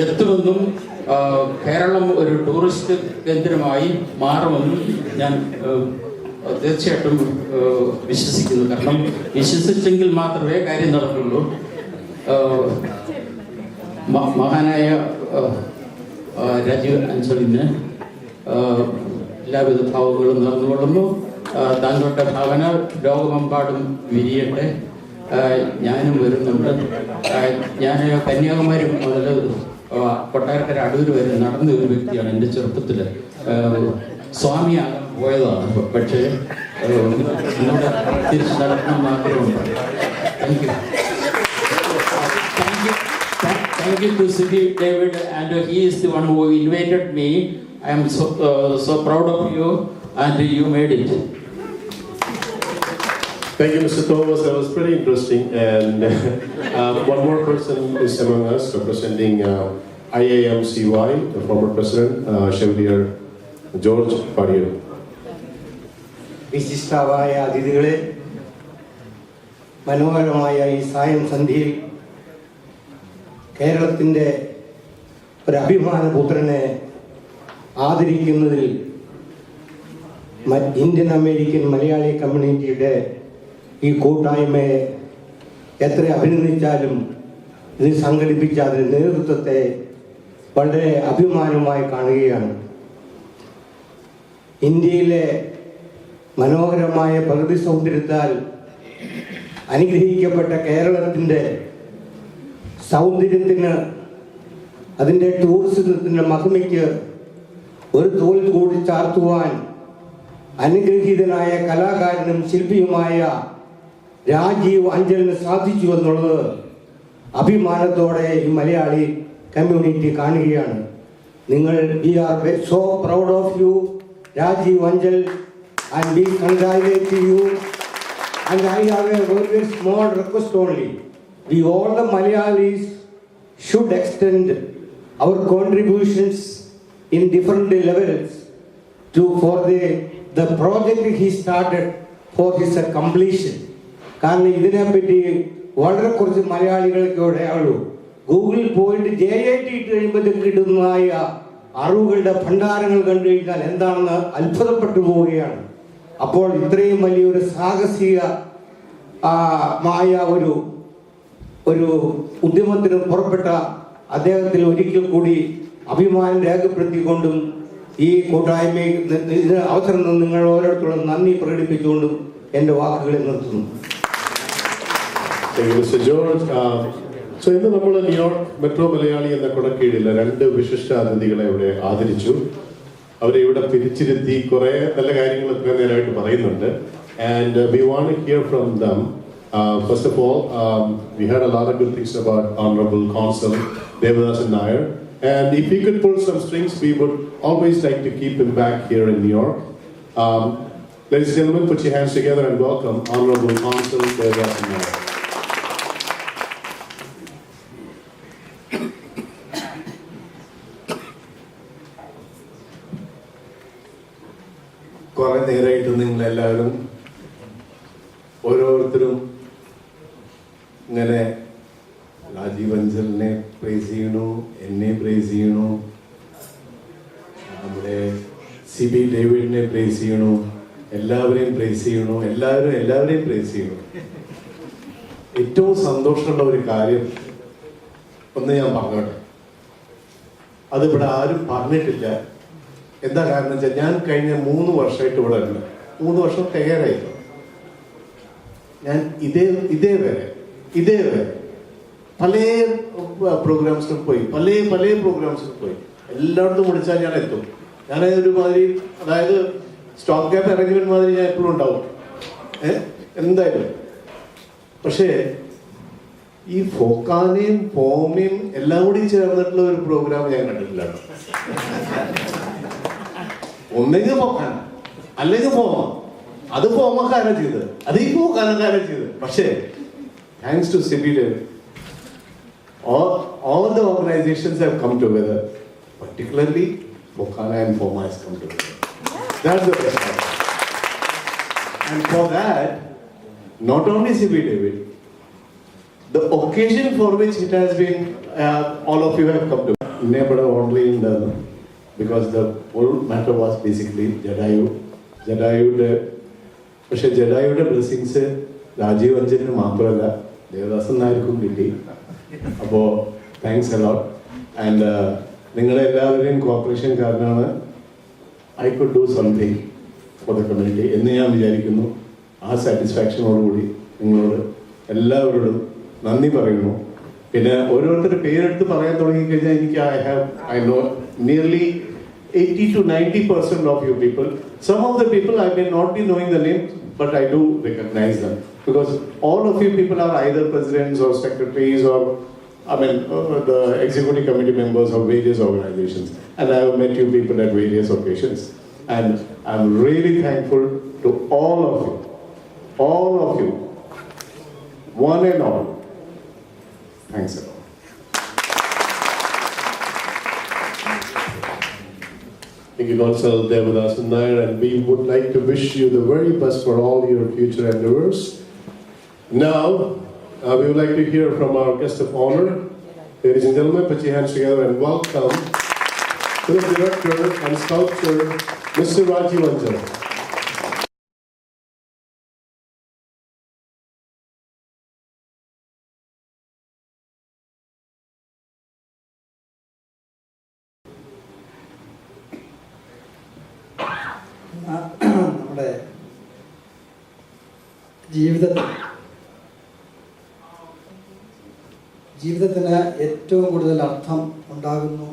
എത്തുമെന്നും കേരളം ഒരു ടൂറിസ്റ്റ് കേന്ദ്രമായി മാറുമെന്നും ഞാൻ തീർച്ചയായിട്ടും വിശ്വസിക്കുന്നു. കാരണം വിശ്വസിച്ചെങ്കിൽ മാത്രമേ കാര്യം നടക്കുള്ളൂ. മഹാനായ രാജീവ് അഞ്ചലിന് എല്ലാവിധ ഭാവങ്ങളും നടന്നുകൊള്ളുന്നു. താങ്കളുടെ ഭാവന ലോകമെമ്പാടും വിരിയട്ടെ. ഞാനും വരുന്നുണ്ട്. ഞാൻ കന്യാകുമാരി മുതൽ കൊട്ടാരക്കര അടൂർ വരെ നടന്ന ഒരു വ്യക്തിയാണ്. എൻ്റെ ചെറുപ്പത്തിൽ സ്വാമിയാകാൻ പോയതാണ്. പക്ഷേ ഇവിടെ തിരിച്ച് നടക്കണം ആഗ്രഹമുണ്ട്. Thank you to Sibi David, and he is the one who invited me. I am so proud of you, and you made it. Thank you, Mr. Thomas. That was pretty interesting. And one more person is among us representing IAMCY, the former president, Chevalier George Padier. വിശിഷ്ടമായ അതിഥികളെ, മനോഹരമായ ഈ സായം സന്ധ്യയിൽ കേരളത്തിൻ്റെ ഒരു അഭിമാനപുത്രനെ ആദരിക്കുന്നതിൽ Indian American Malayali കമ്മ്യൂണിറ്റിയുടെ ഈ കൂട്ടായ്മയെ എത്ര അഭിനന്ദിച്ചാലും ഇത് സംഘടിപ്പിച്ച അതിൻ്റെ നേതൃത്വത്തെ വളരെ അഭിമാനമായി കാണുകയാണ്. ഇന്ത്യയിലെ മനോഹരമായ പ്രകൃതി സൗന്ദര്യത്താൽ അനുഗ്രഹിക്കപ്പെട്ട കേരളത്തിൻ്റെ സൗന്ദര്യത്തിന്, അതിൻ്റെ ടൂറിസത്തിൻ്റെ മഹിമയ്ക്ക് ഒരു തോൽ കൂടി ചാർത്തുവാൻ അനുഗ്രഹീതനായ കലാകാരനും ശില്പിയുമായ രാജീവ് അഞ്ചലിന് സാധിച്ചു എന്നുള്ളത് അഭിമാനത്തോടെ ഈ മലയാളി കമ്മ്യൂണിറ്റി കാണുകയാണ്. നിങ്ങൾ we are so proud of you, Rajeev Anchal, and we congratulate you. And I have a very small request only. We all the Malayalis should extend our contributions in different levels for the project he started for his completion. കാരണം ഇതിനെപ്പറ്റി വളരെ കുറച്ച് മലയാളികൾക്ക് ഇവിടെ ഉള്ളൂ. ഗൂഗിളിൽ പോയിട്ട് JIT ഇട്ട് കഴിയുമ്പോഴത്തേക്ക് കിട്ടുന്നതായ അറിവുകളുടെ ഭണ്ഡാരങ്ങൾ കണ്ടു കഴിഞ്ഞാൽ എന്താണെന്ന് അത്ഭുതപ്പെട്ടു പോവുകയാണ്. അപ്പോൾ ഇത്രയും വലിയൊരു സാഹസികമായ ഒരു ഉദ്യമത്തിന് പുറപ്പെട്ട അദ്ദേഹത്തിൽ ഒരിക്കൽ കൂടി അഭിമാനം രേഖപ്പെടുത്തിക്കൊണ്ടും ഈ കൂട്ടായ്മയിൽ ഇതിന് അവസരം നിങ്ങൾ ഓരോരുത്തരും നന്ദി പ്രകടിപ്പിച്ചുകൊണ്ടും എൻ്റെ വാക്കുകളെ നിർത്തുന്നു. സോ ഇന്ന് നമ്മൾ ന്യൂയോർക്ക് മെട്രോ മലയാളി എന്ന കുടക്കീഴിൽ 2 വിശിഷ്ട അതിഥികളെ ഇവിടെ ആദരിച്ചു. അവരെ ഇവിടെ പിരിച്ചിരുത്തി കുറേ നല്ല കാര്യങ്ങൾ ഇത്രയും നേരമായിട്ട് പറയുന്നുണ്ട്. And we want to hear from them. First of all, we heard a lot of good things about Honorable Consul Devadasan Nair. And if he could pull some strings, we would always like to keep him back here in New York. Ladies and gentlemen, put your hands together and welcome Honorable Consul Devadasan Nair. കുറെ നേരമായിട്ട് നിങ്ങളെല്ലാവരും ഓരോരുത്തരും ഇങ്ങനെ Rajeev അഞ്ചലിനെ price ചെയ്യണു, എന്നെ price ചെയ്യണു, നമ്മുടെ Sibi ഡേവിഡിനെ price ചെയ്യണു. എല്ലാവരെയും പ്രേസ് ചെയ്യണോ, എല്ലാവരെയും പ്രേസ് ചെയ്യണോ. ഏറ്റവും സന്തോഷമുള്ള ഒരു കാര്യം ഒന്ന് ഞാൻ പറഞ്ഞോട്ടെ, അതിവിടെ ആരും പറഞ്ഞിട്ടില്ല. എന്താ കാരണം വെച്ചാൽ ഞാൻ കഴിഞ്ഞ 3 വർഷമായിട്ട് ഇവിടെ ഉണ്ട്. 3 വർഷം തികയാറായിട്ടോ. ഞാൻ ഇതേവരെ പല പ്രോഗ്രാംസിലും പോയി, പല പ്രോഗ്രാംസിലും പോയി. എല്ലായിടത്തും വിളിച്ചാൽ ഞാൻ എത്തും. ഞാൻ ഒരുമാതിരി, അതായത് സ്റ്റോപ്പ് ഗ്യാപ്പ് അറേഞ്ച്മെന്റ് മാതിരി ഞാൻ എപ്പോഴും ഉണ്ടാവും, എന്തായാലും. പക്ഷേ ഈ ഫോക്കാനയും ഫോമയും എല്ലാം കൂടി ചേർന്നിട്ടുള്ള ഒരു പ്രോഗ്രാം ഞാൻ കണ്ടിട്ടില്ല. ഒന്നെങ്കിൽ ഫോക്കാൻ, അല്ലെങ്കിൽ ഫോമ. അത് ഫോമക്കാരാ ചെയ്തത്, അത് ഈ ഫോക്കാനക്കാരാ ചെയ്തത്. പക്ഷേ thanks to Siby, all the organizations have come together, particularly Fokana and Foma has come together. That's the best part. And for that, not only Sibi David, the occasion for which it has been, all of you have come to. Never only in the, because the whole matter was basically Jedayu. പക്ഷെ ജഡായുടെ blessings Rajeev അഞ്ചലിന് മാത്രമല്ല, ദേവദാസൻ നായർക്കും കിട്ടി. അപ്പോൾ thanks a lot. And നിങ്ങളുടെ എല്ലാവരുടെയും corporation കാരണമാണ് I could do something for the community എന്ന് ഞാൻ വിചാരിക്കുന്നു. ആ സാറ്റിസ്ഫാക്ഷനോടുകൂടി നിങ്ങളോട് എല്ലാവരോടും നന്ദി പറയുന്നു. പിന്നെ ഓരോരുത്തരുടെ പേരെടുത്ത് പറയാൻ തുടങ്ങിക്കഴിഞ്ഞാൽ എനിക്ക് I know nearly 80 to 90% of you people. Some of the people I may not be knowing the names, but I do recognize them, because all of you people are either presidents or secretaries or the executive committee members of various organizations, and I have met you people at various occasions, and I'm really thankful to all of you, one and all. Thanks a lot. Thank you, Council Devadasan Nair, and we would like to wish you the very best for all your future endeavors. Now, we would like to hear from our guest of honor. Ladies and gentlemen, put your hands together and welcome to the director and sculptor, Mr. Rajiv Anjal. നമ്മുടെ ജീവിതത്തിന് ഏറ്റവും കൂടുതൽ അർത്ഥം ഉണ്ടാകുന്നു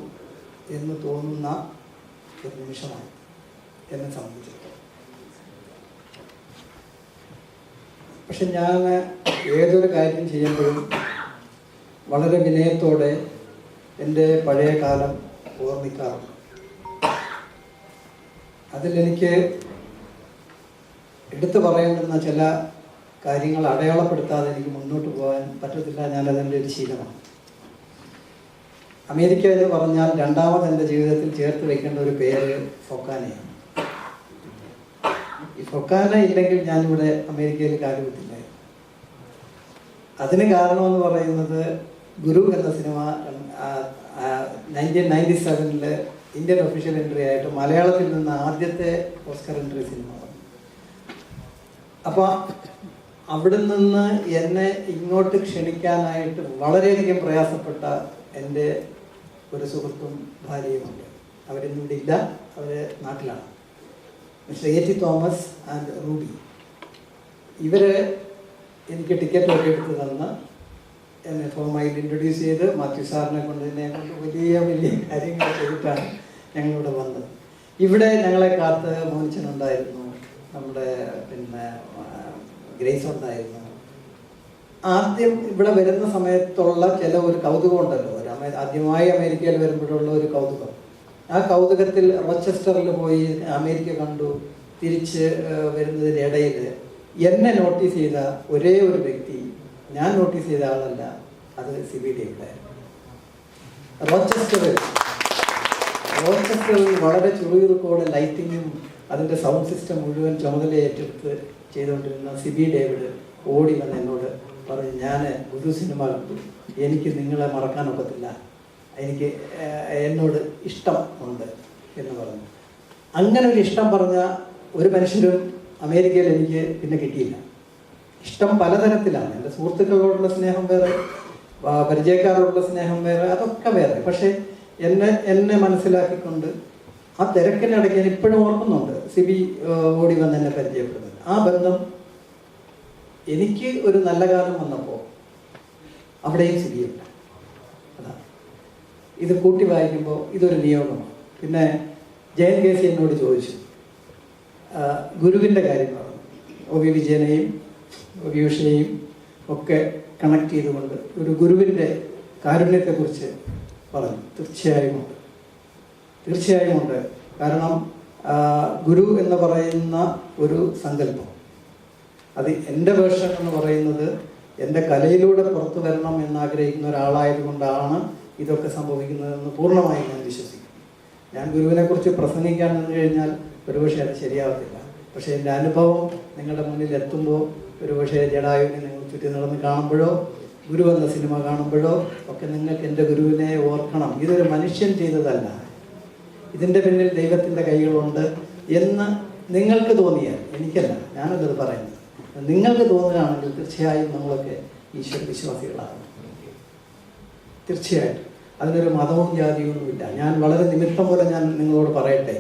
എന്ന് തോന്നുന്ന ഒരു നിമിഷമാണ് എന്നെ സംബന്ധിച്ചിടത്തോളം. പക്ഷെ ഞാൻ ഏതൊരു കാര്യം ചെയ്യുമ്പോഴും വളരെ വിനയത്തോടെ എൻ്റെ പഴയ കാലം ഓർമ്മിക്കാറുണ്ട്. അതിലെനിക്ക് എടുത്തു പറയേണ്ടുന്ന ചില കാര്യങ്ങൾ അടയാളപ്പെടുത്താതെ എനിക്ക് മുന്നോട്ട് പോകാൻ പറ്റത്തില്ല. ഞാനതിൻ്റെ ഒരു ശീലമാണ്. അമേരിക്ക എന്ന് പറഞ്ഞാൽ രണ്ടാമത് എൻ്റെ ജീവിതത്തിൽ ചേർത്ത് വയ്ക്കേണ്ട ഒരു പേര് ഫൊക്കാനയാണ്. ഈ ഫൊക്കാന ഇല്ലെങ്കിൽ ഞാനിവിടെ അമേരിക്കയിൽ കാലുകുത്തില്ലായിരുന്നു. അതിന് കാരണമെന്ന് പറയുന്നത് ഗുരു എന്ന സിനിമ 1997 ഇന്ത്യൻ ഒഫീഷ്യൽ എൻട്രി ആയിട്ട് മലയാളത്തിൽ നിന്ന് ആദ്യത്തെ ഓസ്കർ എൻട്രി സിനിമ വന്നു. അപ്പോൾ അവിടെ നിന്ന് എന്നെ ഇങ്ങോട്ട് ക്ഷണിക്കാനായിട്ട് വളരെയധികം പ്രയാസപ്പെട്ട എൻ്റെ ഒരു സുഹൃത്തും ഭാര്യയുമുണ്ട്. അവരിന്നിവിടെ ഇല്ല, അവർ നാട്ടിലാണ്. Mister A.T. Thomas and Ruby. ഇവർ എനിക്ക് ടിക്കറ്റൊക്കെ എടുത്ത് തന്ന് എന്നെ ഫോമായിട്ട് ഇൻട്രൊഡ്യൂസ് ചെയ്ത് മാത്യു സാറിനെ കൊണ്ട് എന്നെ കൊണ്ട് വലിയ കാര്യങ്ങൾ ചെയ്തിട്ടാണ് ഞങ്ങളിവിടെ വന്നത്. ഇവിടെ ഞങ്ങളെ കാത്ത് മോനിച്ചനുണ്ടായിരുന്നു, നമ്മുടെ ഗ്രേസ് ഉണ്ടായിരുന്നു. ആദ്യം ഇവിടെ വരുന്ന സമയത്തുള്ള ചില ഒരു കൗതുകം ഉണ്ടല്ലോ, ആദ്യമായി അമേരിക്കയിൽ വരുമ്പോഴുള്ള ഒരു കൗതുകം. ആ കൗതുകത്തിൽ റോച്ചസ്റ്ററിൽ പോയി അമേരിക്ക കണ്ടു. തിരിച്ച് വരുന്നതിനിടയിൽ എന്നെ നോട്ടീസ് ചെയ്ത ഒരേ ഒരു വ്യക്തി, ഞാൻ നോട്ടീസ് ചെയ്ത ആളല്ല, അത് സിബി ഡേവിഡായിരുന്നു. റോച്ചസ്റ്ററിൽ വളരെ ചുറുചുറുക്കോടെ ലൈറ്റിങ്ങും അതിൻ്റെ സൗണ്ട് സിസ്റ്റം മുഴുവൻ ചുമതല ഏറ്റെടുത്ത് ചെയ്തുകൊണ്ടിരുന്ന സിബി ഡേവിഡ് ഓടി വന്ന് എന്നോട് പറഞ്ഞു, ഞാൻ ഗുരു സിനിമ കണ്ടു, എനിക്ക് നിങ്ങളെ മറക്കാനൊക്കത്തില്ല, എനിക്ക് എന്നോട് ഇഷ്ടം ഉണ്ട് എന്ന് പറഞ്ഞു. അങ്ങനെ ഒരു ഇഷ്ടം പറഞ്ഞ ഒരു മനുഷ്യരും അമേരിക്കയിൽ എനിക്ക് പിന്നെ കിട്ടിയില്ല. ഇഷ്ടം പലതരത്തിലാണ്. എൻ്റെ സുഹൃത്തുക്കളോടുള്ള സ്നേഹം വേറെ, പരിചയക്കാരോടുള്ള സ്നേഹം വേറെ, അതൊക്കെ വേറെ. പക്ഷേ എന്നെ മനസ്സിലാക്കിക്കൊണ്ട് ആ തിരക്കിനിടയ്ക്ക് ഞാൻ ഇപ്പോഴും ഓർക്കുന്നുണ്ട്, സിബി ഓടി വന്ന് എന്നെ പരിചയപ്പെടുന്നത്. ആ ബന്ധം എനിക്ക് ഒരു നല്ല കാലം വന്നപ്പോൾ അവിടെയും സിബിയുണ്ട്. അതാണ് ഇത് കൂട്ടി വായിക്കുമ്പോൾ ഇതൊരു നിയോഗമാണ്. പിന്നെ ജയൻ കെ സി എന്നോട് ചോദിച്ചു, ഗുരുവിൻ്റെ കാര്യം പറഞ്ഞു. ഒ വി വിജയനെയും ഒ വി ഉഷയെയും ഒക്കെ കണക്ട് ചെയ്തുകൊണ്ട് ഒരു ഗുരുവിൻ്റെ കാരുണ്യത്തെക്കുറിച്ച് പറഞ്ഞു. തീർച്ചയായും ഉണ്ട്. കാരണം ഗുരു എന്ന് പറയുന്ന ഒരു സങ്കല്പം, അത് എൻ്റെ വേർഷൻ എന്ന് പറയുന്നത് എൻ്റെ കലയിലൂടെ പുറത്തു വരണം എന്നാഗ്രഹിക്കുന്ന ഒരാളായതുകൊണ്ടാണ് ഇതൊക്കെ സംഭവിക്കുന്നതെന്ന് പൂർണ്ണമായും ഞാൻ വിശ്വസിക്കുന്നു. ഞാൻ ഗുരുവിനെക്കുറിച്ച് പ്രസംഗിക്കാൻ നിന്ന് കഴിഞ്ഞാൽ ഒരുപക്ഷെ അത് ശരിയാവത്തില്ല. പക്ഷേ എൻ്റെ അനുഭവം നിങ്ങളുടെ മുന്നിൽ എത്തുമ്പോൾ ഒരുപക്ഷെ ജഡായുവിനെ നിങ്ങൾ ചുറ്റി നടന്ന് കാണുമ്പോഴോ ഗുരു എന്ന സിനിമ കാണുമ്പോഴോ ഒക്കെ നിങ്ങൾക്ക് എൻ്റെ ഗുരുവിനെ ഓർക്കണം. ഇതൊരു മനുഷ്യൻ ചെയ്തതല്ല, ഇതിൻ്റെ പിന്നിൽ ദൈവത്തിൻ്റെ കൈകളുണ്ട് എന്ന് നിങ്ങൾക്ക് തോന്നിയാൽ, എനിക്കല്ല, ഞാനല്ലത് പറയുന്നത്, നിങ്ങൾക്ക് തോന്നുകയാണെങ്കിൽ തീർച്ചയായും നമ്മളൊക്കെ ഈശ്വര വിശ്വാസികളാണ്. തീർച്ചയായിട്ടും അതിനൊരു മതവും ജാതിയൊന്നുമില്ല. ഞാൻ വളരെ നിമിത്തം പോലെ ഞാൻ നിങ്ങളോട് പറയട്ടെ,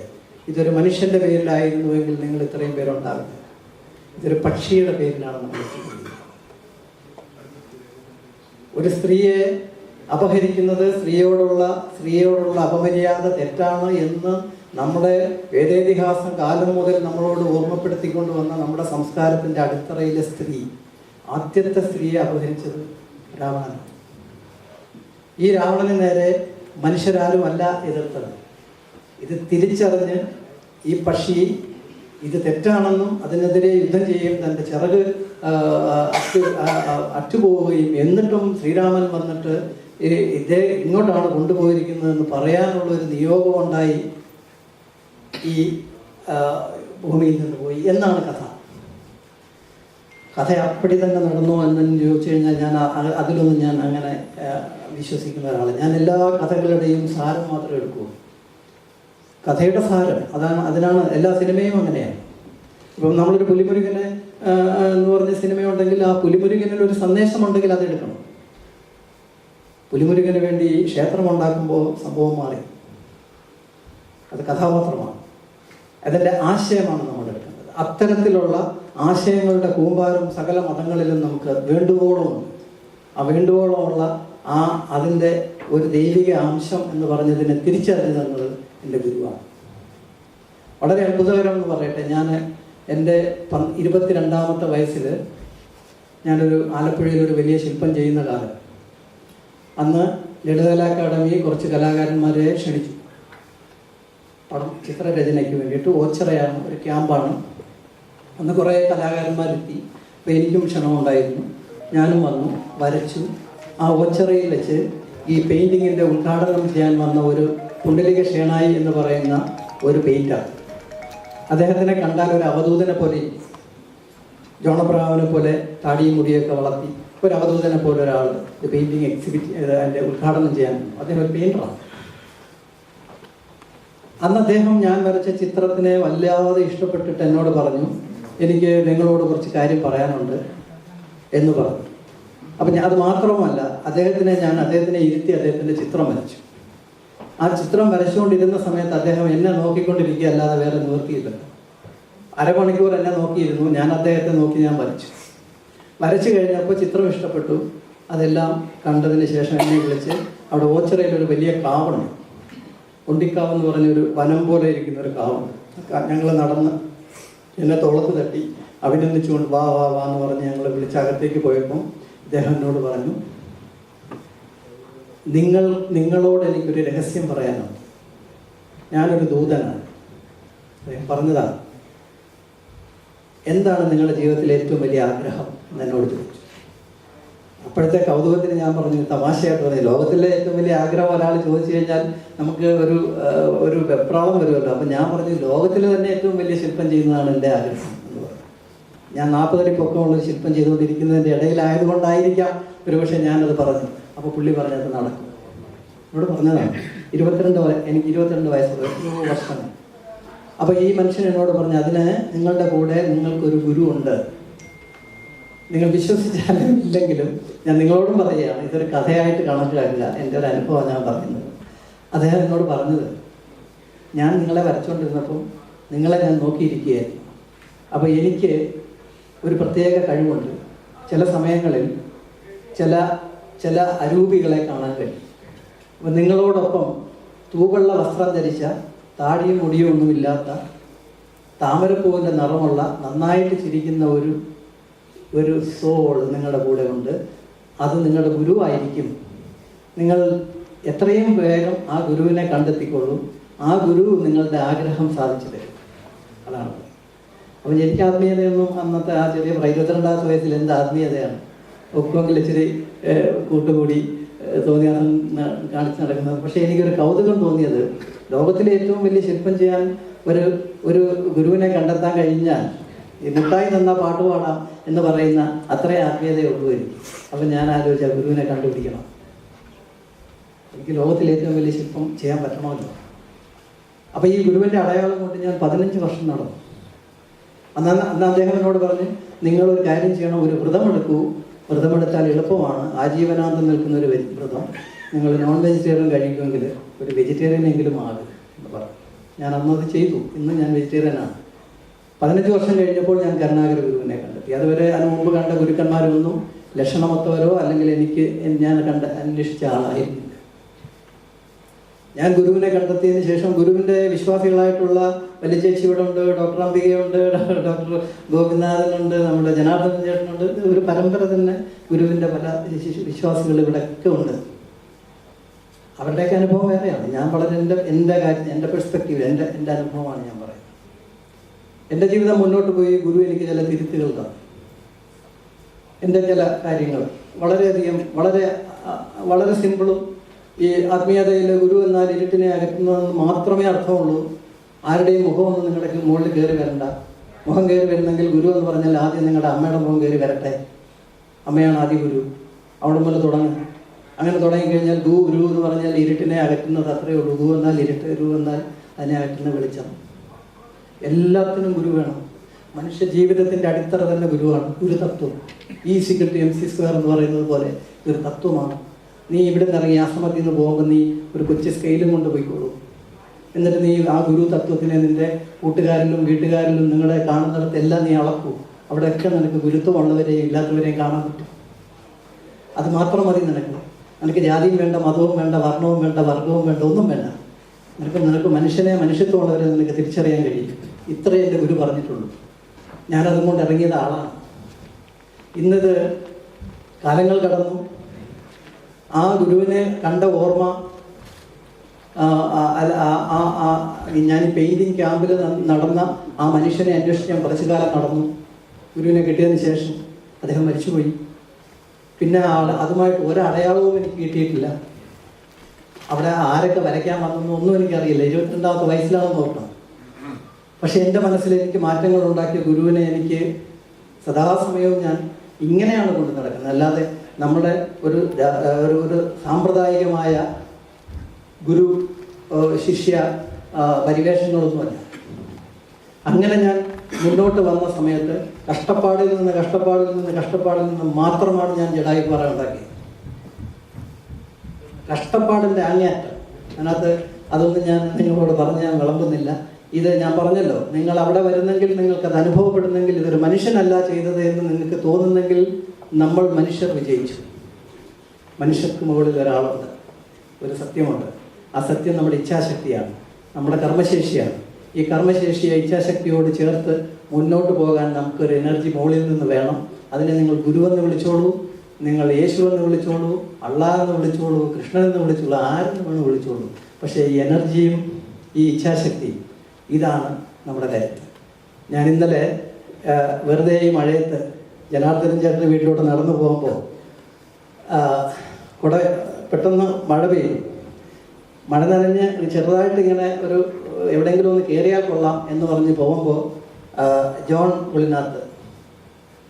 ഇതൊരു മനുഷ്യൻ്റെ പേരിലായിരുന്നുവെങ്കിൽ നിങ്ങൾ ഇത്രയും പേരുണ്ടാവില്ല. ഇതൊരു പക്ഷിയുടെ പേരിലാണ് നമ്മൾ ചെയ്യുന്നത്. ഒരു സ്ത്രീയെ അപഹരിക്കുന്നത്, സ്ത്രീയോടുള്ള അപമര്യാദ തെറ്റാണ് എന്ന് നമ്മുടെ വേദേതിഹാസം കാലം മുതൽ നമ്മളോട് ഓർമ്മപ്പെടുത്തിക്കൊണ്ട് വന്ന നമ്മുടെ സംസ്കാരത്തിൻ്റെ അടിത്തറയിലെ സ്ത്രീ, ആദ്യത്തെ സ്ത്രീയെ അപഹരിച്ചത് രാവണനാണ്. ഈ രാവണന് നേരെ മനുഷ്യരാരുമല്ല എതിർത്തത്. ഇത് തിരിച്ചറിഞ്ഞ് ഈ പക്ഷി ഇത് തെറ്റാണെന്നും അതിനെതിരെ യുദ്ധം ചെയ്യുകയും തൻ്റെ ചിറക് അറ്റുപോവുകയും എന്നിട്ടും ശ്രീരാമൻ വന്നിട്ട് ഇതേ ഇങ്ങോട്ടാണ് കൊണ്ടുപോയിരിക്കുന്നതെന്ന് പറയാനുള്ളൊരു നിയോഗം ഉണ്ടായി ഈ ഭൂമിയിൽ നിന്ന് പോയി എന്നാണ് കഥ. കഥ അപ്പടി തന്നെ നടന്നു എന്ന് ചോദിച്ചു കഴിഞ്ഞാൽ ഞാൻ അതിലൊന്നും ഞാൻ അങ്ങനെ വിശ്വസിക്കുന്ന ഒരാളാണ്. ഞാൻ എല്ലാ കഥകളുടെയും സാരം മാത്രമേ എടുക്കൂ. കഥയുടെ സാരം അതിനാണ് എല്ലാ സിനിമയും അങ്ങനെയാണ്. ഇപ്പം നമ്മളൊരു പുലിമുരുകനെ എന്ന് പറഞ്ഞ സിനിമയുണ്ടെങ്കിൽ ആ പുലിമുരുകനിൽ ഒരു സന്ദേശമുണ്ടെങ്കിൽ അതെടുക്കണം. പുലിമുരുകന് വേണ്ടി ക്ഷേത്രം ഉണ്ടാക്കുമ്പോൾ സംഭവം മാറി. അത് കഥാപാത്രമാണ്, അതിൻ്റെ ആശയമാണ് നമ്മൾ എടുക്കേണ്ടത്. അത്തരത്തിലുള്ള ആശയങ്ങളുടെ കൂമ്പാരം സകല മതങ്ങളിലും നമുക്ക് വേണ്ടുവോളമുണ്ട്. ആ വേണ്ടുവോളമുള്ള അതിൻ്റെ ഒരു ദൈവിക അംശം എന്ന് പറഞ്ഞതിനെ തിരിച്ചറിഞ്ഞു തന്നത് എൻ്റെ ഗുരുവാണ്. വളരെ അത്ഭുതകരം എന്ന് പറയട്ടെ, ഞാൻ എൻ്റെ 22ാമത്തെ വയസ്സിൽ ഞാനൊരു ആലപ്പുഴയിൽ ഒരു വലിയ ശില്പം ചെയ്യുന്ന കാലം, അന്ന് ലളിതകലാ അക്കാദമി കുറച്ച് കലാകാരന്മാരെ ക്ഷണിച്ചു ചിത്രരചനയ്ക്ക് വേണ്ടിയിട്ട്. ഓച്ചിറയാണ്, ഒരു ക്യാമ്പാണ്. അന്ന് കുറേ കലാകാരന്മാരെത്തി. അപ്പോൾ എനിക്കും ക്ഷണമുണ്ടായിരുന്നു. ഞാനും വന്നു, വരച്ചു. ആ ഓച്ചിറയിൽ വെച്ച് ഈ പെയിൻറ്റിങ്ങിൻ്റെ ഉദ്ഘാടനം ചെയ്യാൻ വന്ന ഒരു പുണ്ടലിക ഷേണായി എന്ന് പറയുന്ന ഒരു പെയിൻറ്റർ, അദ്ദേഹത്തിനെ കണ്ടാൽ ഒരു അവധൂതനെ പോലെ, ജോണബ്രാവിനെ പോലെ താടിയും മുടിയൊക്കെ വളർത്തി ഒരു അവധൂതനെ പോലെ ഒരാൾ പെയിൻറ്റിങ് എക്സിബിറ്റ് അതിൻ്റെ ഉദ്ഘാടനം ചെയ്യാൻ. അദ്ദേഹം ഒരു പെയിൻറ്ററാണ്. അന്ന് അദ്ദേഹം ഞാൻ വരച്ച ചിത്രത്തിനെ വല്ലാതെ ഇഷ്ടപ്പെട്ടിട്ട് എന്നോട് പറഞ്ഞു, എനിക്ക് നിങ്ങളോട് കുറച്ച് കാര്യം പറയാനുണ്ട് എന്ന് പറഞ്ഞു. അപ്പം അത് മാത്രവുമല്ല, അദ്ദേഹത്തിനെ ഇരുത്തി അദ്ദേഹത്തിൻ്റെ ചിത്രം വരച്ചു. ആ ചിത്രം വരച്ചുകൊണ്ടിരുന്ന സമയത്ത് അദ്ദേഹം എന്നെ നോക്കിക്കൊണ്ടിരിക്കുക അല്ലാതെ വേറെ നിവർത്തിയില്ല. അരമണിക്കൂർ എന്നെ നോക്കിയിരുന്നു, ഞാൻ അദ്ദേഹത്തെ നോക്കി ഞാൻ വരച്ചു കഴിഞ്ഞപ്പോൾ ചിത്രം ഇഷ്ടപ്പെട്ടു. അതെല്ലാം കണ്ടതിന് ശേഷം എന്നെ വിളിച്ച് അവിടെ ഓച്ചിറയിലൊരു വലിയ കാവുണ്ട്, ഉണ്ടിക്കാവെന്ന് പറഞ്ഞൊരു വനം പോലെ ഇരിക്കുന്ന ഒരു കാവുണ്ട്. ഞങ്ങൾ നടന്ന് എന്നെ തോളത്ത് തട്ടി അഭിനന്ദിച്ചുകൊണ്ട് വാ വാ വാ എന്ന് പറഞ്ഞ് ഞങ്ങൾ വിളിച്ചകത്തേക്ക് പോയപ്പോൾ അദ്ദേഹം എന്നോട് പറഞ്ഞു, നിങ്ങളോട് എനിക്കൊരു രഹസ്യം പറയാനുണ്ട്. ഞാനൊരു ദൂതനാണ്. അദ്ദേഹം പറഞ്ഞതാണ്, എന്താണ് നിങ്ങളുടെ ജീവിതത്തിലെ ഏറ്റവും വലിയ ആഗ്രഹം എന്ന് എന്നോട് ചോദിച്ചു. അപ്പോഴത്തെ കൗതുകത്തിന് ഞാൻ പറഞ്ഞു, തമാശയായിട്ട് പറഞ്ഞു, ലോകത്തിലെ ഏറ്റവും വലിയ ആഗ്രഹം ഒരാൾ ചോദിച്ചു കഴിഞ്ഞാൽ നമുക്ക് ഒരു വെപ്രാളം വരുമല്ലോ. അപ്പം ഞാൻ പറഞ്ഞു, ലോകത്തിൽ തന്നെ ഏറ്റവും വലിയ ശില്പം ചെയ്യുന്നതാണ് എൻ്റെ ആഗ്രഹം എന്ന് പറഞ്ഞു. ഞാൻ 40 അടി പൊക്കമുള്ള ശില്പം ചെയ്തുകൊണ്ടിരിക്കുന്നതിൻ്റെ ഇടയിലായതുകൊണ്ടായിരിക്കാം ഒരുപക്ഷെ ഞാനത് പറഞ്ഞു. അപ്പോൾ പുള്ളി പറഞ്ഞത് നടക്കും. ഇവിടെ പറഞ്ഞതാണ്. എനിക്ക് 22 വയസ്സുള്ള വർഷങ്ങൾ. അപ്പോൾ ഈ മനുഷ്യൻ എന്നോട് പറഞ്ഞു, അതിന് നിങ്ങളുടെ കൂടെ നിങ്ങൾക്കൊരു ഗുരു ഉണ്ട്. നിങ്ങൾ വിശ്വസിച്ചാലും ഇല്ലെങ്കിലും ഞാൻ നിങ്ങളോടും പറയുകയാണ്, ഇതൊരു കഥയായിട്ട് കണക്കാക്കുക, എൻ്റെ ഒരു അനുഭവം ഞാൻ പറയുന്നത്. അദ്ദേഹം എന്നോട് പറഞ്ഞത്, ഞാൻ നിങ്ങളെ വരച്ചുകൊണ്ടിരുന്നപ്പം നിങ്ങളെ ഞാൻ നോക്കിയിരിക്കുകയായിരുന്നു. അപ്പോൾ എനിക്ക് ഒരു പ്രത്യേക കഴിവുണ്ട്. ചില സമയങ്ങളിൽ ചില അരൂപികളെ കാണാൻ കഴിയും. അപ്പം നിങ്ങളോടൊപ്പം തൂവെള്ള വസ്ത്രം ധരിച്ച, താടിയും മുടിയും ഒന്നുമില്ലാത്ത, താമരപ്പൂവിൻ്റെ നിറമുള്ള, നന്നായിട്ട് ചിരിക്കുന്ന ഒരു സോൾ നിങ്ങളുടെ കൂടെ ഉണ്ട്. അത് നിങ്ങളുടെ ഗുരുവായിരിക്കും. നിങ്ങൾ എത്രയും വേഗം ആ ഗുരുവിനെ കണ്ടെത്തിക്കൊള്ളൂ. ആ ഗുരു നിങ്ങളുടെ ആഗ്രഹം സാധിച്ചു തരും. അതാണ്. അപ്പം എനിക്ക് ആത്മീയതയൊന്നും അന്നത്തെ ആ ചെറിയ 22-ാമത്തെ വയസ്സിൽ എന്ത് ആത്മീയതയാണ്? ഒക്കെങ്കിൽ ഇച്ചിരി കൂട്ടുകൂടി തോന്നിയാൽ കാണിച്ച് നടക്കുന്നത്. പക്ഷേ എനിക്കൊരു കൗതുകം തോന്നിയത്, ലോകത്തിലെ ഏറ്റവും വലിയ ശില്പം ചെയ്യാൻ ഒരു ഗുരുവിനെ കണ്ടെത്താൻ കഴിഞ്ഞാൽ ഈ മുട്ടായി തന്ന പാട്ട് പാടാം എന്ന് പറയുന്ന അത്രയും ആത്മീയതയെ ഉള്ളൂ എനിക്ക്. അപ്പം ഞാൻ ആലോചിച്ച ഗുരുവിനെ കണ്ടുപിടിക്കണം. എനിക്ക് ലോകത്തിലെ ഏറ്റവും വലിയ ശില്പം ചെയ്യാൻ പറ്റണമല്ലോ. അപ്പോൾ ഈ ഗുരുവിൻ്റെ അടയാളം കൊണ്ട് ഞാൻ 15 വർഷം നടന്നു. അന്ന് അദ്ദേഹം എന്നോട് പറഞ്ഞു, നിങ്ങളൊരു കാര്യം ചെയ്യണം, ഒരു വ്രതമെടുക്കൂ. വ്രതമെടുത്താൽ എളുപ്പമാണ്, ആജീവനാന്തം നിൽക്കുന്ന ഒരു വ്രതം. നിങ്ങൾ നോൺ വെജിറ്റേറിയൻ കഴിക്കുമെങ്കിൽ ഒരു വെജിറ്റേറിയൻ എങ്കിലും ആകും എന്ന് പറഞ്ഞു. ഞാൻ അന്നത് ചെയ്തു. ഇന്ന് ഞാൻ വെജിറ്റേറിയനാണ്. 15 വർഷം കഴിഞ്ഞപ്പോൾ ഞാൻ കരുണാകര ഗുരുവിനെ കണ്ടെത്തി. അതുവരെ അതിന് മുമ്പ് കണ്ട ഗുരുക്കന്മാരൊന്നും ലക്ഷണമൊത്തവരോ അല്ലെങ്കിൽ ഞാൻ അന്വേഷിച്ച ആളായിരുന്നില്ല. ഞാൻ ഗുരുവിനെ കണ്ടെത്തിയതിന് ശേഷം ഗുരുവിൻ്റെ വിശ്വാസികളായിട്ടുള്ള വലിയ ചേച്ചി ഇവിടെ ഉണ്ട്, ഡോക്ടർ അംബികയുണ്ട്, ഡോക്ടർ ഗോപിനാഥനുണ്ട്, നമ്മുടെ ജനാർദ്ദനൻ ചേട്ടനുണ്ട്. ഒരു പരമ്പര തന്നെ ഗുരുവിൻ്റെ പല വിശ്വാസികൾ ഇവിടെയൊക്കെ ഉണ്ട്. അവരുടെയൊക്കെ അനുഭവം വേറെയാണ്. ഞാൻ വളരെ എൻ്റെ കാര്യം, എൻ്റെ പെർസ്പെക്റ്റീവ്, എൻ്റെ അനുഭവമാണ് ഞാൻ പറയുന്നത്. എൻ്റെ ജീവിതം മുന്നോട്ട് പോയി ഗുരു എനിക്ക് ചില തിരുത്തുകൾ തന്നു. എൻ്റെ ചില കാര്യങ്ങൾ വളരെയധികം വളരെ സിമ്പിളും, ഈ ആത്മീയതയിൽ ഗുരു എന്നാൽ ഇരുട്ടിനെ അകറ്റുന്നതെന്ന് മാത്രമേ അർത്ഥമുള്ളൂ. ആരുടെയും മുഖമൊന്നും നിങ്ങളുടെ മുകളിൽ കയറി വരണ്ട. മുഖം കയറി വരുന്നെങ്കിൽ ഗുരു എന്ന് പറഞ്ഞാൽ ആദ്യം നിങ്ങളുടെ അമ്മയുടെ മുഖം കയറി വരട്ടെ. അമ്മയാണ് ആദ്യ ഗുരു. അവിടെ മുതൽ തുടങ്ങും. അങ്ങനെ തുടങ്ങിക്കഴിഞ്ഞാൽ ഗുരു എന്ന് പറഞ്ഞാൽ ഇരുട്ടിനെ അകറ്റുന്നത് അത്രയേ ഉള്ളൂ. ഗു എന്നാൽ ഇരുട്ട്, ഗുരു എന്നാൽ അതിനെ അകറ്റുന്ന വെളിച്ചം. എല്ലാത്തിനും ഗുരു വേണം. മനുഷ്യ ജീവിതത്തിൻ്റെ അടിത്തറ തന്നെ ഗുരുവാണ്. ഗുരുതത്വം. E=mc² എന്ന് പറയുന്നത് പോലെ ഒരു തത്വമാണ്. നീ ഇവിടെ നിന്ന് ഇറങ്ങി ആശ്രമത്തിൽ നിന്ന് പോകുമ്പോൾ നീ ഒരു കൊച്ചു സ്കെയിലും കൊണ്ട് പോയിക്കോളൂ. എന്നിട്ട് നീ ആ ഗുരു തത്വത്തിനെ നിൻ്റെ കൂട്ടുകാരിലും വീട്ടുകാരിലും നിങ്ങളെ കാണുന്നിടത്ത് എല്ലാം നീ അളക്കൂ. അവിടെയൊക്കെ നിനക്ക് ഗുരുത്വമുള്ളവരെയും ഇല്ലാത്തവരെയും കാണാൻ പറ്റും. അത് മാത്രം മതി നിനക്ക്. നിനക്ക് ജാതിയും വേണ്ട, മതവും വേണ്ട, വർണ്ണവും വേണ്ട, വർഗവും വേണ്ട, ഒന്നും വേണ്ട. നിനക്ക് മനുഷ്യത്വമുള്ളവരെ നിനക്ക് തിരിച്ചറിയാൻ കഴിയും. ഇത്രയേ എൻ്റെ ഗുരു പറഞ്ഞിട്ടുള്ളൂ. ഞാനതും കൊണ്ട് ഇറങ്ങിയത് ആളാണ്. ഇന്നത് കാലങ്ങൾ കടന്നു. ആ ഗുരുവിനെ കണ്ട ഓർമ്മ, ഞാൻ ഈ പെയിൻറ്റിങ് ക്യാമ്പിൽ നടന്ന ആ മനുഷ്യനെ അന്വേഷിച്ച് ഞാൻ കുറച്ചു കാലം നടന്നു. ഗുരുവിനെ കിട്ടിയതിന് ശേഷം അദ്ദേഹം മരിച്ചുപോയി. പിന്നെ അതുമായിട്ട് ഒരടയാളവും എനിക്ക് കിട്ടിയിട്ടില്ല. അവിടെ ആരൊക്കെ വരയ്ക്കാൻ വന്നെന്നോ ഒന്നും എനിക്കറിയില്ല. 22-ാമത്തെ വയസ്സിലാണെന്ന് ഓർക്കണം. പക്ഷെ എൻ്റെ മനസ്സിൽ എനിക്ക് മാറ്റങ്ങൾ ഉണ്ടാക്കിയ ഗുരുവിനെ എനിക്ക് സദാസമയവും ഞാൻ ഇങ്ങനെയാണ് കൊണ്ട് നടക്കുന്നത്. അല്ലാതെ നമ്മുടെ ഒരു സാമ്പ്രദായികമായ ഗുരു ശിഷ്യ പരിവേഷങ്ങളൊന്നുമല്ല. അങ്ങനെ ഞാൻ മുന്നോട്ട് വന്ന സമയത്ത് കഷ്ടപ്പാടിൽ നിന്ന് മാത്രമാണ് ഞാൻ ജഡായു പാറ ഉണ്ടാക്കിയത്. കഷ്ടപ്പാടിൻ്റെ അങ്ങേയറ്റം. അതിനകത്ത് അതൊന്നും ഞാൻ നിങ്ങളോട് പറഞ്ഞ് ഞാൻ വിളമ്പുന്നില്ല. ഇത് ഞാൻ പറഞ്ഞല്ലോ, നിങ്ങൾ അവിടെ വരുന്നെങ്കിൽ, നിങ്ങൾക്കത് അനുഭവപ്പെടുന്നെങ്കിൽ, ഇതൊരു മനുഷ്യനല്ല ചെയ്തത് എന്ന് നിങ്ങൾക്ക് തോന്നുന്നെങ്കിൽ നമ്മൾ മനുഷ്യർ വിജയിച്ചു. മനുഷ്യർക്ക് മുകളിൽ ഒരാളുണ്ട്, ഒരു സത്യമുണ്ട്. ആ സത്യം നമ്മുടെ ഇച്ഛാശക്തിയാണ്, നമ്മുടെ കർമ്മശേഷിയാണ്. ഈ കർമ്മശേഷിയെ ഇച്ഛാശക്തിയോട് ചേർത്ത് മുന്നോട്ട് പോകാൻ നമുക്കൊരു എനർജി മുകളിൽ നിന്ന് വേണം. അതിനെ നിങ്ങൾ ഗുരുവെന്ന് വിളിച്ചോളൂ, നിങ്ങൾ യേശുവെന്ന് വിളിച്ചോളൂ, അള്ളാഹ് എന്ന് വിളിച്ചോളൂ, കൃഷ്ണനെന്ന് വിളിച്ചോളൂ, ആരെന്ന് വേണം വിളിച്ചോളൂ. പക്ഷേ ഈ എനർജിയും ഈ ഇച്ഛാശക്തിയും ഇതാണ് നമ്മുടെ കരുത്ത്. ഞാൻ ഇന്നലെ വെറുതെ ഈ മഴയത്ത് ജനാർദ്ദനൻ ചേട്ടൻ്റെ വീട്ടിലോട്ട് നടന്നു പോകുമ്പോൾ പെട്ടെന്ന് മഴ പെയ്യും. മഴ നനഞ്ഞ് ചെറുതായിട്ട് ഇങ്ങനെ ഒരു എവിടെയെങ്കിലും ഒന്ന് കയറിയാൽ കൊള്ളാം എന്ന് പറഞ്ഞ് പോകുമ്പോൾ ജോൺ പുള്ളിനകത്ത്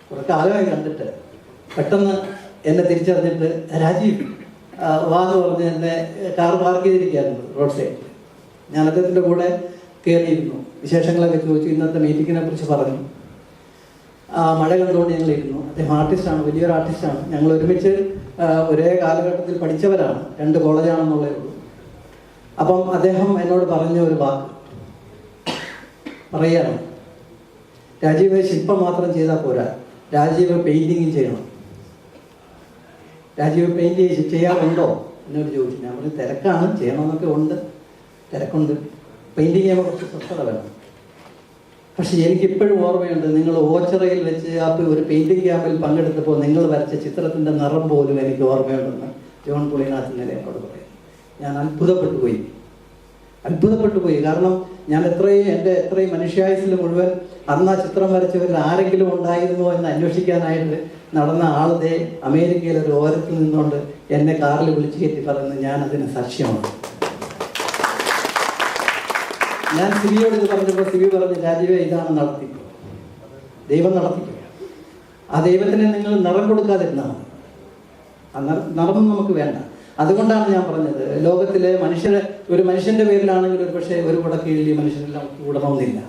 കുറേ കാലമായി കണ്ടിട്ട് പെട്ടെന്ന് എന്നെ തിരിച്ചറിഞ്ഞിട്ട് രാജീവ് വാന്ന് പറഞ്ഞ് എന്നെ കാർ പാർക്ക് ചെയ്തിരിക്കുകയായിരുന്നു റോഡ് സൈഡിൽ. ഞാൻ അദ്ദേഹത്തിൻ്റെ കൂടെ കയറിയിരുന്നു. വിശേഷങ്ങളൊക്കെ ചോദിച്ചു. ഇന്നത്തെ മീറ്റിങ്ങിനെ കുറിച്ച് പറഞ്ഞു. മഴ കണ്ടുകൊണ്ട് ഞങ്ങളിരുന്നു. അദ്ദേഹം ആർട്ടിസ്റ്റാണ്, വലിയൊരു ആർട്ടിസ്റ്റാണ്. ഞങ്ങൾ ഒരുമിച്ച് ഒരേ കാലഘട്ടത്തിൽ പഠിച്ചവരാണ്. 2 കോളേജാണെന്നുള്ളേ ഉള്ളൂ. അപ്പം അദ്ദേഹം എന്നോട് പറഞ്ഞ ഒരു വാക്ക് പറയാണ്, രാജീവ് ശില്പം മാത്രം ചെയ്താൽ പോരാ, രാജീവ് പെയിൻറ്റിങ്ങും ചെയ്യണം. രാജീവ് പെയിൻറ്റ് ചെയ്യാറുണ്ടോ എന്നോട് ചോദിച്ചു. ഞാൻ പറഞ്ഞു തിരക്കാണ്, ചെയ്യണമെന്നൊക്കെ ഉണ്ട്, തിരക്കുണ്ട്, പെയിൻറ്റിങ് ചെയ്യുമ്പോൾ കുറച്ച് സ്വസ്ഥത വേണം. പക്ഷെ എനിക്കിപ്പോഴും ഓർമ്മയുണ്ട്, നിങ്ങൾ ഓച്ചറയിൽ വെച്ച് ഒരു പെയിൻറ്റിങ് ക്യാമ്പിൽ പങ്കെടുത്തപ്പോൾ നിങ്ങൾ വരച്ച ചിത്രത്തിൻ്റെ നിറം പോലും എനിക്ക് ഓർമ്മയുണ്ടെന്ന് ജോൺ പുളിനാഥിനെ എന്നോട് പറയും. ഞാൻ അത്ഭുതപ്പെട്ടു പോയി. കാരണം ഞാൻ എത്രയും മനുഷ്യായുസിൽ മുഴുവൻ അന്ന് ആ ചിത്രം വരച്ചവരിൽ ആരെങ്കിലും ഉണ്ടായിരുന്നോ എന്ന് അന്വേഷിക്കാനായിട്ട് നടന്ന ആളതെ അമേരിക്കയിൽ ഒരു ഓരത്തിൽ നിന്നുകൊണ്ട് എന്നെ കാറിൽ വിളിച്ചു കയറ്റി പറയുന്നത് ഞാൻ അതിന് സാക്ഷ്യമാണ്. ഞാൻ സിബിയോട് ഇത് പറഞ്ഞപ്പോൾ സിബി പറഞ്ഞു, രാജീവേ ഇതാണ് നടത്തിപ്പ്, ദൈവം നടത്തിക്കുക. ആ ദൈവത്തിന് നിങ്ങൾ നിറം കൊടുക്കാതിരുന്നാൽ മതി. ആ നിറം നമുക്ക് വേണ്ട. അതുകൊണ്ടാണ് ഞാൻ പറഞ്ഞത്, ലോകത്തിലെ ഒരു മനുഷ്യന്റെ പേരിലാണെങ്കിൽ ഒരു പക്ഷേ ഒരു കുടക്കീഴിൽ ഈ മനുഷ്യനെല്ലാം കൂടണമെന്നില്ല.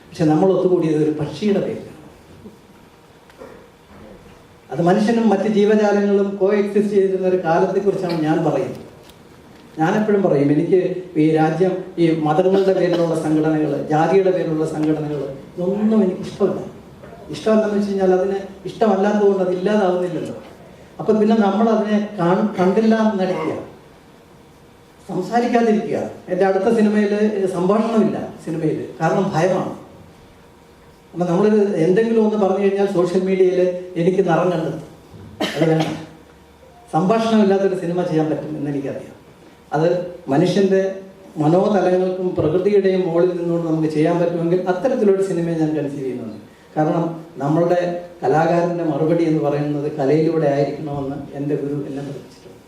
പക്ഷെ നമ്മൾ ഒത്തുകൂടിയത് ഒരു പക്ഷിയുടെ പേരിലാണ്. അത് മനുഷ്യനും മറ്റ് ജീവജാലങ്ങളും കോ എക്സിസ്റ്റ് ചെയ്തിരുന്ന ഒരു കാലത്തെക്കുറിച്ചാണ് ഞാൻ പറയുന്നത്. ഞാനെപ്പോഴും പറയും, എനിക്ക് ഈ രാജ്യം ഈ മതങ്ങളുടെ പേരിലുള്ള സംഘടനകൾ, ജാതിയുടെ പേരിലുള്ള സംഘടനകൾ ഇതൊന്നും എനിക്ക് ഇഷ്ടമല്ല. ഇഷ്ടമല്ലെന്ന് വെച്ച് കഴിഞ്ഞാൽ അതിന് ഇഷ്ടമല്ലാത്തതുകൊണ്ട് അത് ഇല്ലാതാവുന്നില്ലല്ലോ. അപ്പം പിന്നെ നമ്മൾ അതിനെ കണ്ടില്ല എന്ന് നടിക്കുക, സംസാരിക്കാതിരിക്കുക. എൻ്റെ അടുത്ത സിനിമയിൽ സംഭാഷണമില്ല സിനിമയിൽ, കാരണം ഭയമാണ്. അപ്പം നമ്മൾ എന്തെങ്കിലും ഒന്ന് പറഞ്ഞു കഴിഞ്ഞാൽ സോഷ്യൽ മീഡിയയിൽ എനിക്ക് നിറം കണ്ടെത്തും. അത് വേണ്ട. സംഭാഷണമില്ലാത്തൊരു സിനിമ ചെയ്യാൻ പറ്റും എന്ന് എനിക്കറിയാം. അത് മനുഷ്യൻ്റെ മനോതലങ്ങൾക്കും പ്രകൃതിയുടെയും മുകളിൽ നിന്നുകൊണ്ട് നമുക്ക് ചെയ്യാൻ പറ്റുമെങ്കിൽ അത്തരത്തിലൊരു സിനിമയെ ഞാൻ കൺസീവ് ചെയ്യുന്നത്. കാരണം നമ്മളുടെ കലാകാരൻ്റെ മറുപടി എന്ന് പറയുന്നത് കലയിലൂടെ ആയിരിക്കണമെന്ന് എൻ്റെ ഗുരു എന്നെ പഠിപ്പിച്ചിട്ടുണ്ട്.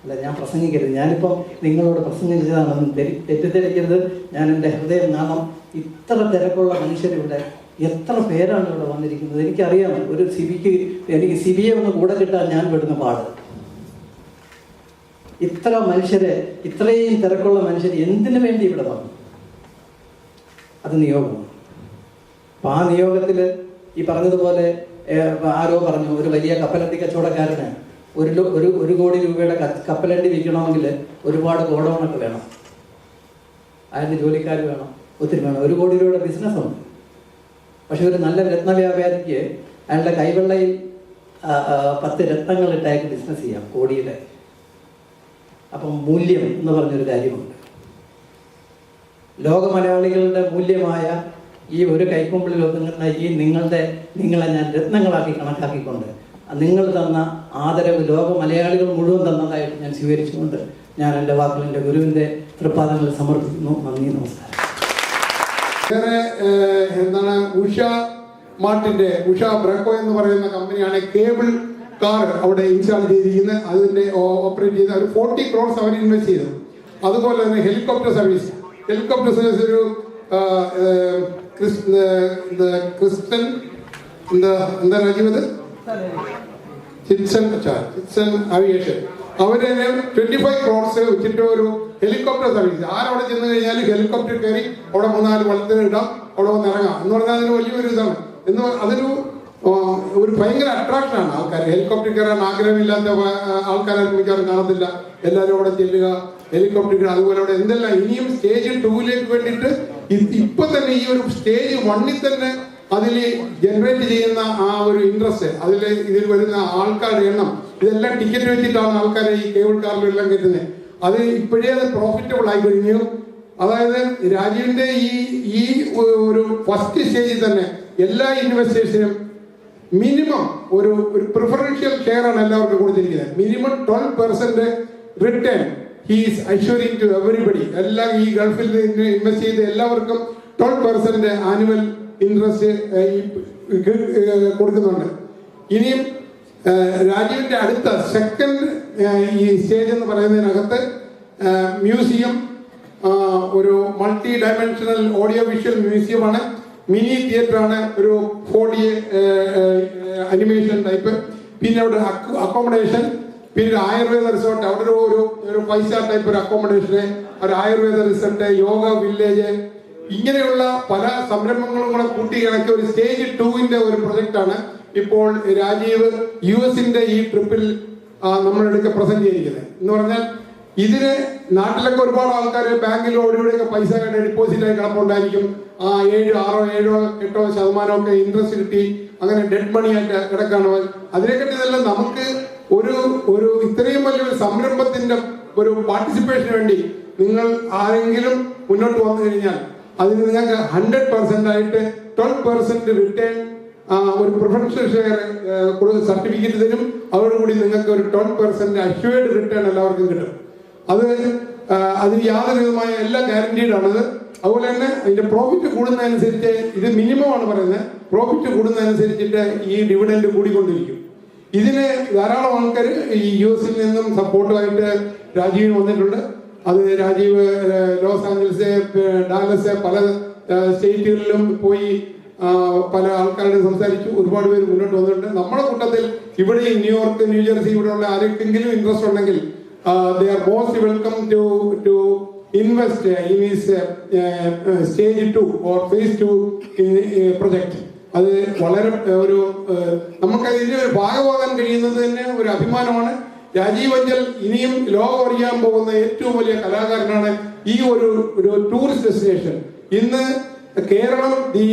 അല്ല, ഞാൻ പ്രസംഗിക്കരുത്, ഞാനിപ്പം നിങ്ങളോട് പ്രസംഗിച്ചതാണെന്ന് തെറ്റിദ്ധരിക്കരുത്. ഞാൻ എൻ്റെ ഹൃദയം നാണം. ഇത്ര തിരക്കുള്ള മനുഷ്യരിവിടെ, എത്ര പേരാണ് ഇവിടെ വന്നിരിക്കുന്നത്. എനിക്കറിയാം, എനിക്ക് സിബിയെ ഒന്ന് കൂടെ കിട്ടാൻ ഞാൻ പെടുന്ന പാട്. ഇത്ര മനുഷ്യരെ, ഇത്രയും തിരക്കുള്ള മനുഷ്യർ എന്തിനു വേണ്ടി ഇവിടെ വന്നു? അത് നിയോഗമാണ്. അപ്പം ആ നിയോഗത്തിൽ ഈ പറഞ്ഞതുപോലെ ആരോ പറഞ്ഞു, ഒരു വലിയ കപ്പലണ്ടി കച്ചവടക്കാരന് 1 കോടി രൂപയുടെ കപ്പലണ്ടി വിൽക്കണമെങ്കിൽ ഒരുപാട് ഗോഡൗണൊക്കെ വേണം, അതിന് ജോലിക്കാർ വേണം, ഒത്തിരി വേണം. 1 കോടി രൂപയുടെ ബിസിനസ്സുണ്ട്. പക്ഷെ ഒരു നല്ല രത്നവ്യാപാരിക്ക് അയാളുടെ കൈവെള്ളയിൽ 10 രത്നങ്ങളിട്ട് അയാൾക്ക് ബിസിനസ് ചെയ്യാം, കോടിയുടെ. അപ്പം മൂല്യം എന്ന് പറഞ്ഞൊരു കാര്യമുണ്ട്. ലോക മലയാളികളുടെ മൂല്യമായ ഈ ഒരു കൈക്കുമ്പിളിൽ ഒതുങ്ങുന്ന നിങ്ങളെ ഞാൻ രത്നങ്ങളാക്കി കണക്കാക്കിക്കൊണ്ട് നിങ്ങൾ തന്ന ആദരവ് ലോക മലയാളികൾ മുഴുവൻ തന്നതായിട്ട് ഞാൻ സ്വീകരിച്ചുകൊണ്ട് ഞാൻ എൻ്റെ വാക്കുകൾ എൻ്റെ ഗുരുവിൻ്റെ തൃപ്പാദങ്ങളിൽ സമർപ്പിക്കുന്നു. നന്ദി, നമസ്കാരം. വേറെ എന്താണ്, ഉഷ ബ്രക്കോ എന്ന് പറയുന്ന കമ്പനിയാണ് കേബിൾ കാർ അവിടെ ഇൻസ്റ്റാൾ ചെയ്തിരിക്കുന്നത്. അതിൻ്റെ ഓപ്പറേറ്റ് ചെയ്ത് ഒരു 40 crores അവർ ഇൻവെസ്റ്റ് ചെയ്തു. അതുപോലെ തന്നെ ഹെലികോപ്റ്റർ സർവീസ് ഒരു ക്രിസ്റ്റൻ എന്താ രാജ്യം, ചിറ്റ്സൺ അവിയേഷൻ, അവര് 25 crores വെച്ചിട്ട് ഒരു ഹെലികോപ്റ്റർ സർവീസ്. ആരവിടെ ചെന്ന് കഴിഞ്ഞാൽ ഹെലികോപ്റ്റർ കയറി അവിടെ 3-4 വെള്ളത്തിന് ഇടാം, അവിടെ വന്ന് ഇറങ്ങാം എന്ന് പറഞ്ഞാൽ അതിന് വലിയൊരു ഇതാണ്. അതൊരു ഭയങ്കര അട്രാക്ഷനാണ്. ആൾക്കാർ ഹെലികോപ്റ്റർ കയറാൻ ആഗ്രഹമില്ലാത്ത ആൾക്കാരെ മിക്കവാറും കാണത്തില്ല. എല്ലാവരും അവിടെ ചെല്ലുക, ഹെലികോപ്റ്റർ. അതുപോലെ അവിടെ എന്തെല്ലാം ഇനിയും സ്റ്റേജ് 2 വേണ്ടിയിട്ട് ഇപ്പൊ തന്നെ ഈ ഒരു സ്റ്റേജ് 1 തന്നെ അതിൽ ജനറേറ്റ് ചെയ്യുന്ന ആ ഒരു ഇൻട്രസ്റ്റ്, ഇതിൽ വരുന്ന ആൾക്കാരുടെ എണ്ണം, ഇതെല്ലാം ടിക്കറ്റ് വെച്ചിട്ടാണ് ആൾക്കാരെ ഈ കേബിൾ കാറിലെല്ലാം കയറ്റുന്നത്. അത് ഇപ്പോഴേ അത് പ്രോഫിറ്റബിൾ ആയി കഴിഞ്ഞു. അതായത് രാജീവിന്റെ ഈ ഒരു ഫസ്റ്റ് സ്റ്റേജിൽ തന്നെ എല്ലാ ഇൻവെസ്റ്റേഴ്സിനും മിനിമം ഒരു പ്രിഫറൻഷ്യൽ ഷെയർ ആണ് എല്ലാവർക്കും കൊടുത്തിരിക്കുന്നത്. Minimum 12% return he's assuring to everybody. എല്ലാം ഈ ഗൾഫിൽ നിന്ന് ഇൻവെസ്റ്റ് ചെയ്ത് എല്ലാവർക്കും 12% ആനുവൽ ഇൻട്രസ്റ്റ് കൊടുക്കുന്നുണ്ട്. ഇനിയും രാജീവിന്റെ അടുത്ത സെക്കൻഡ് ഈ സ്റ്റേജ് എന്ന് പറയുന്നതിനകത്ത് മ്യൂസിയം, ഒരു മൾട്ടി ഡയമെൻഷണൽ ഓഡിയോ വിഷ്വൽ മ്യൂസിയമാണ്, മിനി തിയേറ്റർ ആണ്, ഒരു 4D അനിമേഷൻ ടൈപ്പ്. പിന്നെ അവിടെ അക്കോമഡേഷൻ, പിന്നെ ഒരു ആയുർവേദ റിസോർട്ട്, അവിടെ ഒരു 5 സ്റ്റാർ ടൈപ്പ് ഒരു അക്കോമഡേഷന്, ഒരു ആയുർവേദ റിസോർട്ട്, യോഗ വില്ലേജ്, ഇങ്ങനെയുള്ള പല സംരംഭങ്ങളും കൂടെ കൂട്ടിയിണക്കിയ ഒരു സ്റ്റേജ് 2 ഒരു പ്രൊജക്റ്റാണ് ഇപ്പോൾ രാജീവ് US-ന്റെ ഈ ട്രിപ്പിൽ നമ്മളെടുക്കെ പ്രസന്റ് ചെയ്തിരിക്കുന്നത്. എന്ന് പറഞ്ഞാൽ ഇതിന് നാട്ടിലൊക്കെ ഒരുപാട് ആൾക്കാർ ബാങ്കിൽ ഓടിയോടെയൊക്കെ പൈസ ഡിപ്പോസിറ്റായി കിടപ്പുണ്ടായിരിക്കും. 7, 6, 7, 8% ഇൻട്രസ്റ്റ് കിട്ടി അങ്ങനെ ഡെഡ് മണി ആയിട്ട് കിടക്കാണ്. അതിനെക്കാട്ടി ഇതെല്ലാം നമുക്ക് ഒരു ഇത്രയും വലിയൊരു സംരംഭത്തിന്റെ ഒരു പാർട്ടിസിപ്പേഷന് വേണ്ടി നിങ്ങൾ ആരെങ്കിലും മുന്നോട്ട് വന്നു കഴിഞ്ഞാൽ അതിന് നിങ്ങൾക്ക് 100% ആയിട്ട് 12% റിട്ടേൺ ഒരു പ്രൊഫഷണൽ ഷെയർ സർട്ടിഫിക്കറ്റ് തരും. അതോടുകൂടി നിങ്ങൾക്ക് ഒരു 12% അഷ്വേർഡ് റിട്ടേൺ എല്ലാവർക്കും കിട്ടും. അതിന് യാതൊരു വിധമായ എല്ലാ ഗ്യാരണ്ടീഡ് ആണത്. അതുപോലെ തന്നെ അതിന്റെ പ്രോഫിറ്റ് കൂടുന്നതനുസരിച്ച് ഇത് മിനിമം ആണ് പറയുന്നത്. പ്രോഫിറ്റ് കൂടുന്നതനുസരിച്ചിട്ട് ഈ ഡിവിഡൻഡ് കൂടിക്കൊണ്ടിരിക്കും. ഇതിന് ധാരാളം ആൾക്കാർ ഈ US-ൽ നിന്നും സപ്പോർട്ടുമായിട്ട് രാജീവിന് വന്നിട്ടുണ്ട്. അത് രാജീവ് ലോസ് ആഞ്ചൽസ്, ഡാലസ് പല സ്റ്റേറ്റുകളിലും പോയി പല ആൾക്കാരോട് സംസാരിച്ചു. ഒരുപാട് പേര് മുന്നോട്ട് വന്നിട്ടുണ്ട്. നമ്മുടെ കൂട്ടത്തിൽ ഇവിടെ ന്യൂയോർക്ക്, ന്യൂജേഴ്സി ഇവിടെയുള്ള ആർക്കെങ്കിലും ഇൻട്രസ്റ്റ് ഉണ്ടെങ്കിൽ they are most welcome to invest in his stage 2 or phase 2 in project. അത് വളരെ നമുക്കതിന്റെ ഒരു ഭാഗമാകാൻ കഴിയുന്നത് തന്നെ ഒരു അഭിമാനമാണ്. രാജീവ് അഞ്ചൽ ഇനിയും ലോകം അറിയാൻ പോകുന്ന ഏറ്റവും വലിയ കലാകാരനാണ്. ഈ ഒരു ടൂറിസ്റ്റ് ഡെസ്റ്റിനേഷൻ ഇന്ന് കേരളം ഈ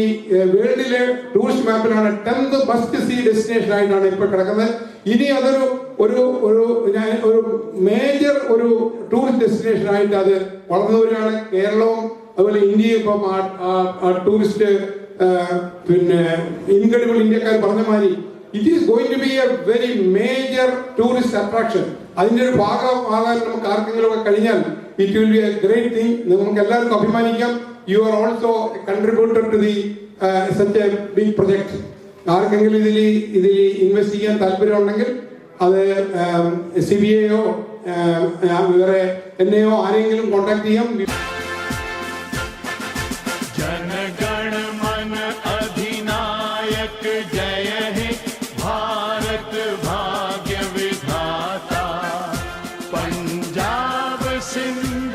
വേൾഡിലെ ടൂറിസ്റ്റ് മാപ്പിലാണ് 10th മസ്റ്റ് സീ ഡെസ്റ്റിനേഷൻ ആയിട്ടാണ് ഇപ്പൊ കിടക്കുന്നത്. ഇനി അതൊരു മേജർ ഒരു ടൂറിസ്റ്റ് ഡെസ്റ്റിനേഷൻ ആയിട്ട് അത് വളർന്നു വരികയാണ്. കേരളവും അതുപോലെ ഇന്ത്യയും ഇപ്പം ടൂറിസ്റ്റ് ഇൻക്രെഡിബിൾ ഇന്ത്യക്കാർ പറഞ്ഞ മാതിരി it is going to be a very major tourist attraction. അതിന്റെ ഒരു ഭാഗമാകാൻ നമുക്ക് ആർക്കെങ്കിലും ഒക്കെ കഴിഞ്ഞാൽ it will be a great thing. നമുക്ക് എല്ലാവർക്കും അഭിമാനിക്കാം. You are also a contributor to the such a big project. ആർക്കെങ്കിലും ഇതിൽ ഇൻവെസ്റ്റ് ചെയ്യാൻ താല്പര്യമുണ്ടെങ്കിൽ അത് CBAയോ വേറെ എന്നെയോ ആരെങ്കിലും കോൺടാക്ട് ചെയ്യാം. जनगण मन अधिनायक जय हे भारत भाग्य विधाता पंजाब सिंध